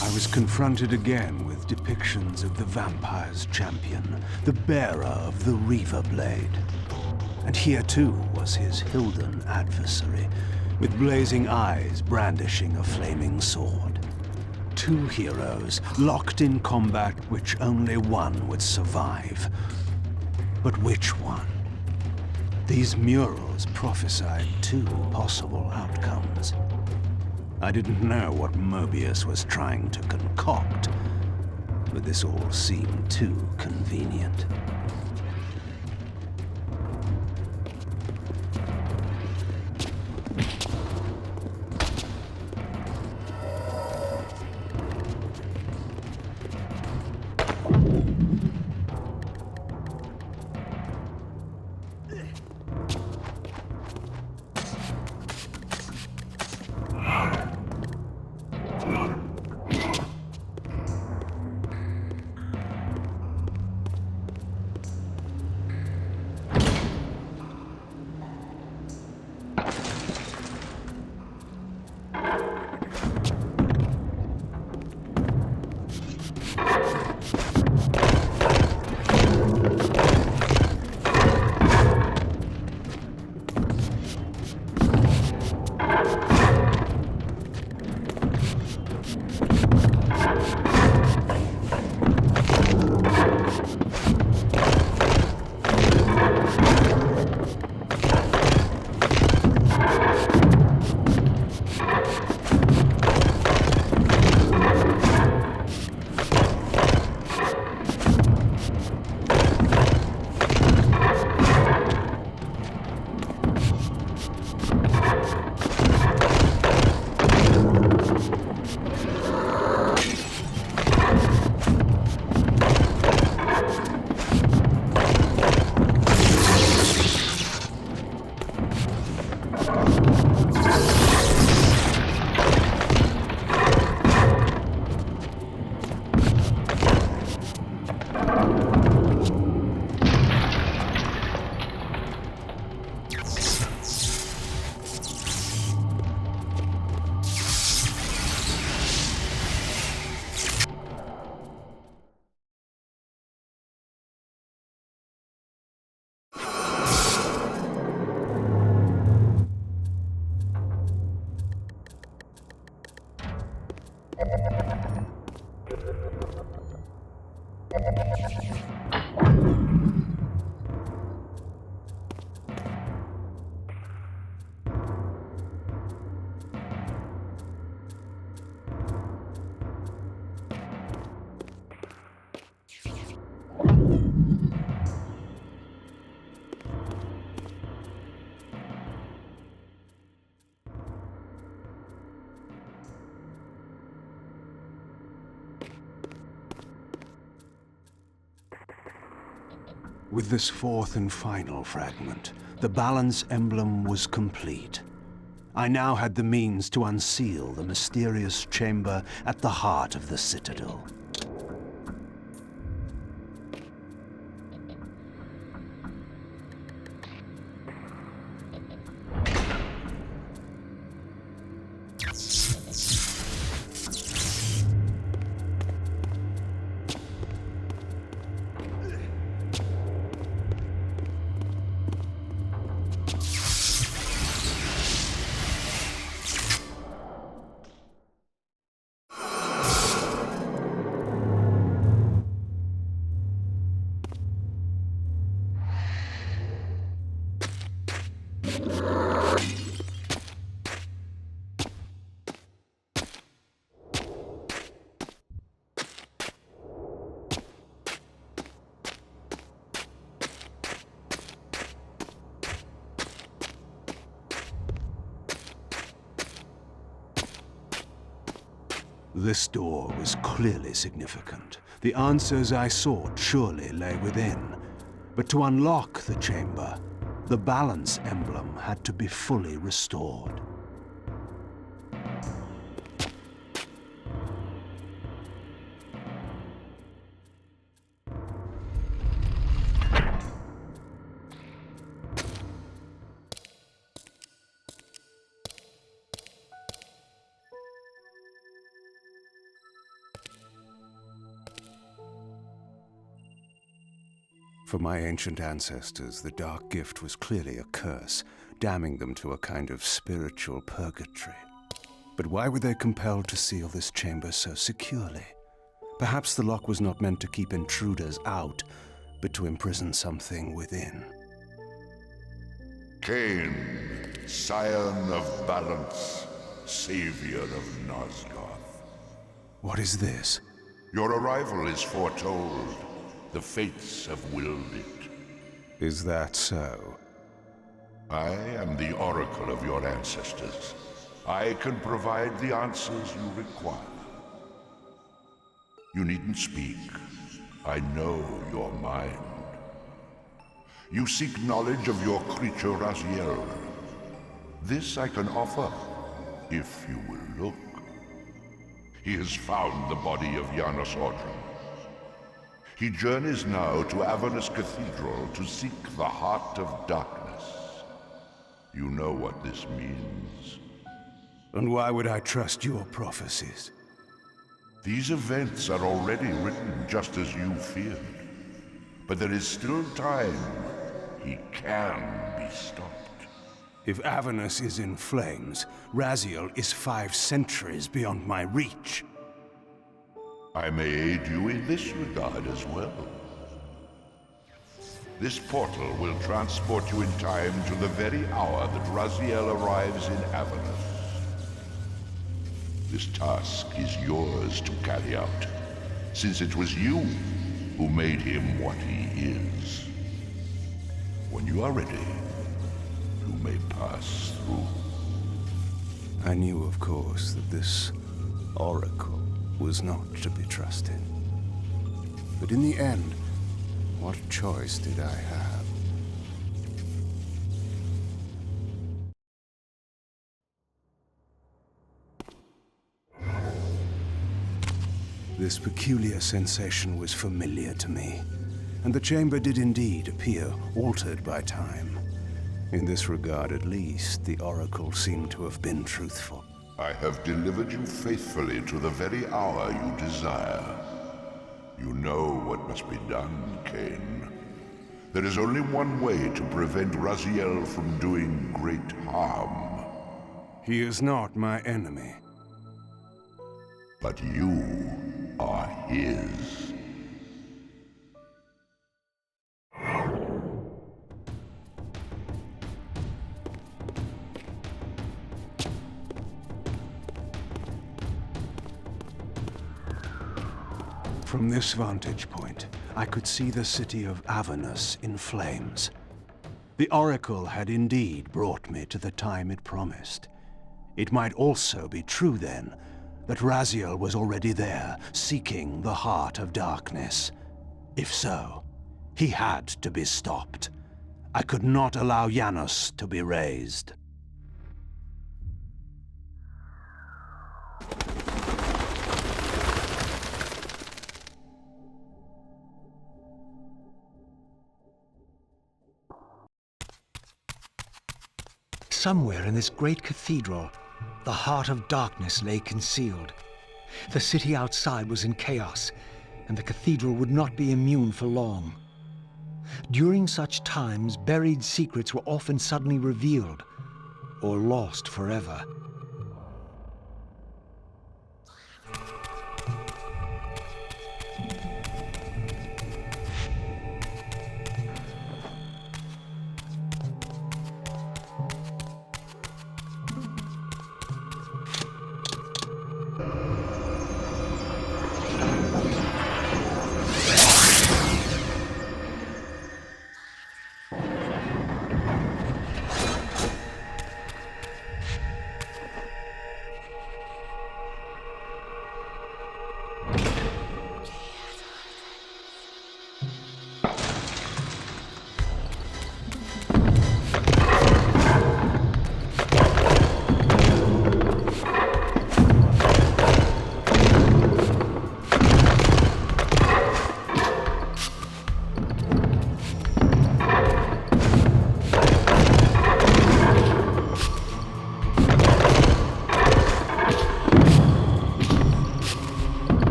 I was confronted again with depictions of the vampire's champion, the bearer of the Reaver Blade. And here too was his Hilden adversary, with blazing eyes brandishing a flaming sword. Two heroes locked in combat which only one would survive. But which one? These murals prophesied two possible outcomes. I didn't know what Mobius was trying to concoct, but this all seemed too convenient. With this fourth and final fragment, the balance emblem was complete. I now had the means to unseal the mysterious chamber at the heart of the Citadel. This door was clearly significant. The answers I sought surely lay within. But to unlock the chamber, the balance emblem had to be fully restored. For my ancient ancestors, the dark gift was clearly a curse, damning them to a kind of spiritual purgatory. But why were they compelled to seal this chamber so securely? Perhaps the lock was not meant to keep intruders out, but to imprison something within. Kain, scion of balance, savior of Nosgoth. What is this? Your arrival is foretold. The fates have willed it. Is that so? I am the oracle of your ancestors. I can provide the answers you require. You needn't speak. I know your mind. You seek knowledge of your creature Raziel. This I can offer, if you will look. He has found the body of Janos Ordrum. He journeys now to Avernus Cathedral to seek the Heart of Darkness. You know what this means. And why would I trust your prophecies? These events are already written just as you feared. But there is still time. He can be stopped. If Avernus is in flames, Raziel is 5 centuries beyond my reach. I may aid you in this regard as well. This portal will transport you in time to the very hour that Raziel arrives in Avernus. This task is yours to carry out, since it was you who made him what he is. When you are ready, you may pass through. I knew, of course, that this oracle was not to be trusted. But in the end, what choice did I have? This peculiar sensation was familiar to me, and the chamber did indeed appear altered by time. In this regard, at least, the oracle seemed to have been truthful. I have delivered you faithfully to the very hour you desire. You know what must be done, Kain. There is only one way to prevent Raziel from doing great harm. He is not my enemy. But you are his. From this vantage point, I could see the city of Avernus in flames. The oracle had indeed brought me to the time it promised. It might also be true, then, that Raziel was already there, seeking the Heart of Darkness. If so, he had to be stopped. I could not allow Janos to be raised. Somewhere in this great cathedral, the Heart of Darkness lay concealed. The city outside was in chaos, and the cathedral would not be immune for long. During such times, buried secrets were often suddenly revealed, or lost forever.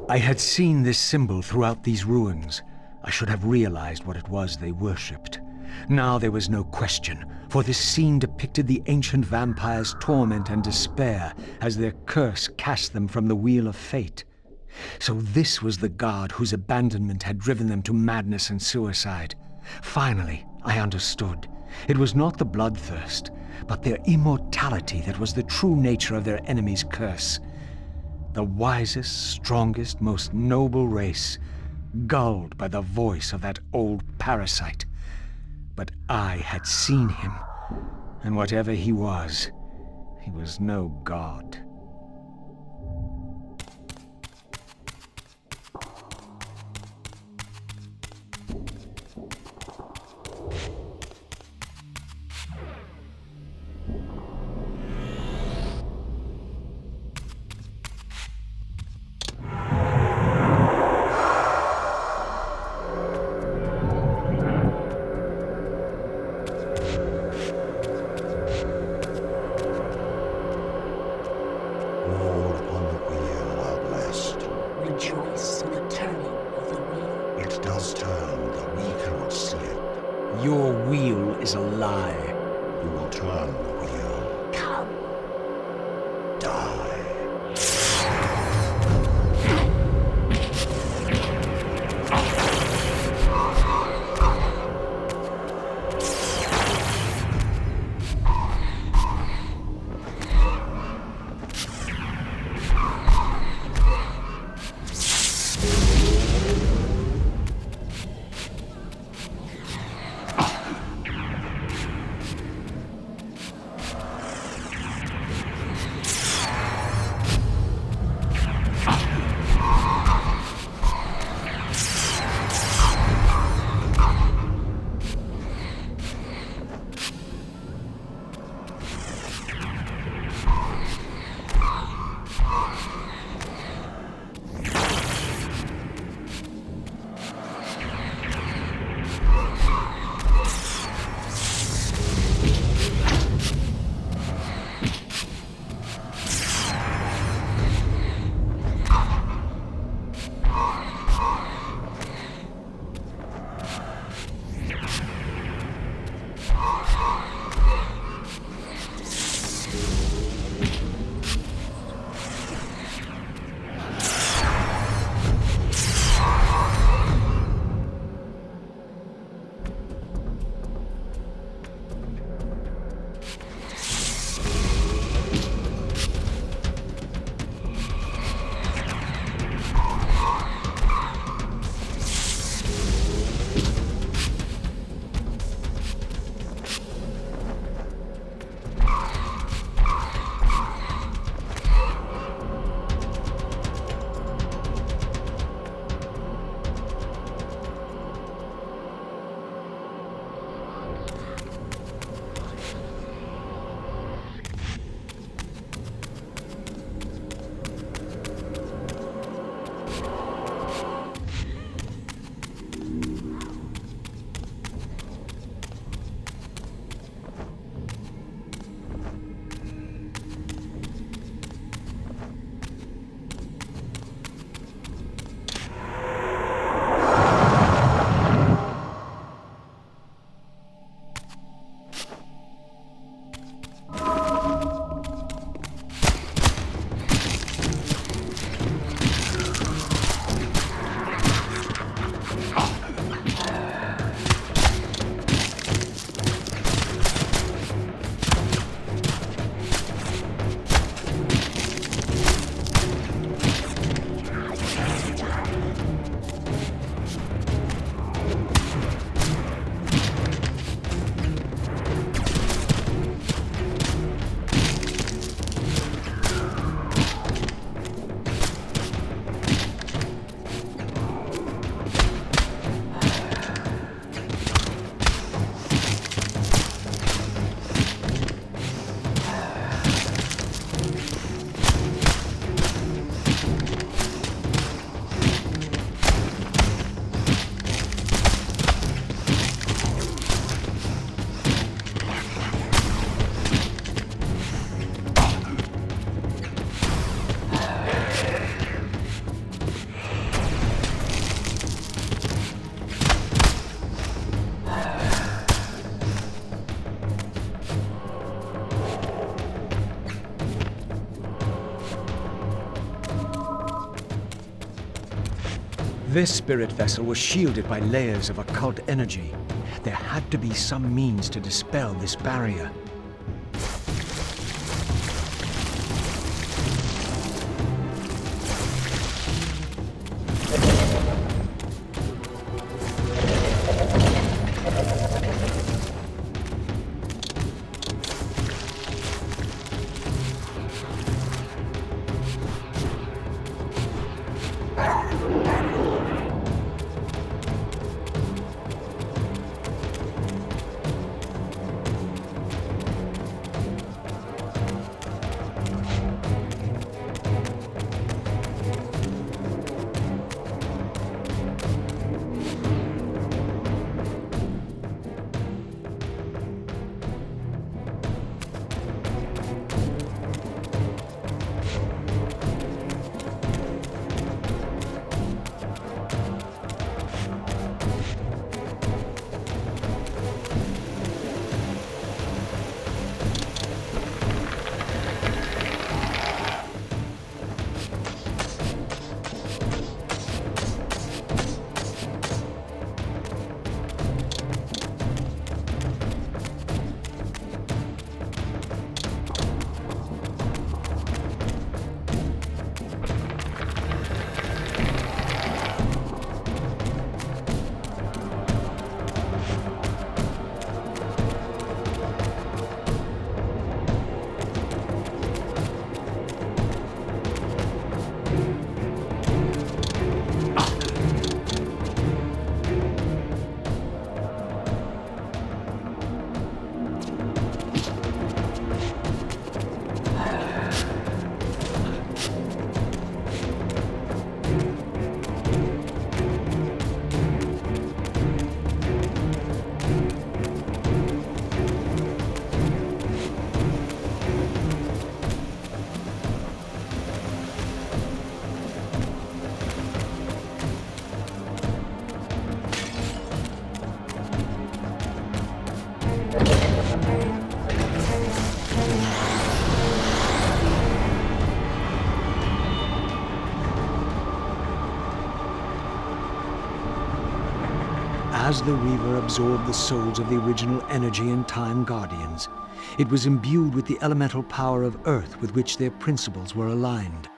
I had seen this symbol throughout these ruins. I should have realized what it was they worshipped. Now there was no question, for this scene depicted the ancient vampires' torment and despair as their curse cast them from the Wheel of Fate. So this was the god whose abandonment had driven them to madness and suicide. Finally, I understood. It was not the bloodthirst, but their immortality that was the true nature of their enemy's curse. The wisest, strongest, most noble race, gulled by the voice of that old parasite. But I had seen him, and whatever he was no god. This spirit vessel was shielded by layers of occult energy. There had to be some means to dispel this barrier. As the Reaver absorbed the souls of the original Energy and Time Guardians, it was imbued with the elemental power of Earth with which their principles were aligned.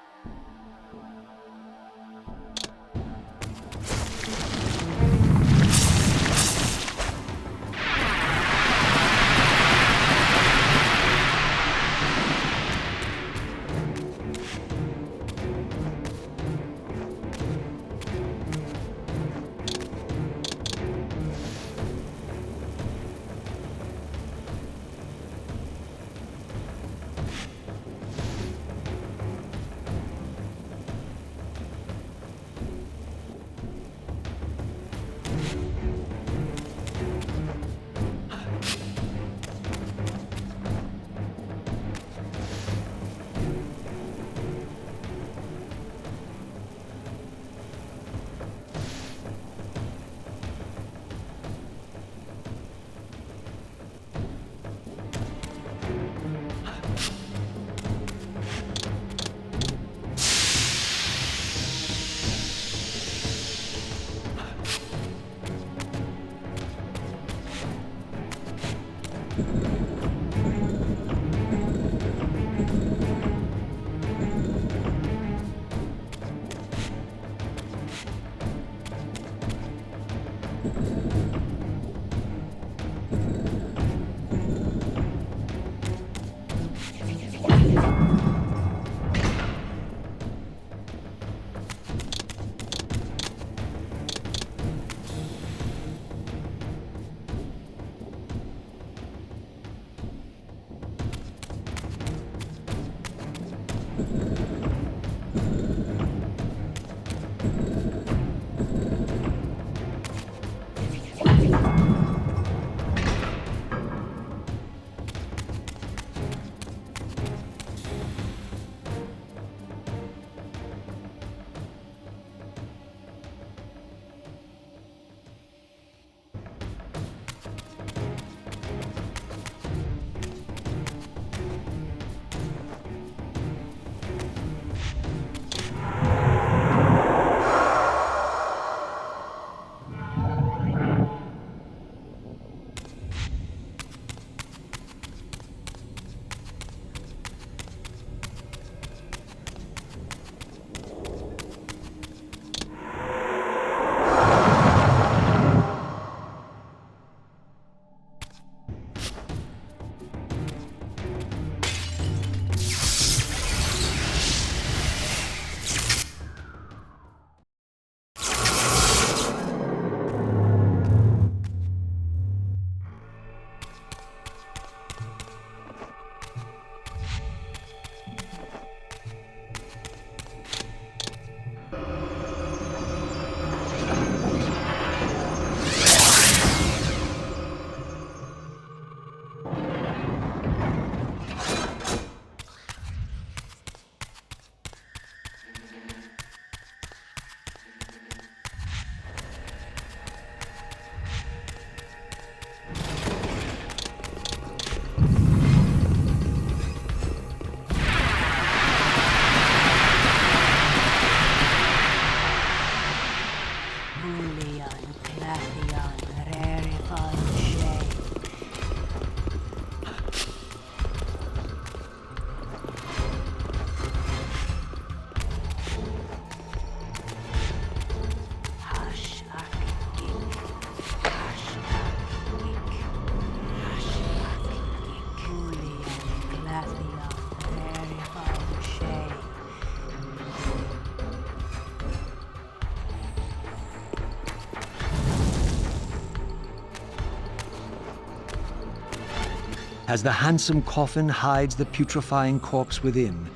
As the handsome coffin hides the putrefying corpse within,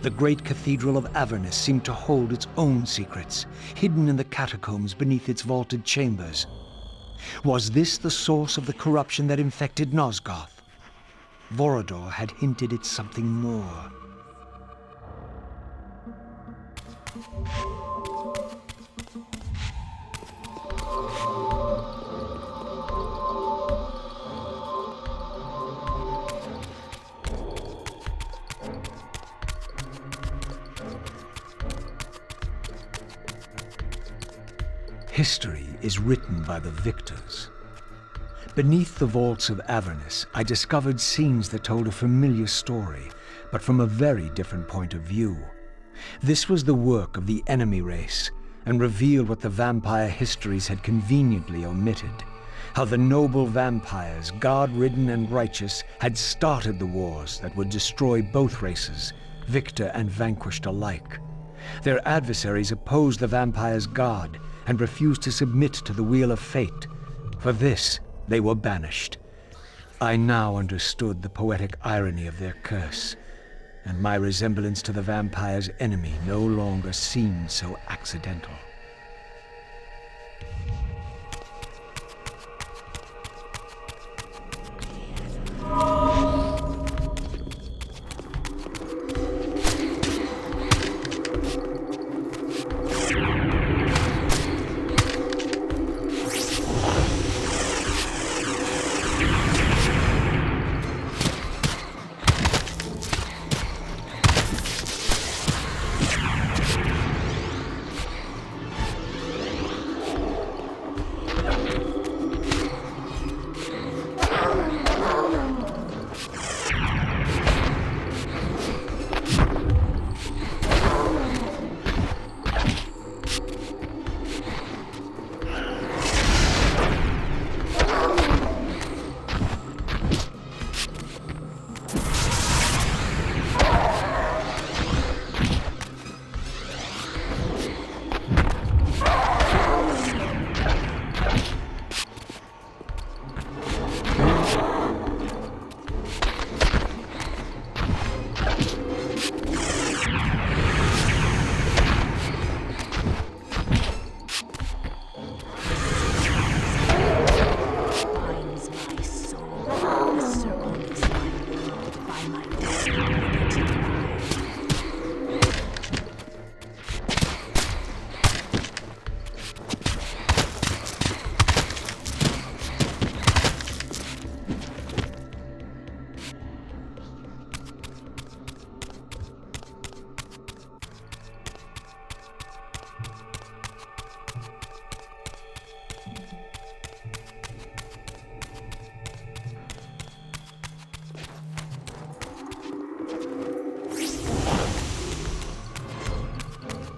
the great cathedral of Avernus seemed to hold its own secrets, hidden in the catacombs beneath its vaulted chambers. Was this the source of the corruption that infected Nosgoth? Vorador had hinted at something more. History is written by the victors. Beneath the vaults of Avernus, I discovered scenes that told a familiar story, but from a very different point of view. This was the work of the enemy race, and revealed what the vampire histories had conveniently omitted. How the noble vampires, God-ridden and righteous, had started the wars that would destroy both races, victor and vanquished alike. Their adversaries opposed the vampires' god, and refused to submit to the wheel of fate. For this, they were banished. I now understood the poetic irony of their curse, and my resemblance to the vampire's enemy no longer seemed so accidental.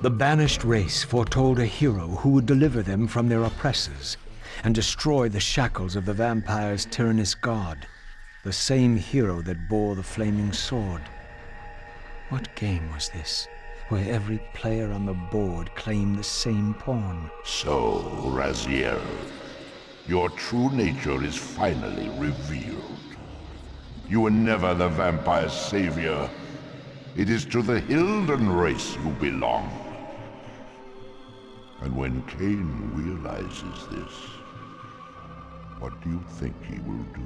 The banished race foretold a hero who would deliver them from their oppressors and destroy the shackles of the vampire's tyrannous god, the same hero that bore the flaming sword. What game was this, where every player on the board claimed the same pawn? So, Raziel, your true nature is finally revealed. You were never the vampire's savior. It is to the Hilden race you belong. And when Kain realizes this, what do you think he will do?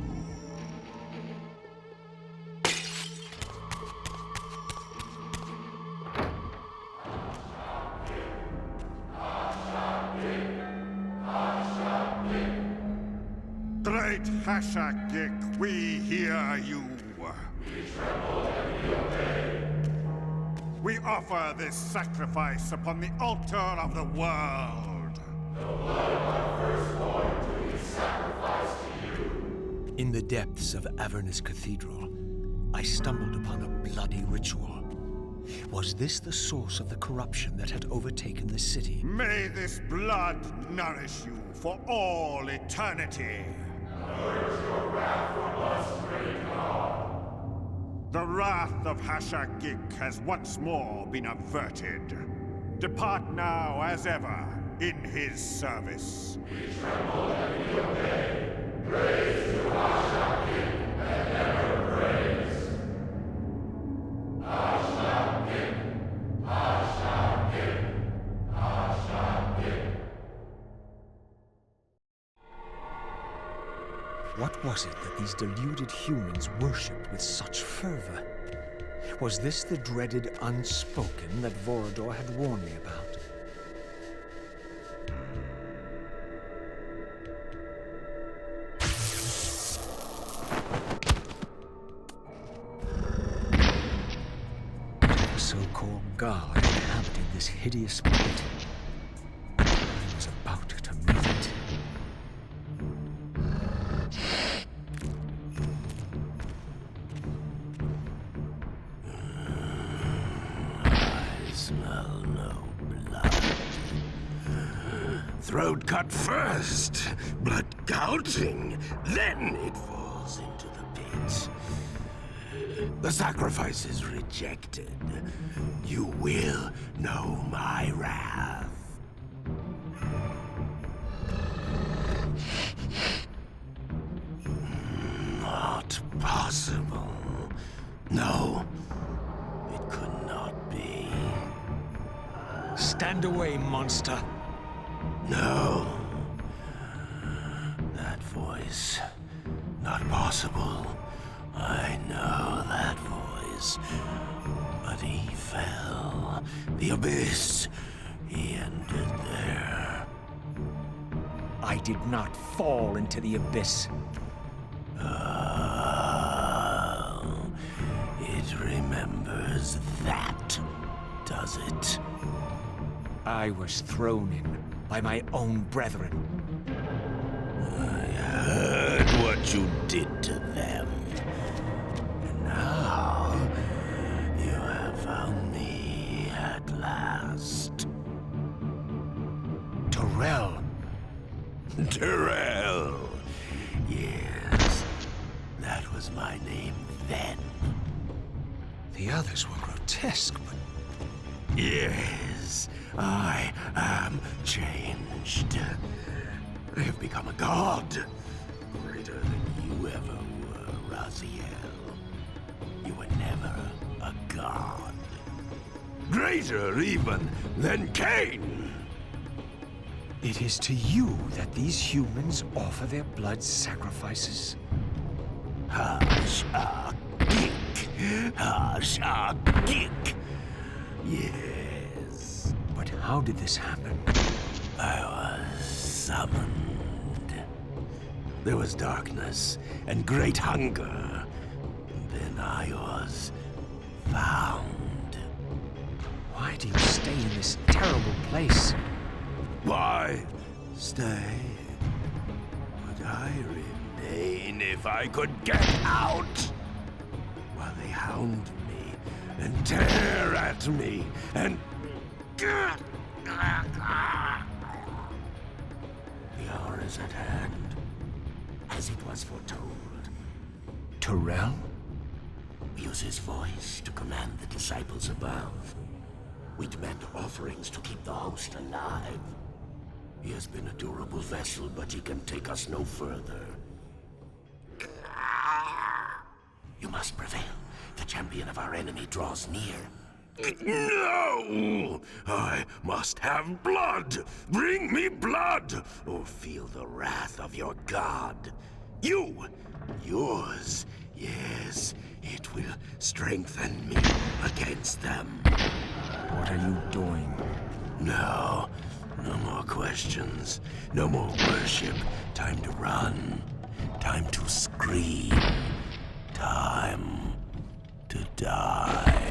Great Hashakik, we hear you. We tremble and we obey. We offer this sacrifice upon the altar of the world. The blood of our firstborn do we sacrifice to you. In the depths of Avernus Cathedral, I stumbled upon a bloody ritual. Was this the source of the corruption that had overtaken the city? May this blood nourish you for all eternity. Purge your wrath from us, great God. The wrath of Hashakik has once more been averted. Depart now as ever in his service. We tremble and we obey. Praise to Hashakik and never What was it that these deluded humans worshipped with such fervor? Was this the dreaded unspoken that Vorador had warned me about? The so-called god inhabited this hideous pit. I was about to meet it. I smell no blood. Throat cut first, blood gouting, then it falls into the pit. The sacrifice is rejected. You will know my wrath. Not possible. No, it could not be. Stand away, monster. No. That voice. Not possible. I know that voice. But he fell. The abyss. He ended there. I did not fall into the abyss. It remembers that, does it? I was thrown in by my own brethren. I heard what you did to them. And now, you have found me at last. Terrell. Terrell. Yes, that was my name then. The others were grotesque, but... Yes, I am changed. I have become a god. Greater than you ever were, Raziel. You were never a god. Greater even than Kain. It is to you that these humans offer their blood sacrifices. Hashagik. Hashagik. Yes. But how did this happen? I was summoned. There was darkness and great hunger. And then I was found. Why do you stay in this terrible place? Why stay? Would I remain if I could get out? While they hound me and tear at me and... The hour is at hand, as it was foretold. Terrell? Use his voice to command the disciples above. We demand offerings to keep the host alive. He has been a durable vessel, but he can take us no further. You must prevail. The champion of our enemy draws near. No! I must have blood! Bring me blood! Or feel the wrath of your god. Yours. Yes, it will strengthen me against them. What are you doing? No more questions. No more worship. Time to run. Time to scream. Time to die.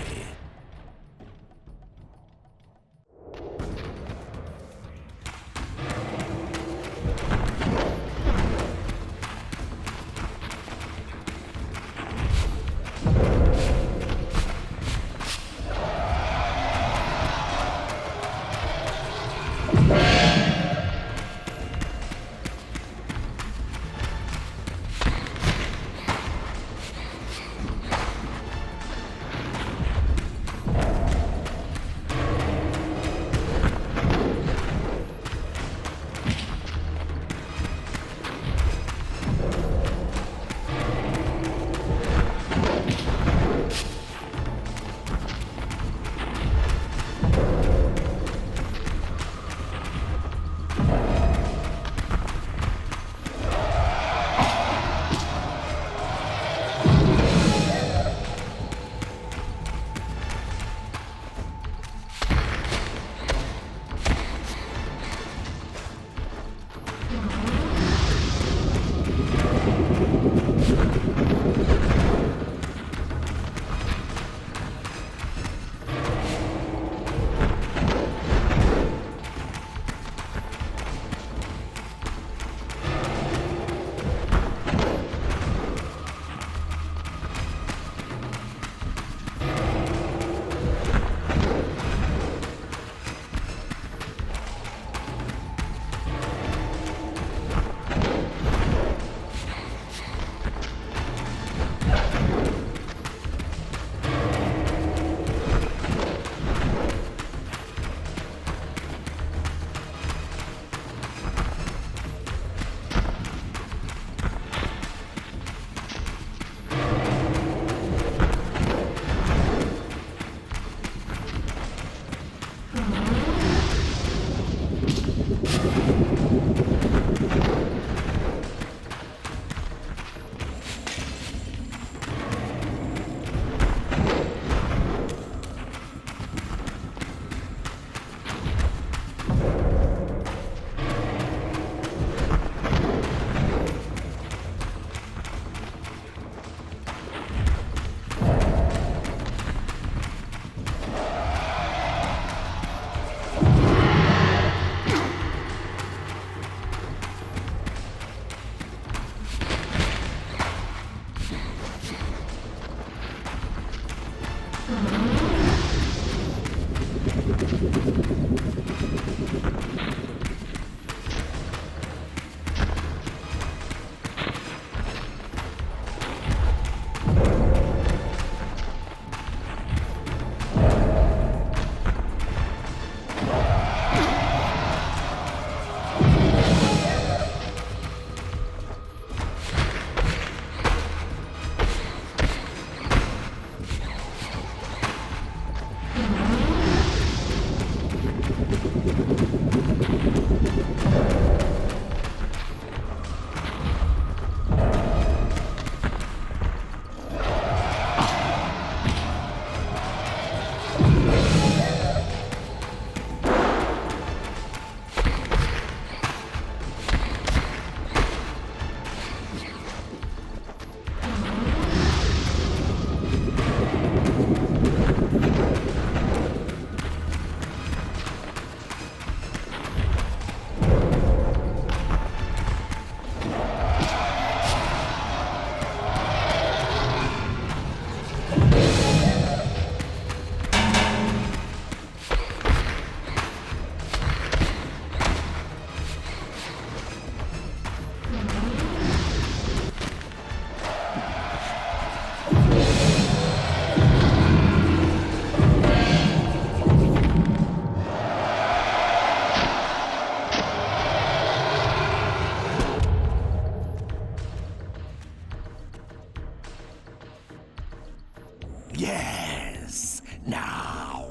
Yes, now.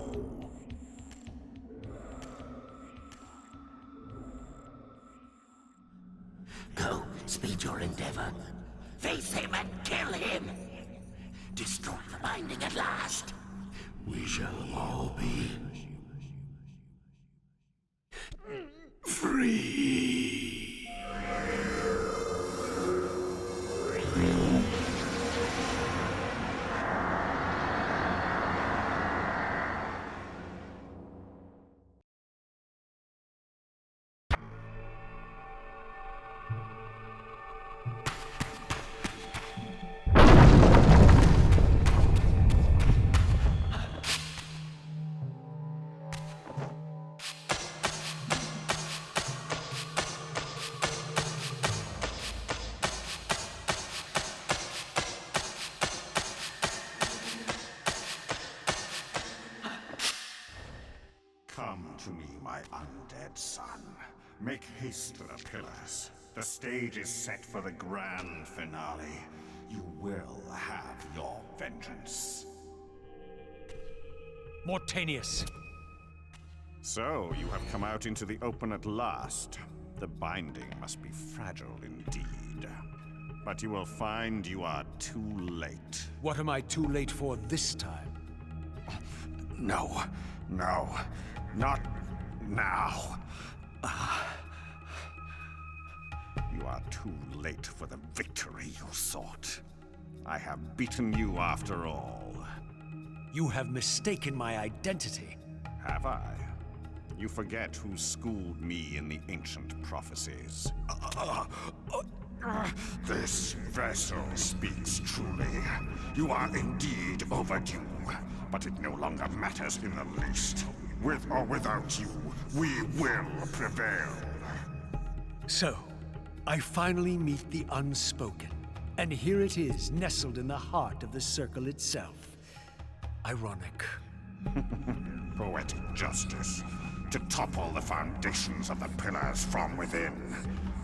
Go, speed your endeavor. Face him and kill him. Destroy the binding at last. We shall all be free. Come to me, my undead son. Make haste to the pillars. The stage is set for the grand finale. You will have your vengeance. Mortanius! So, you have come out into the open at last. The binding must be fragile indeed. But you will find you are too late. What am I too late for this time? No, not now. You are too late for the victory you sought. I have beaten you after all. You have mistaken my identity. Have I? You forget who schooled me in the ancient prophecies. This vessel speaks truly. You are indeed overdue, but it no longer matters in the least. With or without you, we will prevail. So, I finally meet the unspoken. And here it is, nestled in the heart of the circle itself. Ironic. Poetic justice. To topple the foundations of the pillars from within.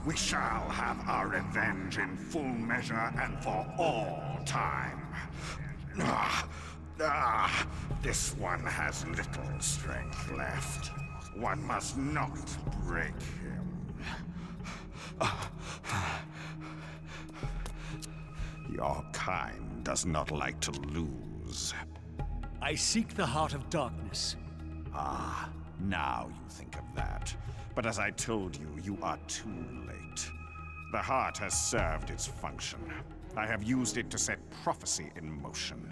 We shall have our revenge in full measure and for all time. This one has little strength left. One must not break him. Your kind does not like to lose. I seek the heart of darkness. Ah, now you think of that. But as I told you, you are too late. The heart has served its function. I have used it to set prophecy in motion.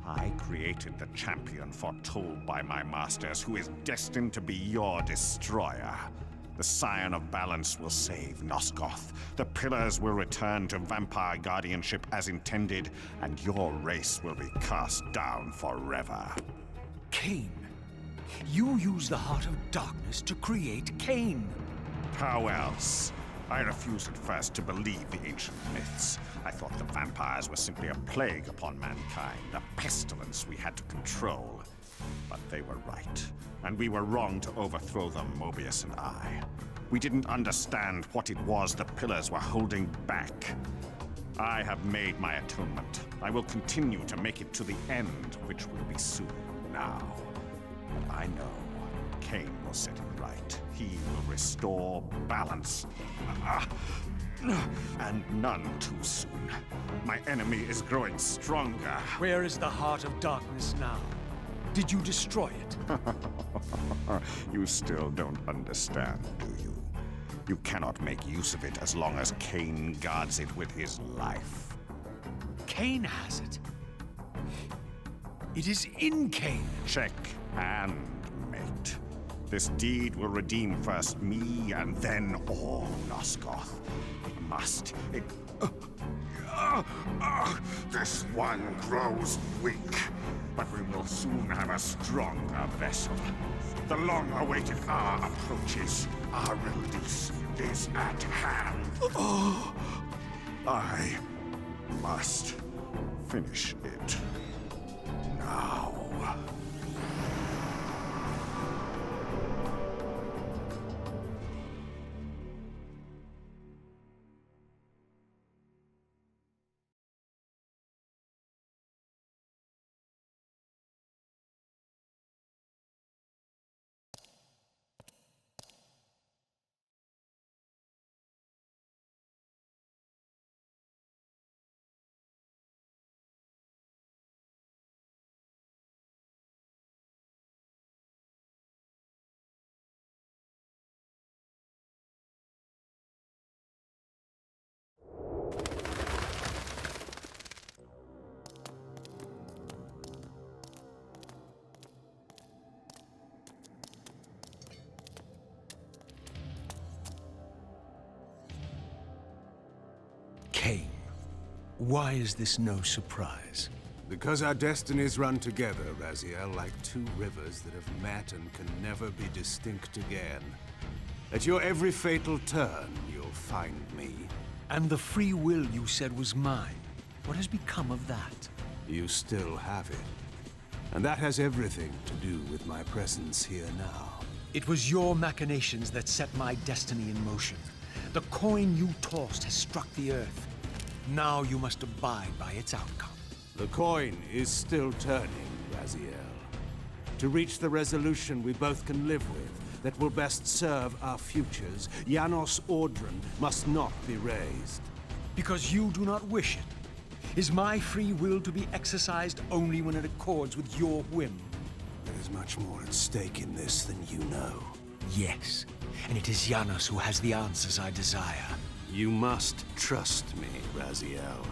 I created the champion foretold by my masters, who is destined to be your destroyer. The Scion of Balance will save Nosgoth. The Pillars will return to vampire guardianship as intended, and your race will be cast down forever. Kain. You use the heart of darkness to create Kain. How else? I refused at first to believe the ancient myths. I thought the vampires were simply a plague upon mankind, a pestilence we had to control. But they were right, and we were wrong to overthrow them, Mobius and I. We didn't understand what it was the Pillars were holding back. I have made my atonement. I will continue to make it to the end, which will be soon now. But I know Kain will set it right. He will restore balance. And none too soon. My enemy is growing stronger. Where is the heart of darkness now? Did you destroy it? You still don't understand, do you? You cannot make use of it as long as Kain guards it with his life. Kain has it. It is in Kain. Check and mate. This deed will redeem first me and then all Nosgoth. It must. This one grows weak, but we will soon have a stronger vessel. The long-awaited hour approaches. Our release is at hand. I must finish it now. Why is this no surprise? Because our destinies run together, Raziel, like two rivers that have met and can never be distinct again. At your every fatal turn, you'll find me. And the free will you said was mine. What has become of that? You still have it. And that has everything to do with my presence here now. It was your machinations that set my destiny in motion. The coin you tossed has struck the earth. Now you must abide by its outcome. The coin is still turning, Raziel. To reach the resolution we both can live with, that will best serve our futures, Janos Audron must not be raised. Because you do not wish it. Is my free will to be exercised only when it accords with your whim? There is much more at stake in this than you know. Yes, and it is Janos who has the answers I desire. You must trust me, Raziel.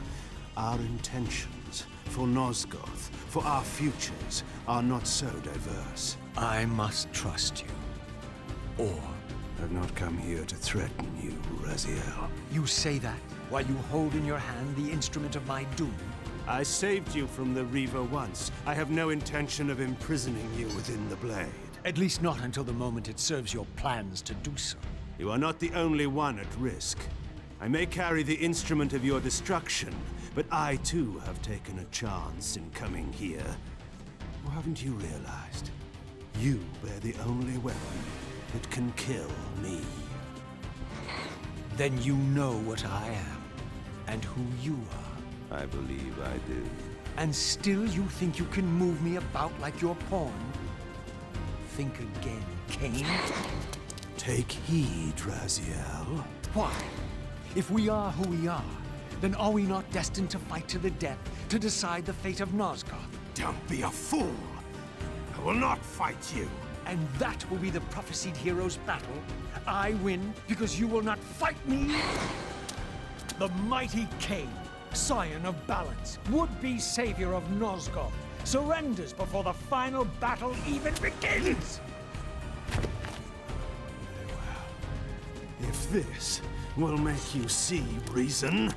Our intentions, for Nosgoth, for our futures, are not so diverse. I must trust you. Or... I've not come here to threaten you, Raziel. You say that while you hold in your hand the instrument of my doom? I saved you from the Reaver once. I have no intention of imprisoning you within the blade. At least not until the moment it serves your plans to do so. You are not the only one at risk. I may carry the instrument of your destruction, but I too have taken a chance in coming here. Or haven't you realized? You bear the only weapon that can kill me. Then you know what I am, and who you are. I believe I do. And still you think you can move me about like your pawn? Think again, Kain. Take heed, Raziel. Why? If we are who we are, then are we not destined to fight to the death, to decide the fate of Nosgoth? Don't be a fool! I will not fight you! And that will be the prophesied hero's battle. I win because you will not fight me? The mighty Kain, scion of balance, would-be savior of Nosgoth, surrenders before the final battle even begins! If this will make you see reason...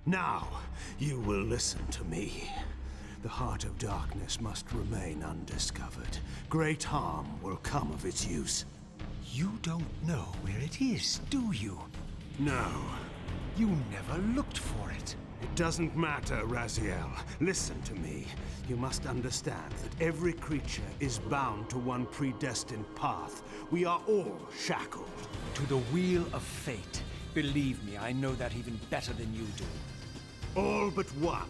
Now, you will listen to me. The heart of darkness must remain undiscovered. Great harm will come of its use. You don't know where it is, do you? No. You never looked for it. It doesn't matter, Raziel. Listen to me. You must understand that every creature is bound to one predestined path. We are all shackled. To the wheel of fate. Believe me, I know that even better than you do. All but one.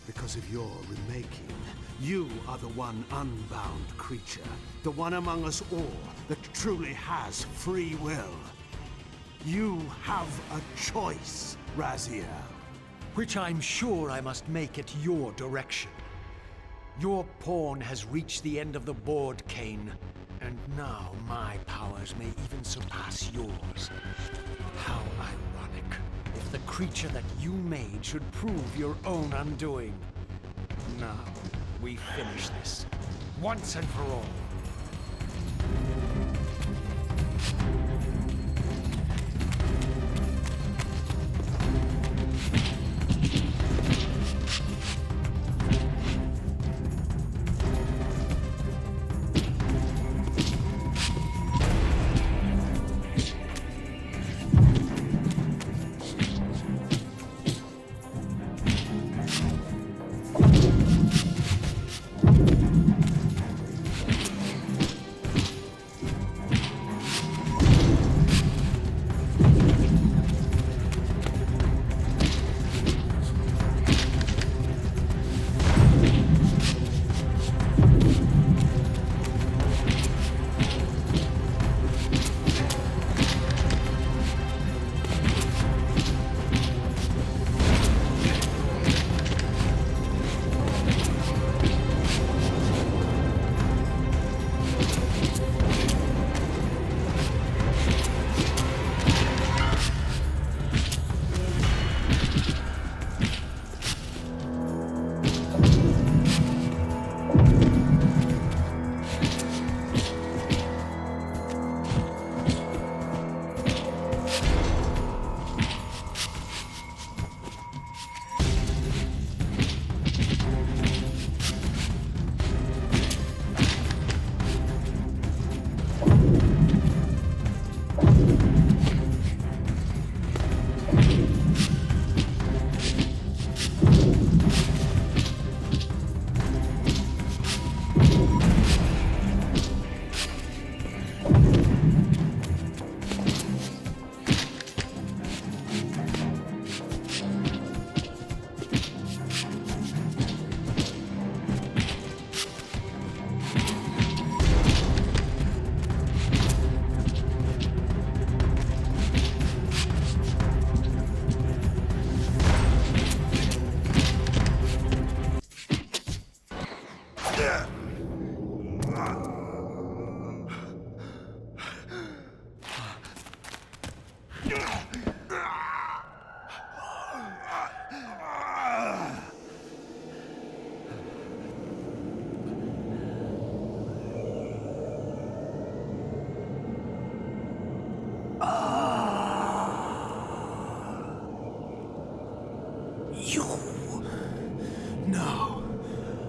Because of your remaking, you are the one unbound creature. The one among us all that truly has free will. You have a choice, Raziel. Which I'm sure I must make at your direction. Your pawn has reached the end of the board, Kain. And now my powers may even surpass yours. How ironic. If the creature that you made should prove your own undoing. Now, we finish this. Once and for all.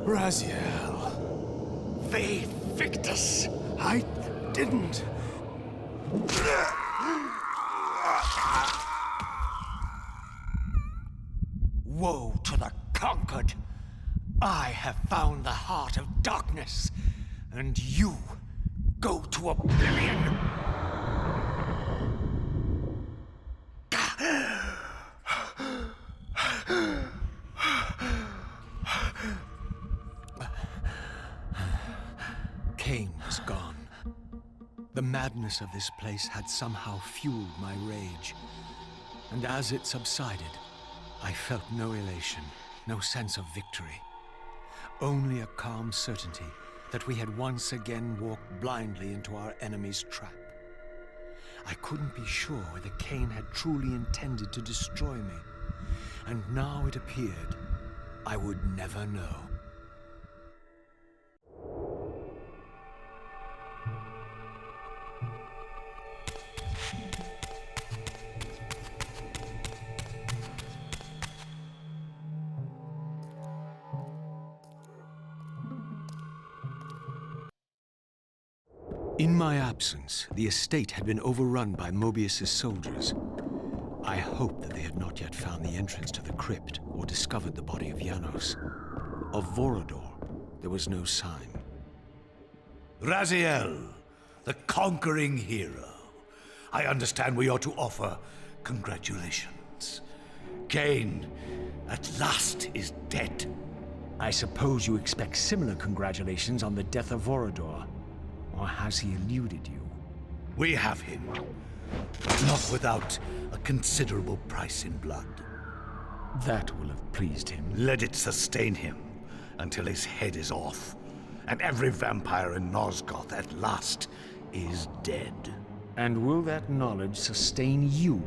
Raziel. They Victus. I didn't. Woe to the conquered. I have found the heart of darkness, and you go to oblivion. Kain was gone. The madness of this place had somehow fueled my rage, and as it subsided, I felt no elation, no sense of victory. Only a calm certainty that we had once again walked blindly into our enemy's trap. I couldn't be sure whether Kain had truly intended to destroy me, and now it appeared I would never know. In my absence, the estate had been overrun by Mobius's soldiers. I hoped that they had not yet found the entrance to the crypt or discovered the body of Janos. Of Vorador, there was no sign. Raziel, the conquering hero. I understand we ought to offer congratulations. Kain, at last, is dead. I suppose you expect similar congratulations on the death of Vorador. Or has he eluded you? We have him. Not without a considerable price in blood. That will have pleased him. Let it sustain him until his head is off. and every vampire in Nosgoth at last is dead. And will that knowledge sustain you?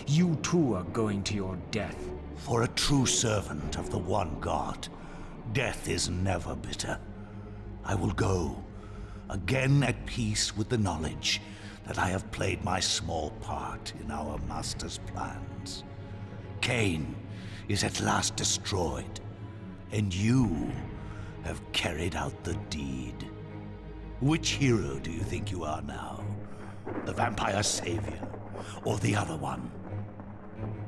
You too are going to your death. For a true servant of the one God, death is never bitter. I will go, again at peace with the knowledge that I have played my small part in our master's plans. Kain is at last destroyed, and you have carried out the deed. Which hero do you think you are now? The vampire savior, or the other one?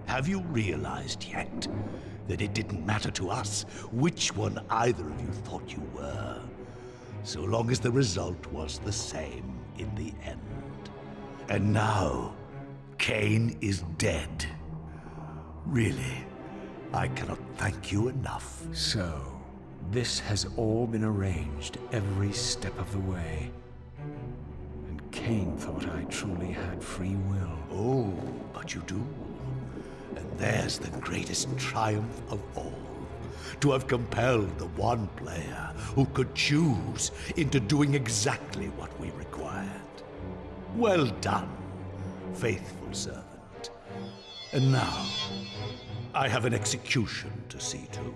Have you realized yet that it didn't matter to us which one either of you thought you were, so long as the result was the same in the end? And now, Kain is dead. Really, I cannot thank you enough. So, this has all been arranged every step of the way. And Kain thought I truly had free will. Oh, but you do. And there's the greatest triumph of all. To have compelled the one player who could choose into doing exactly what we required. Well done, faithful servant. And now, I have an execution to see to.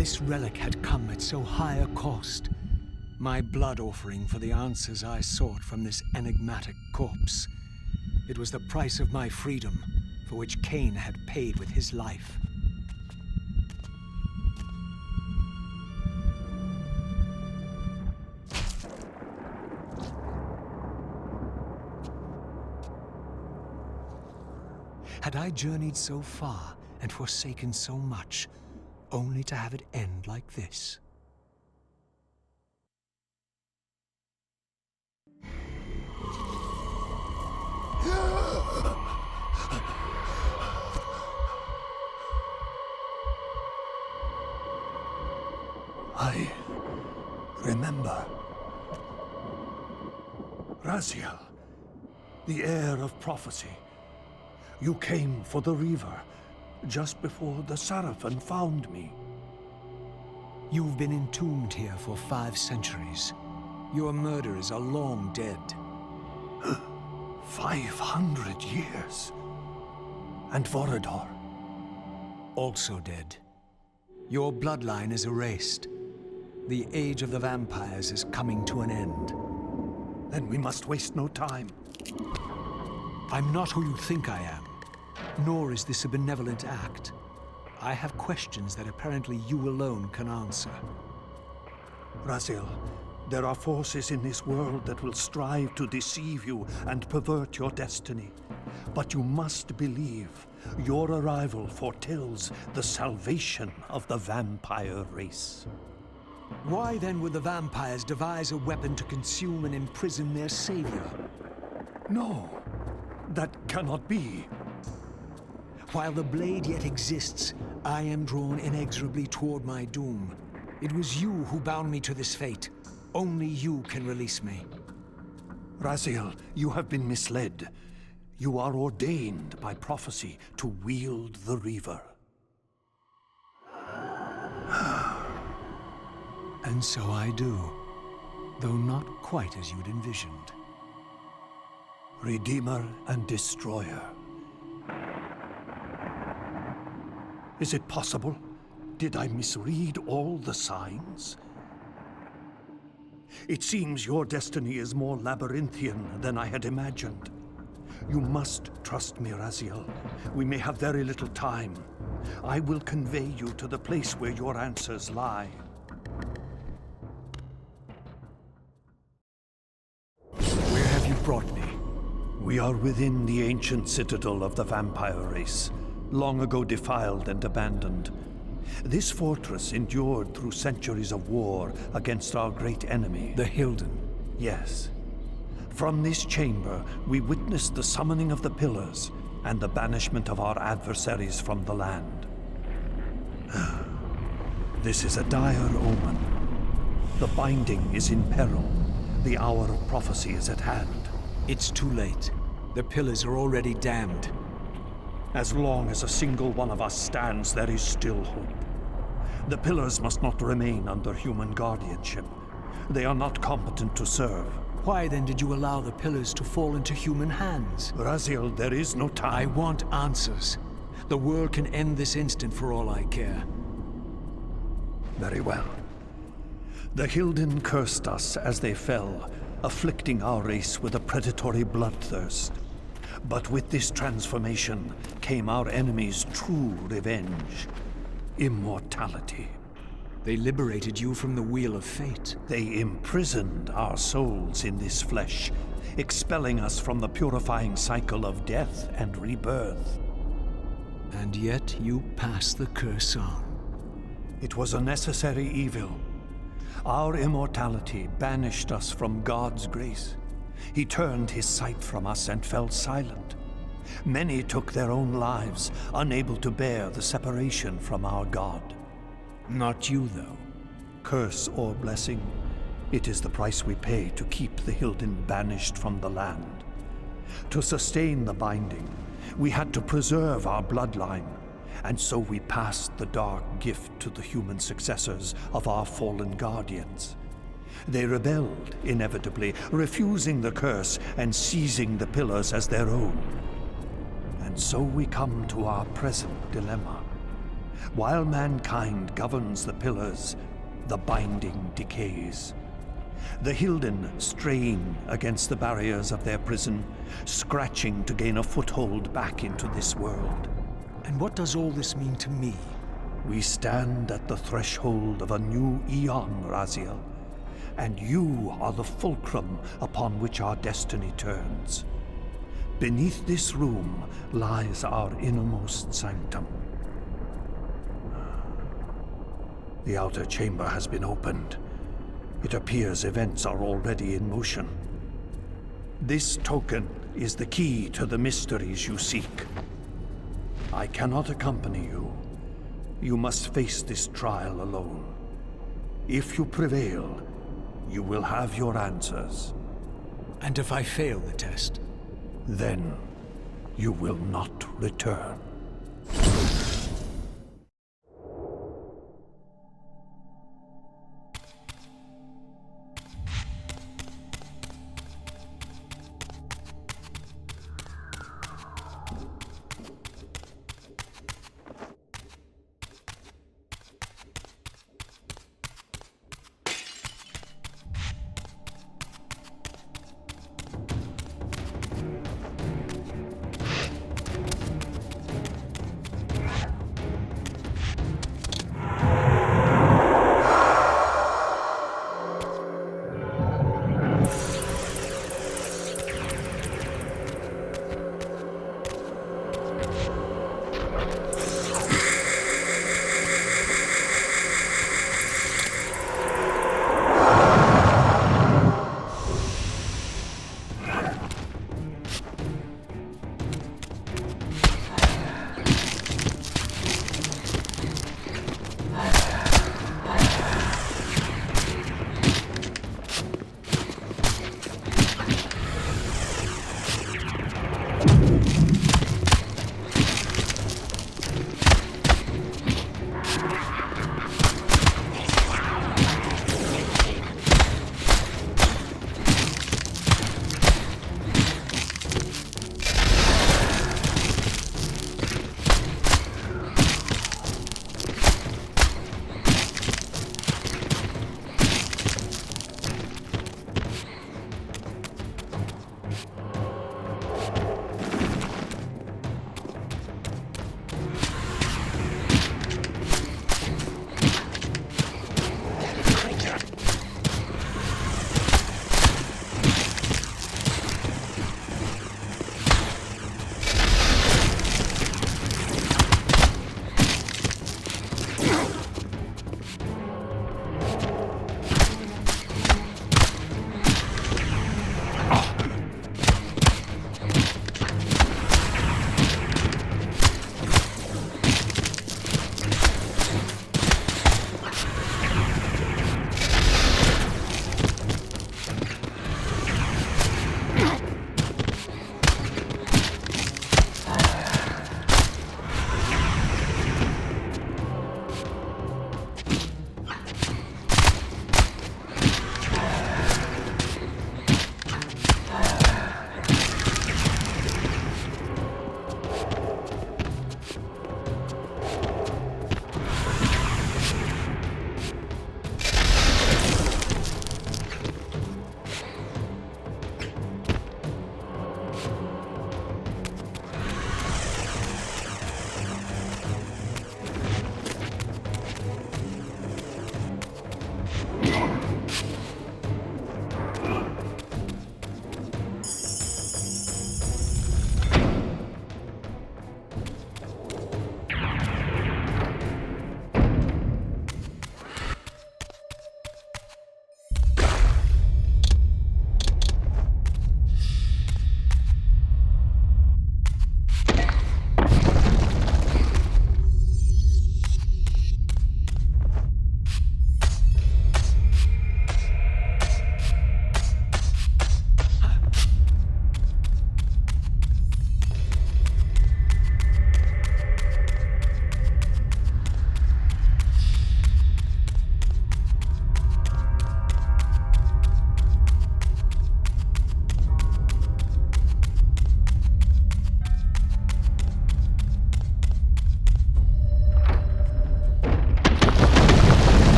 This relic had come at so high a cost. My blood offering for the answers I sought from this enigmatic corpse. It was the price of my freedom, for which Kain had paid with his life. Had I journeyed so far and forsaken so much, only to have it end like this? I remember. Raziel, the heir of prophecy. You came for the Reaver, just before the Sarafan found me. You've been entombed here for 5 centuries. Your murderers are long dead. 500 years. And Vorador? Also dead. Your bloodline is erased. The age of the vampires is coming to an end. Then we must waste no time. I'm not who you think I am, nor is this a benevolent act. I have questions that apparently you alone can answer. Raziel, there are forces in this world that will strive to deceive you and pervert your destiny. But you must believe your arrival foretells the salvation of the vampire race. Why then would the vampires devise a weapon to consume and imprison their savior? No, that cannot be. While the blade yet exists, I am drawn inexorably toward my doom. It was you who bound me to this fate. Only you can release me. Raziel, you have been misled. You are ordained by prophecy to wield the Reaver. And so I do, though not quite as you'd envisioned. Redeemer and Destroyer. Is it possible? Did I misread all the signs? It seems your destiny is more labyrinthian than I had imagined. You must trust me, Raziel. We may have very little time. I will convey you to the place where your answers lie. Where have you brought me? We are within the ancient citadel of the vampire race, long ago defiled and abandoned. This fortress endured through centuries of war against our great enemy. The Hilden. Yes. From this chamber, we witnessed the summoning of the Pillars and the banishment of our adversaries from the land. This is a dire omen. The binding is in peril. The hour of prophecy is at hand. It's too late. The Pillars are already damned. As long as a single one of us stands, there is still hope. The Pillars must not remain under human guardianship. They are not competent to serve. Why then did you allow the Pillars to fall into human hands? Raziel, there is no time. I want answers. The world can end this instant for all I care. Very well. The Hilden cursed us as they fell, afflicting our race with a predatory bloodthirst. But with this transformation came our enemy's true revenge. Immortality. They liberated you from the Wheel of Fate. They imprisoned our souls in this flesh, expelling us from the purifying cycle of death and rebirth. And yet you pass the curse on. It was a necessary evil. Our immortality banished us from God's grace. He turned his sight from us and fell silent. Many took their own lives, unable to bear the separation from our God. Not you, though. Curse or blessing, it is the price we pay to keep the Hilden banished from the land. To sustain the binding, we had to preserve our bloodline, and so we passed the dark gift to the human successors of our fallen guardians. They rebelled, inevitably, refusing the curse and seizing the Pillars as their own. And so we come to our present dilemma. While mankind governs the pillars, the binding decays. The Hilden strain against the barriers of their prison, scratching to gain a foothold back into this world. And what does all this mean to me? We stand at the threshold of a new eon, Raziel, and you are the fulcrum upon which our destiny turns. Beneath this room lies our innermost sanctum. The outer chamber has been opened. It appears events are already in motion. This token is the key to the mysteries you seek. I cannot accompany you. You must face this trial alone. If you prevail, you will have your answers. And if I fail the test? Then you will not return.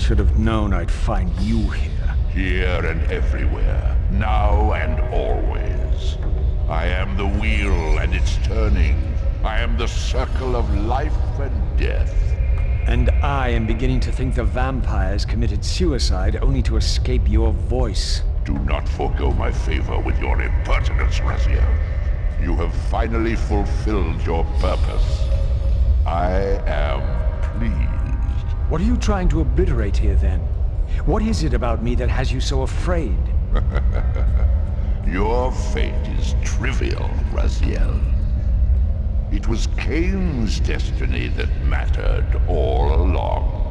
should have known I'd find you here. Here and everywhere, now and always. I am the wheel and its turning. I am the circle of life and death. And I am beginning to think the vampires committed suicide only to escape your voice. Do not forego my favor with your impertinence, Raziel. You have finally fulfilled your purpose. I am pleased. What are you trying to obliterate here, then? What is it about me that has you so afraid? Your fate is trivial, Raziel. It was Kain's destiny that mattered all along.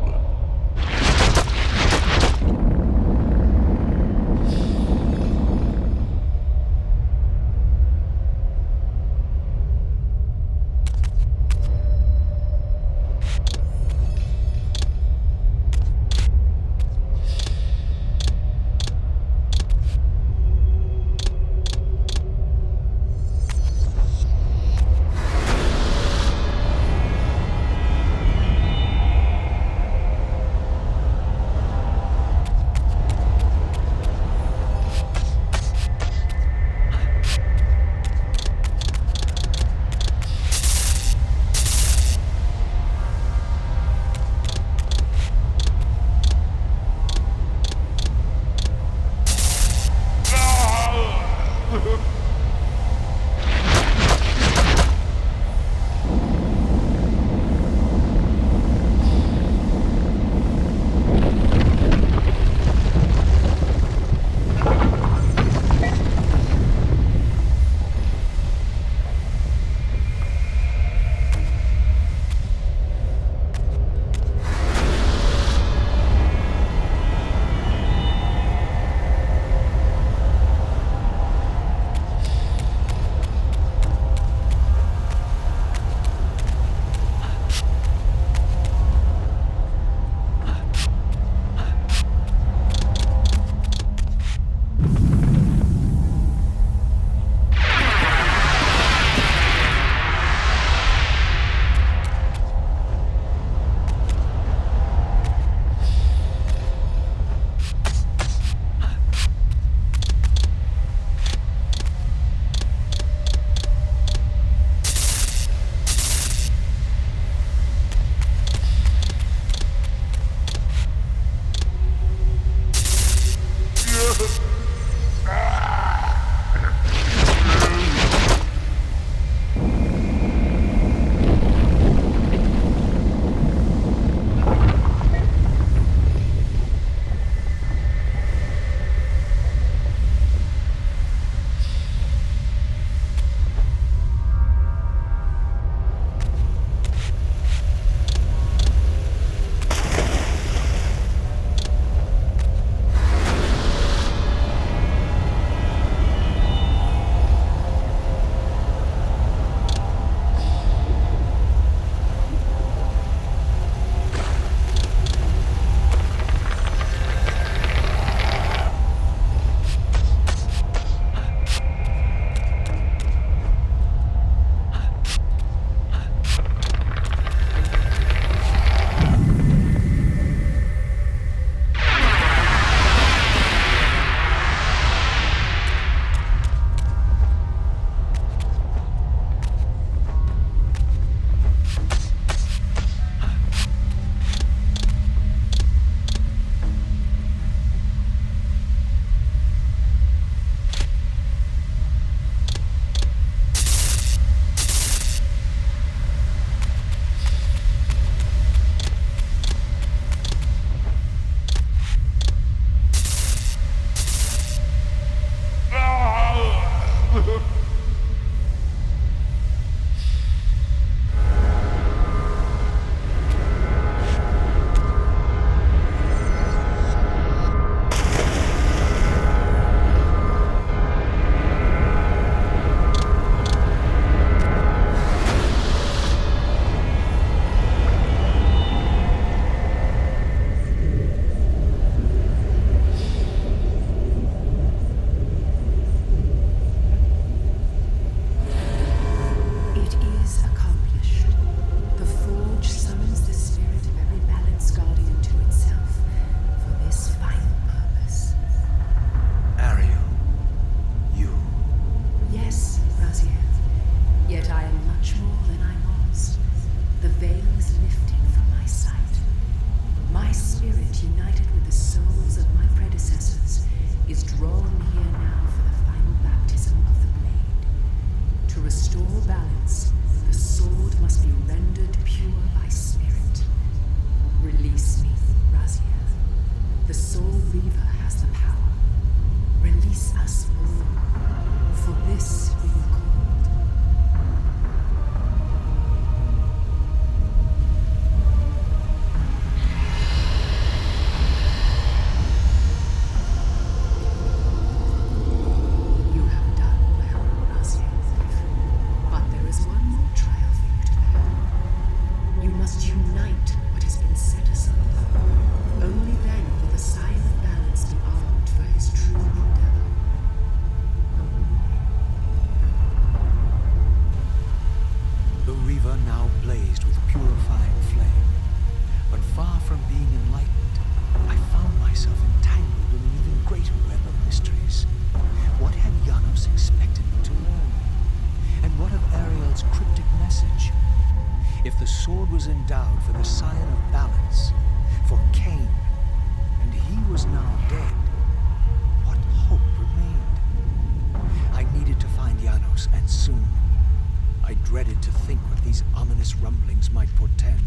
river now blazed with purifying flame. But far from being enlightened, I found myself entangled in an even greater web of mysteries. What had Janos expected me to learn? And what of Ariel's cryptic message? If the sword was endowed for the Scion of Balance, for Kain, and he was now dead, what hope remained? I needed to find Janos, and soon. I dreaded to think what these ominous rumblings might portend.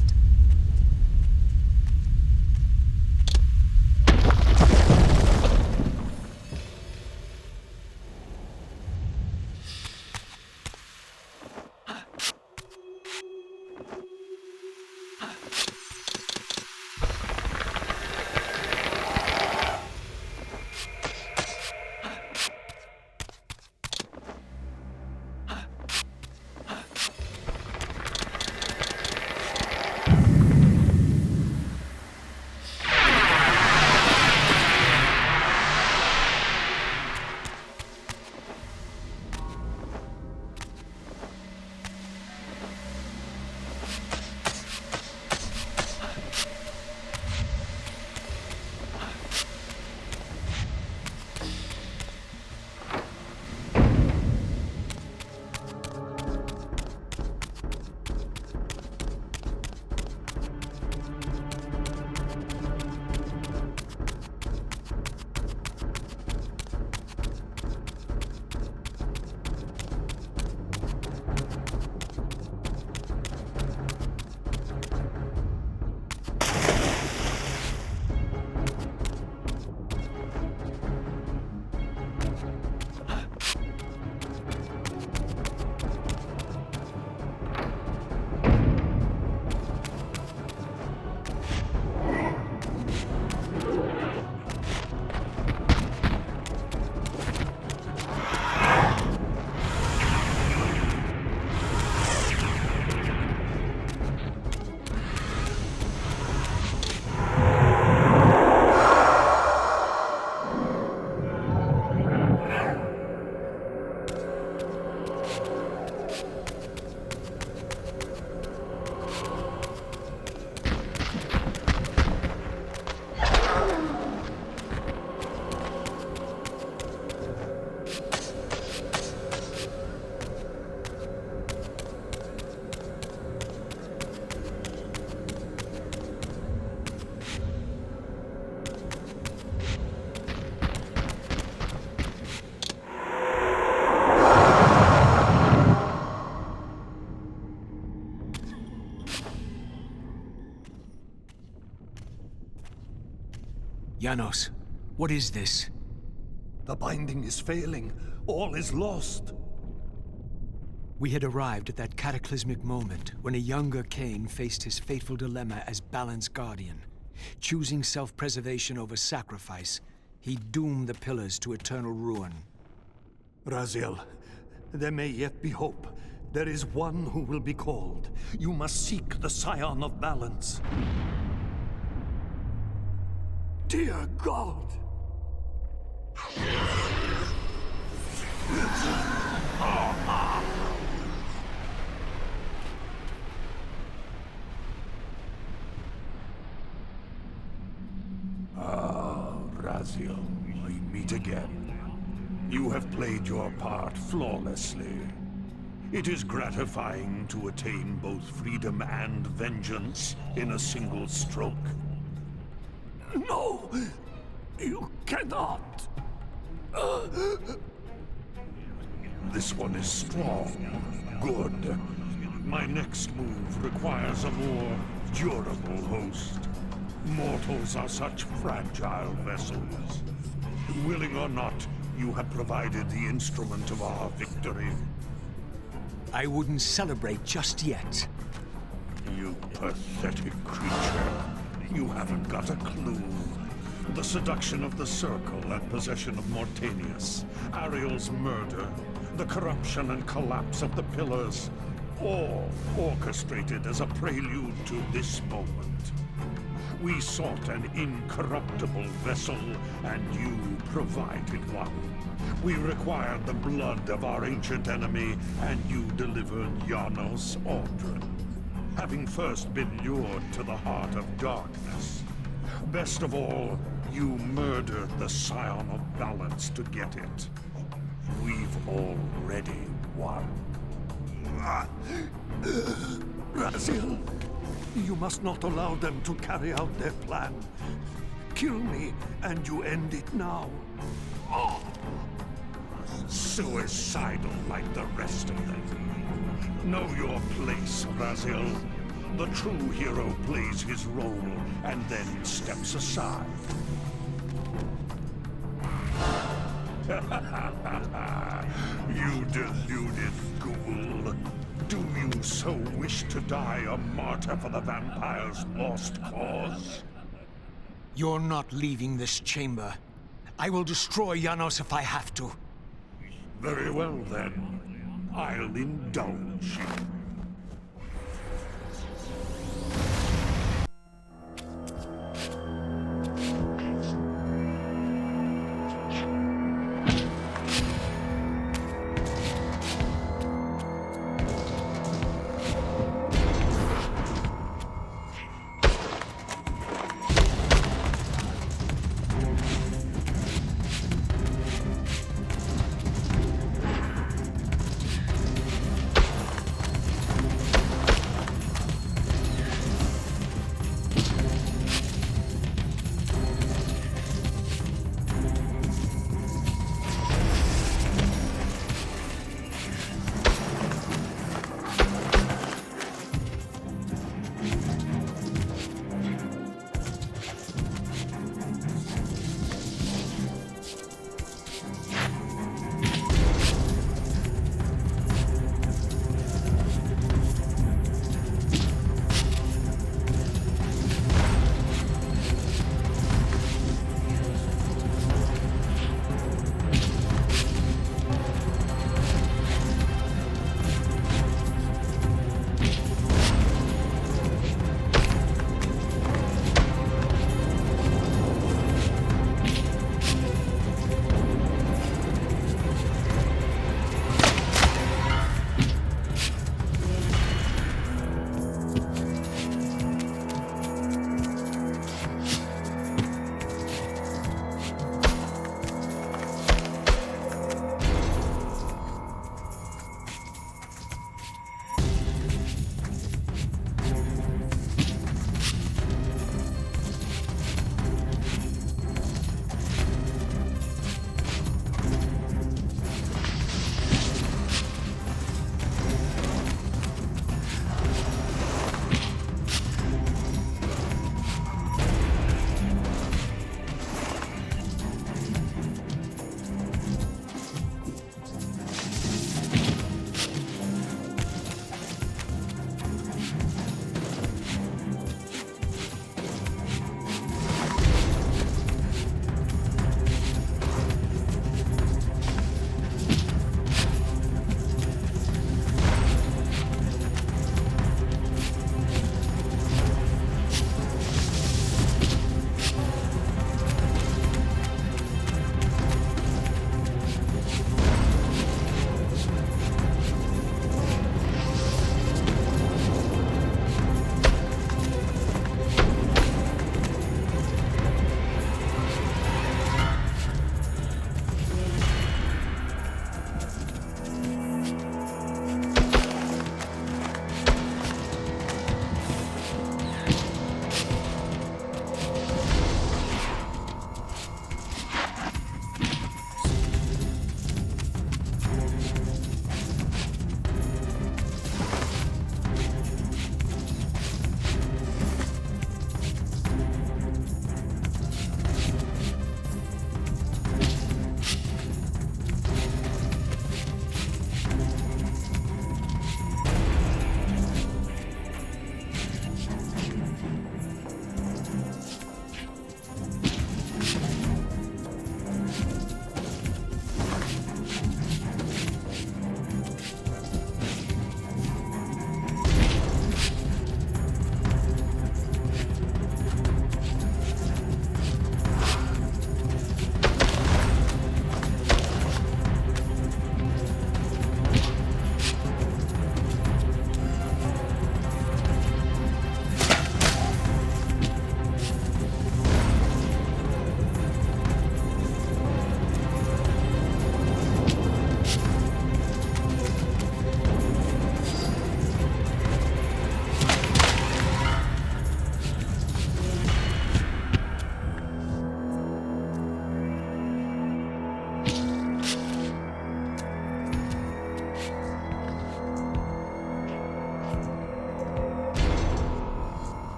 Janos, what is this? The binding is failing. All is lost. We had arrived at that cataclysmic moment when a younger Kain faced his fateful dilemma as Balance Guardian. Choosing self-preservation over sacrifice, he doomed the pillars to eternal ruin. Raziel, there may yet be hope. There is one who will be called. You must seek the Scion of Balance. Dear God! Raziel, we meet again. You have played your part flawlessly. It is gratifying to attain both freedom and vengeance in a single stroke. No! You cannot! This one is strong. Good. My next move requires a more durable host. Mortals are such fragile vessels. Willing or not, you have provided the instrument of our victory. I wouldn't celebrate just yet. You pathetic creature. You haven't got a clue. The seduction of the Circle and possession of Mortanius, Ariel's murder, the corruption and collapse of the Pillars, all orchestrated as a prelude to this moment. We sought an incorruptible vessel, and you provided one. We required the blood of our ancient enemy, and you delivered Janos Aldrin, having first been lured to the heart of darkness. Best of all, you murdered the Scion of Balance to get it. We've already won. Raziel, you must not allow them to carry out their plan. Kill me, and you end it now. Suicidal like the rest of them. Know your place, Raziel. The true hero plays his role and then steps aside. You deluded ghoul. Do you so wish to die a martyr for the vampire's lost cause? You're not leaving this chamber. I will destroy Janos if I have to. Very well, then. I'll indulge you.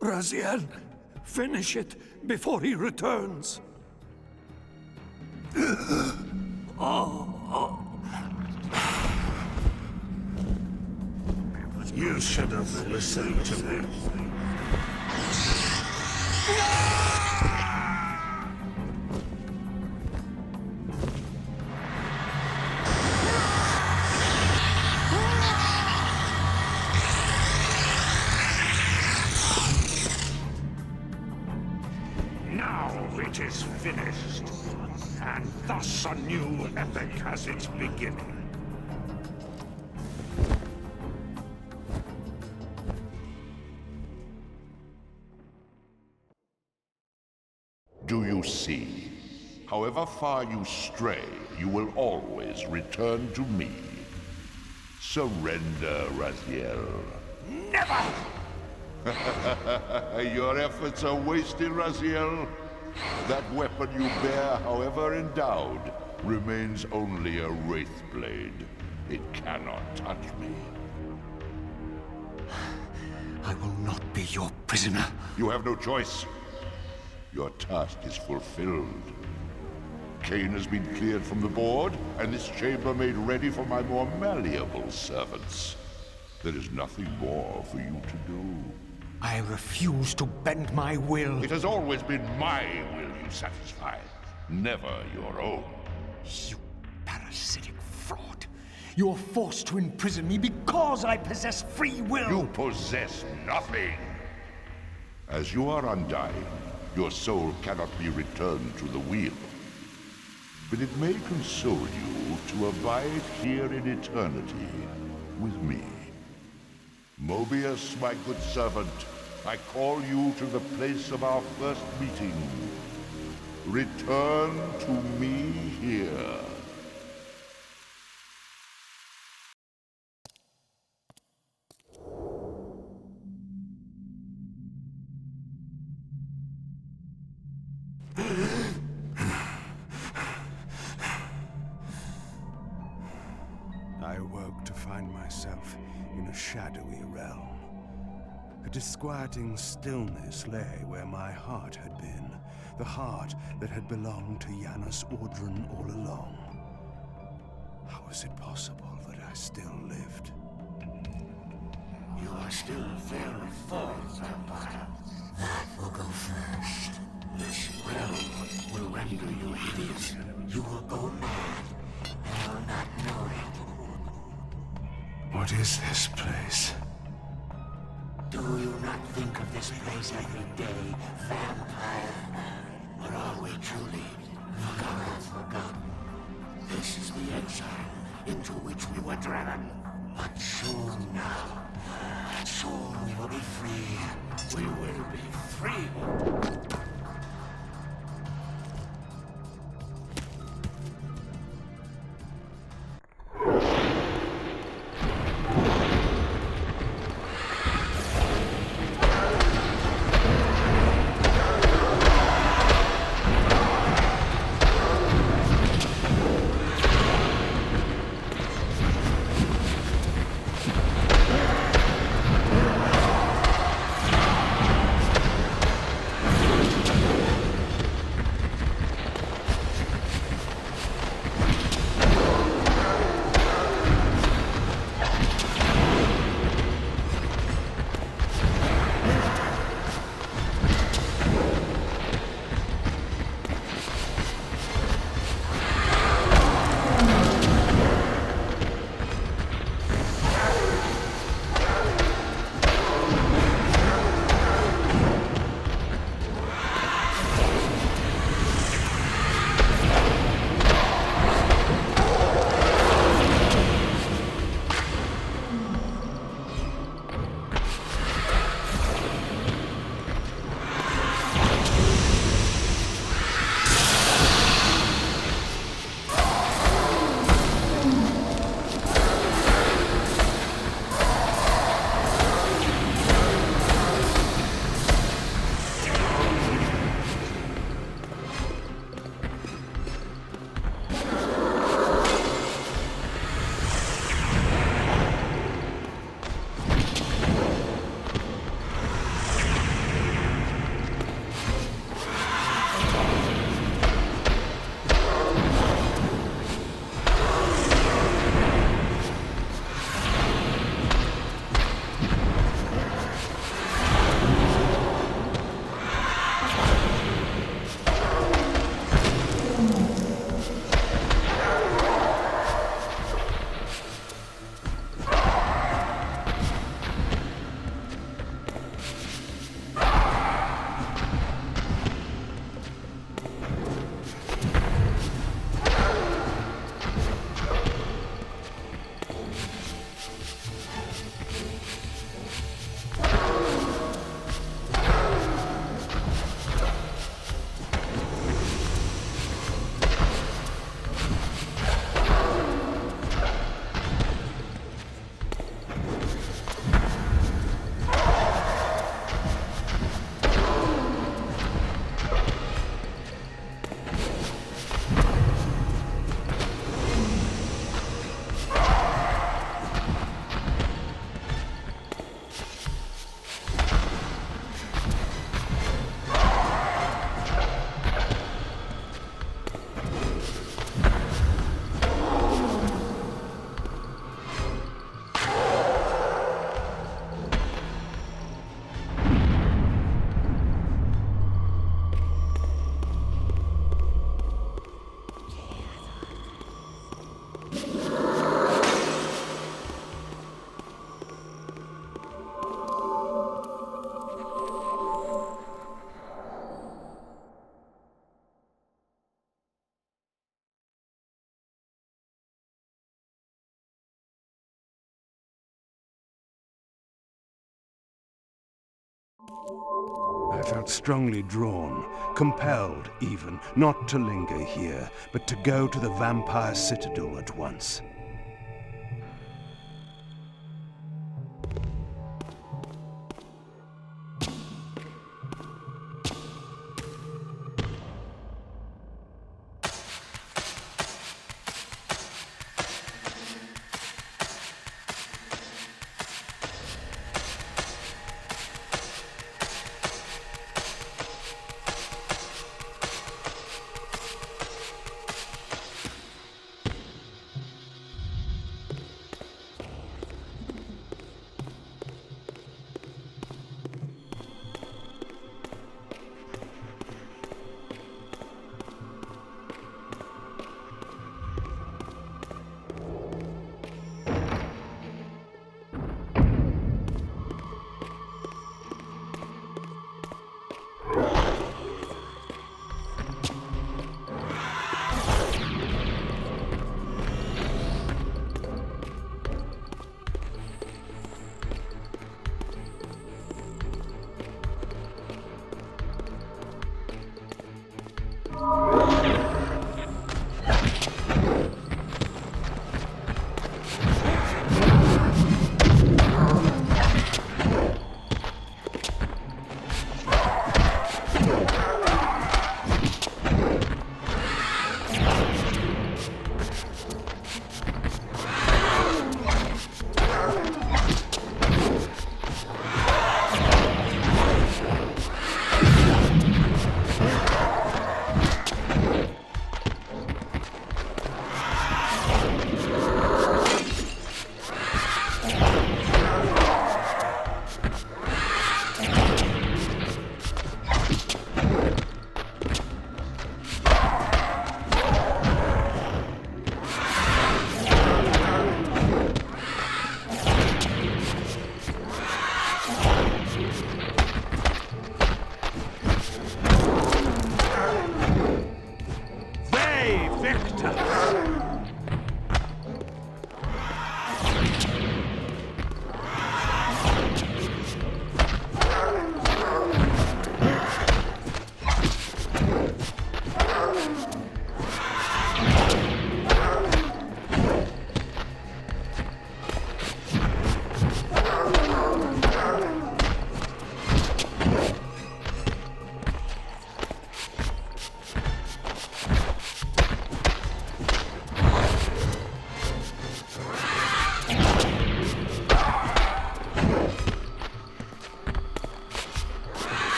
Raziel, finish it before he returns. You should have listened to me. Now it is finished, and thus a new epic has its beginning. Do you see? However far you stray, you will always return to me. Surrender, Raziel. Never! Your efforts are wasted, Raziel. That weapon you bear, however endowed, remains only a wraith blade. It cannot touch me. I will not be your prisoner. You have no choice. Your task is fulfilled. Kain has been cleared from the board, and this chamber made ready for my more malleable servants. There is nothing more for you to do. I refuse to bend my will. It has always been my will you satisfy, never your own. You parasitic fraud. You're forced to imprison me because I possess free will. You possess nothing. As you are undying, your soul cannot be returned to the Wield. But it may console you to abide here in eternity with me. Mobius, my good servant, I call you to the place of our first meeting. Return to me here. I awoke to find myself in a shadowy realm. A disquieting stillness lay where my heart had been, the heart that had belonged to Janus Audrun all along. How was it possible that I still lived? You are still very forth, Vampire. That will go first. This realm will render you hideous. You will go mad, and will not know it. What is this place? Do you not think of this place every day, Vampire? Or are we truly forgotten? This is the exile into which we were driven. But soon now, soon we will be free. We will be free. I felt strongly drawn, compelled even, not to linger here, but to go to the Vampire Citadel at once.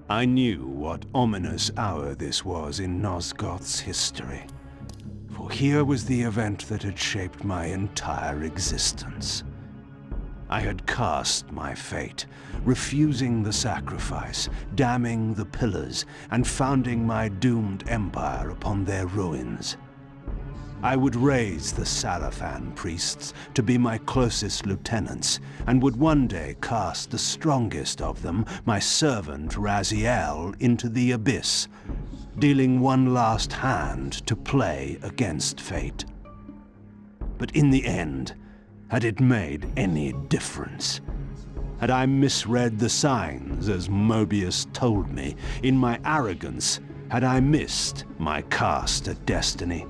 I knew what ominous hour this was in Nosgoth's history, for here was the event that had shaped my entire existence. I had cast my fate, refusing the sacrifice, damning the pillars, and founding my doomed empire upon their ruins. I would raise the Sarafan priests to be my closest lieutenants, and would one day cast the strongest of them, my servant Raziel, into the abyss, dealing one last hand to play against fate. But in the end, had it made any difference? Had I misread the signs, as Mobius told me? In my arrogance, had I missed my cast at destiny?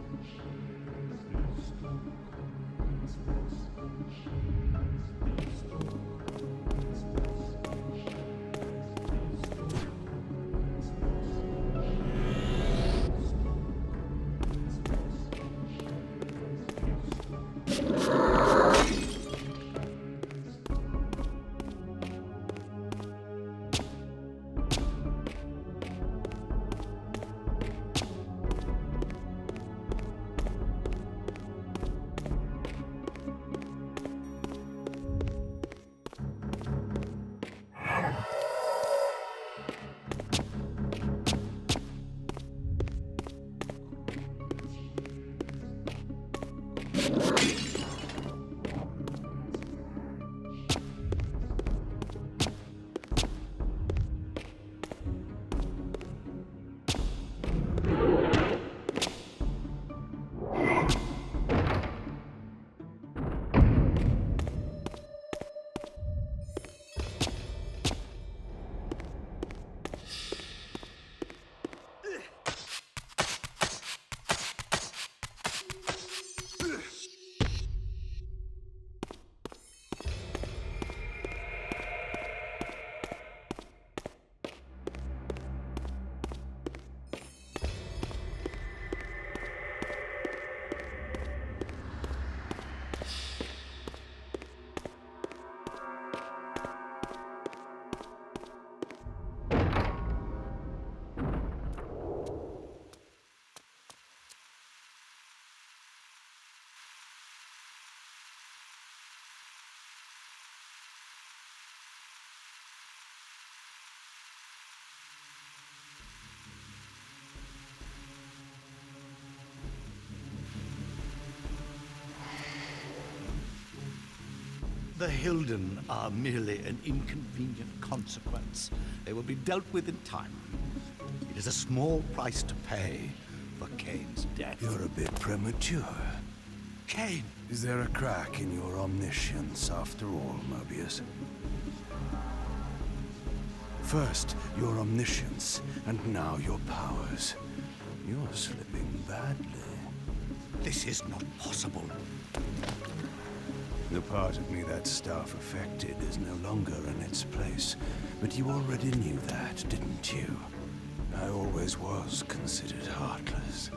The Hilden are merely an inconvenient consequence. They will be dealt with in time. It is a small price to pay for Kain's death. You're a bit premature. Kain! Is there a crack in your omniscience after all, Mobius? First, your omniscience, and now your powers. You're slipping badly. This is not possible. The part of me that staff affected is no longer in its place. But you already knew that, didn't you? I always was considered heartless.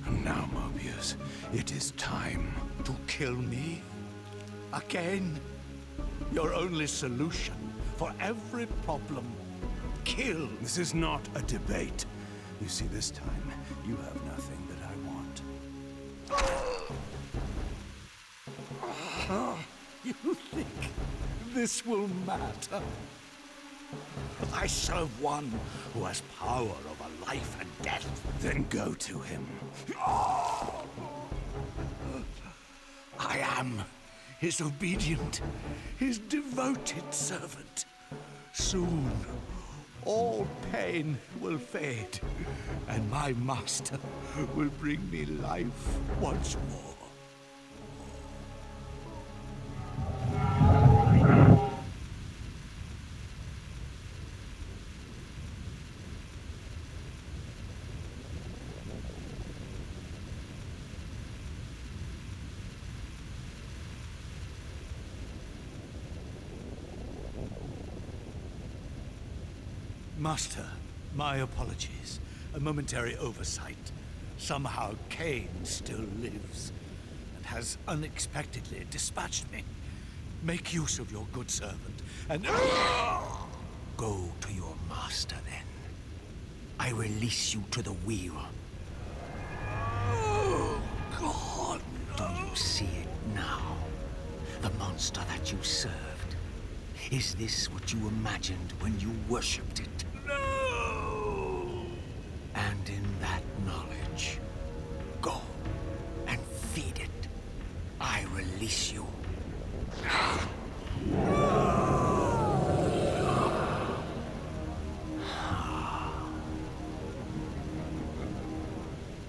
And now, Mobius, it is time. To kill me? Again? Your only solution for every problem. Kill. This is not a debate. You see, this time, you have nothing that I want. You think this will matter? I serve one who has power over life and death. Then go to him. I am his obedient, his devoted servant. Soon, all pain will fade, and my master will bring me life once more. Master, my apologies. A momentary oversight. Somehow Kain still lives, and has unexpectedly dispatched me. Make use of your good servant, and go to your master then. I release you to the wheel. Oh, God! Do you see it now? The monster that you served. Is this what you imagined when you worshipped it? No! And in that knowledge, go and feed it. I release you.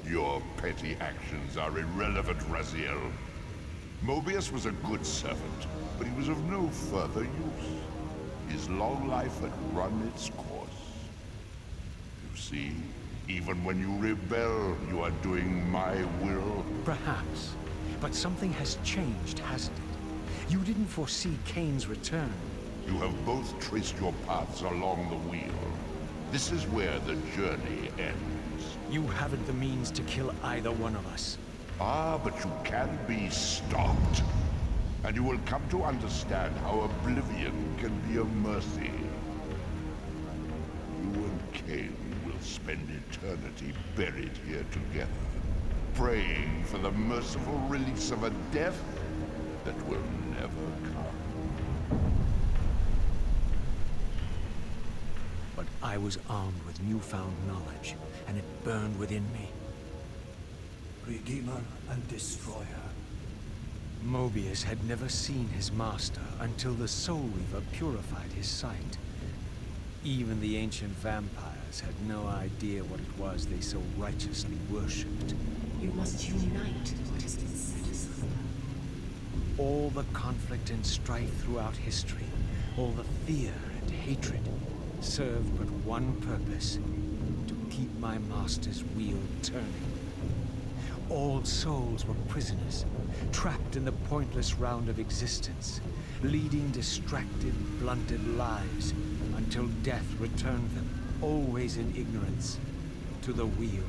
Your petty actions are irrelevant, Raziel. Mobius was a good servant, but he was of no further use. His long life had run its course. You see, even when you rebel, you are doing my will. Perhaps. But something has changed, hasn't it? You didn't foresee Kain's return. You have both traced your paths along the wheel. This is where the journey ends. You haven't the means to kill either one of us. Ah, but you can be stopped. And you will come to understand how oblivion can be a mercy. You and Kain will spend eternity buried here together, praying for the merciful release of a death that will never come. But I was armed with newfound knowledge, and it burned within me. Redeemer and Destroyer. Mobius had never seen his master until the Soul Reaver purified his sight. Even the ancient vampires had no idea what it was they so righteously worshipped. You must unite what has been set aside. All the conflict and strife throughout history, all the fear and hatred, served but one purpose: to keep my master's wheel turning. All souls were prisoners, trapped in the pointless round of existence, leading distracted, blunted lives until death returned them, always in ignorance, to the wheel.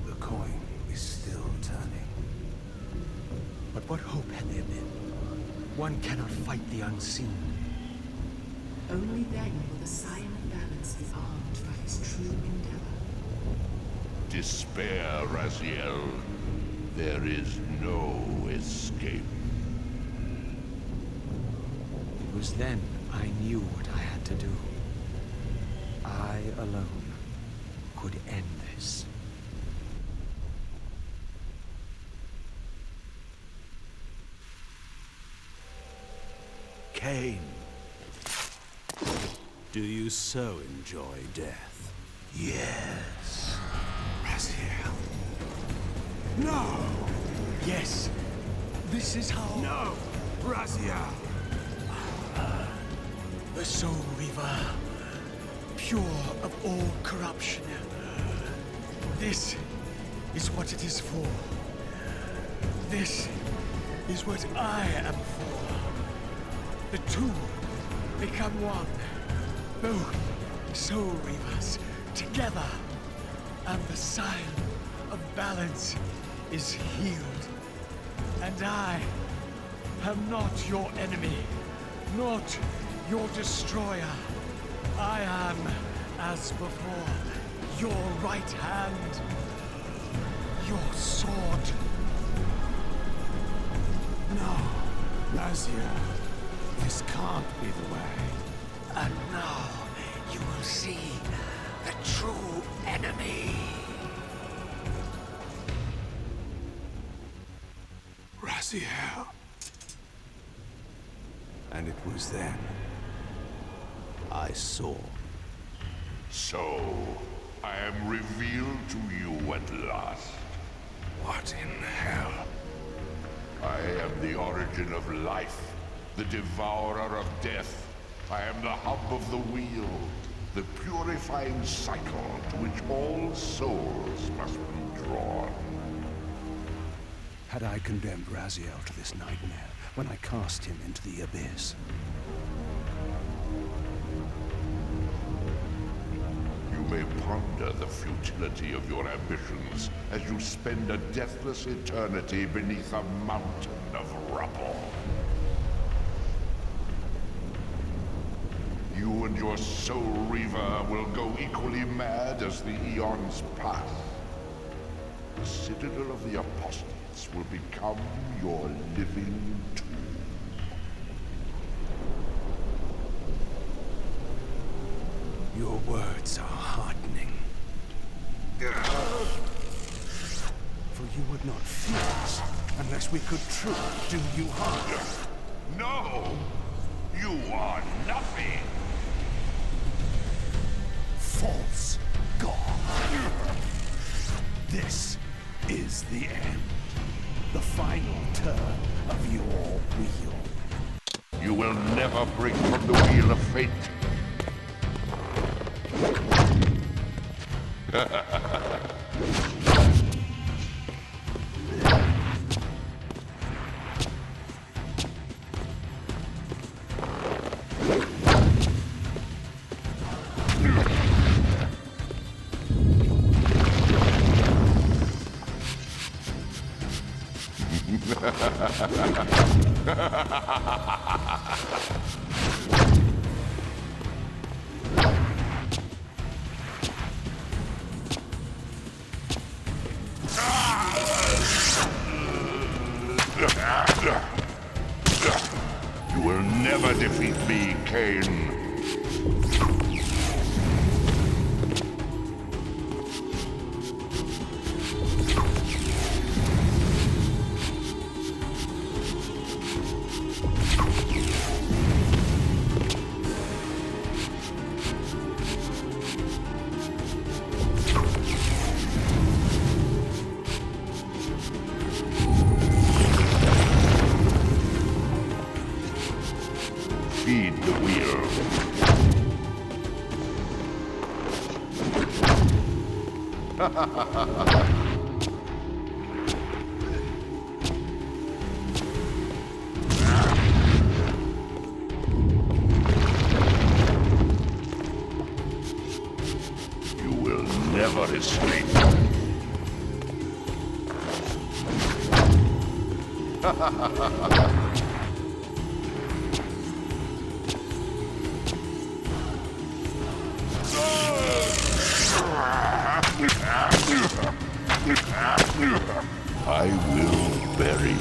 The coin is still turning. But what hope had there been? One cannot fight the unseen. Only then will the Scion of Balance be armed for his true endeavor. Despair, Raziel. There is no escape. It was then I knew what I had to do. I alone could end this. Kain, do you so enjoy death? Yes. Raziel. No! Yes. This is how... No! Raziel! The Soul Reaver, pure of all corruption. This is what it is for. This is what I am for. The two become one. Both Soul Reavers together. And the Scion of Balance is healed. And I am not your enemy, not your destroyer. I am, as before, your right hand, your sword. No, Raziel, this can't be the way. And now you will see the true enemy. Raziel. And it was then I saw. So, I am revealed to you at last. What in hell? I am the origin of life, the devourer of death. I am the hub of the wheel, the purifying cycle to which all souls must be drawn. Had I condemned Raziel to this nightmare when I cast him into the abyss? may ponder the futility of your ambitions as you spend a deathless eternity beneath a mountain of rubble. You and your soul reaver will go equally mad as the eons pass. The Citadel of the Apostates will become your living tomb. Your words are heartening. For you would not fear us unless we could truly do you harm. No! You are nothing! False god. This is the end. The final turn of your wheel. You will never break from the wheel of fate. You will never defeat me, Kain. Feed the wheel. You will never escape. I will bury you.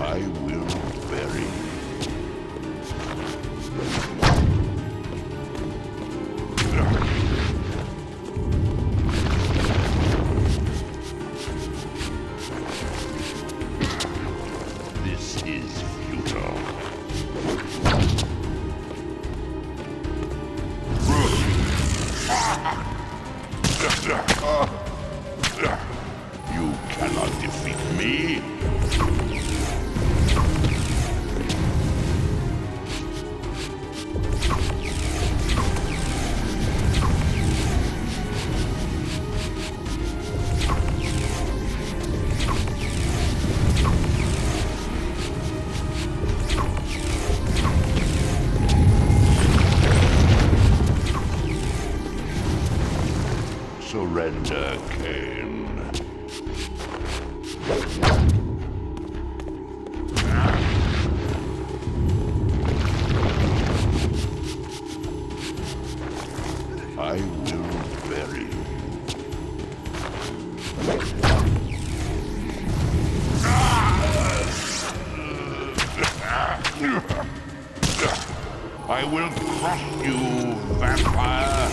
I will bury you. This is futile. You cannot defeat me. Surrender, Kain. I will bury you. I will crush you, vampire.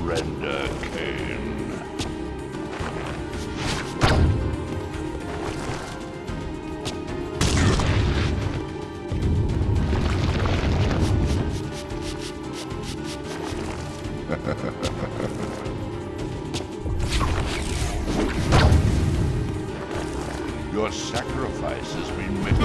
surrender, Kain. Your sacrifice has been made.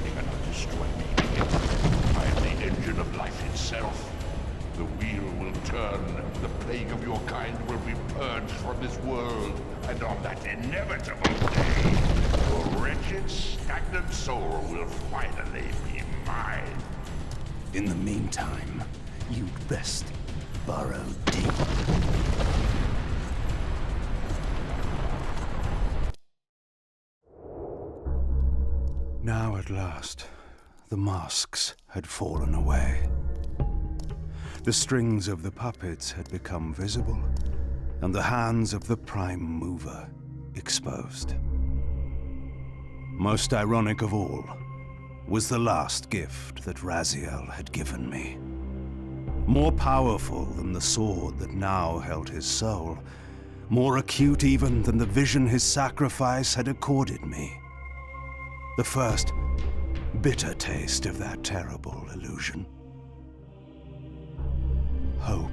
They cannot destroy me. I am the engine of life itself. The wheel will turn. The plague of your kind will be purged from this world. And on that inevitable day, your wretched, stagnant soul will finally be mine. In the meantime, you'd best burrow deep. Now at last, the masks had fallen away. The strings of the puppets had become visible, and the hands of the Prime Mover exposed. Most ironic of all was the last gift that Raziel had given me. More powerful than the sword that now held his soul, more acute even than the vision his sacrifice had accorded me. The first bitter taste of that terrible illusion. Hope.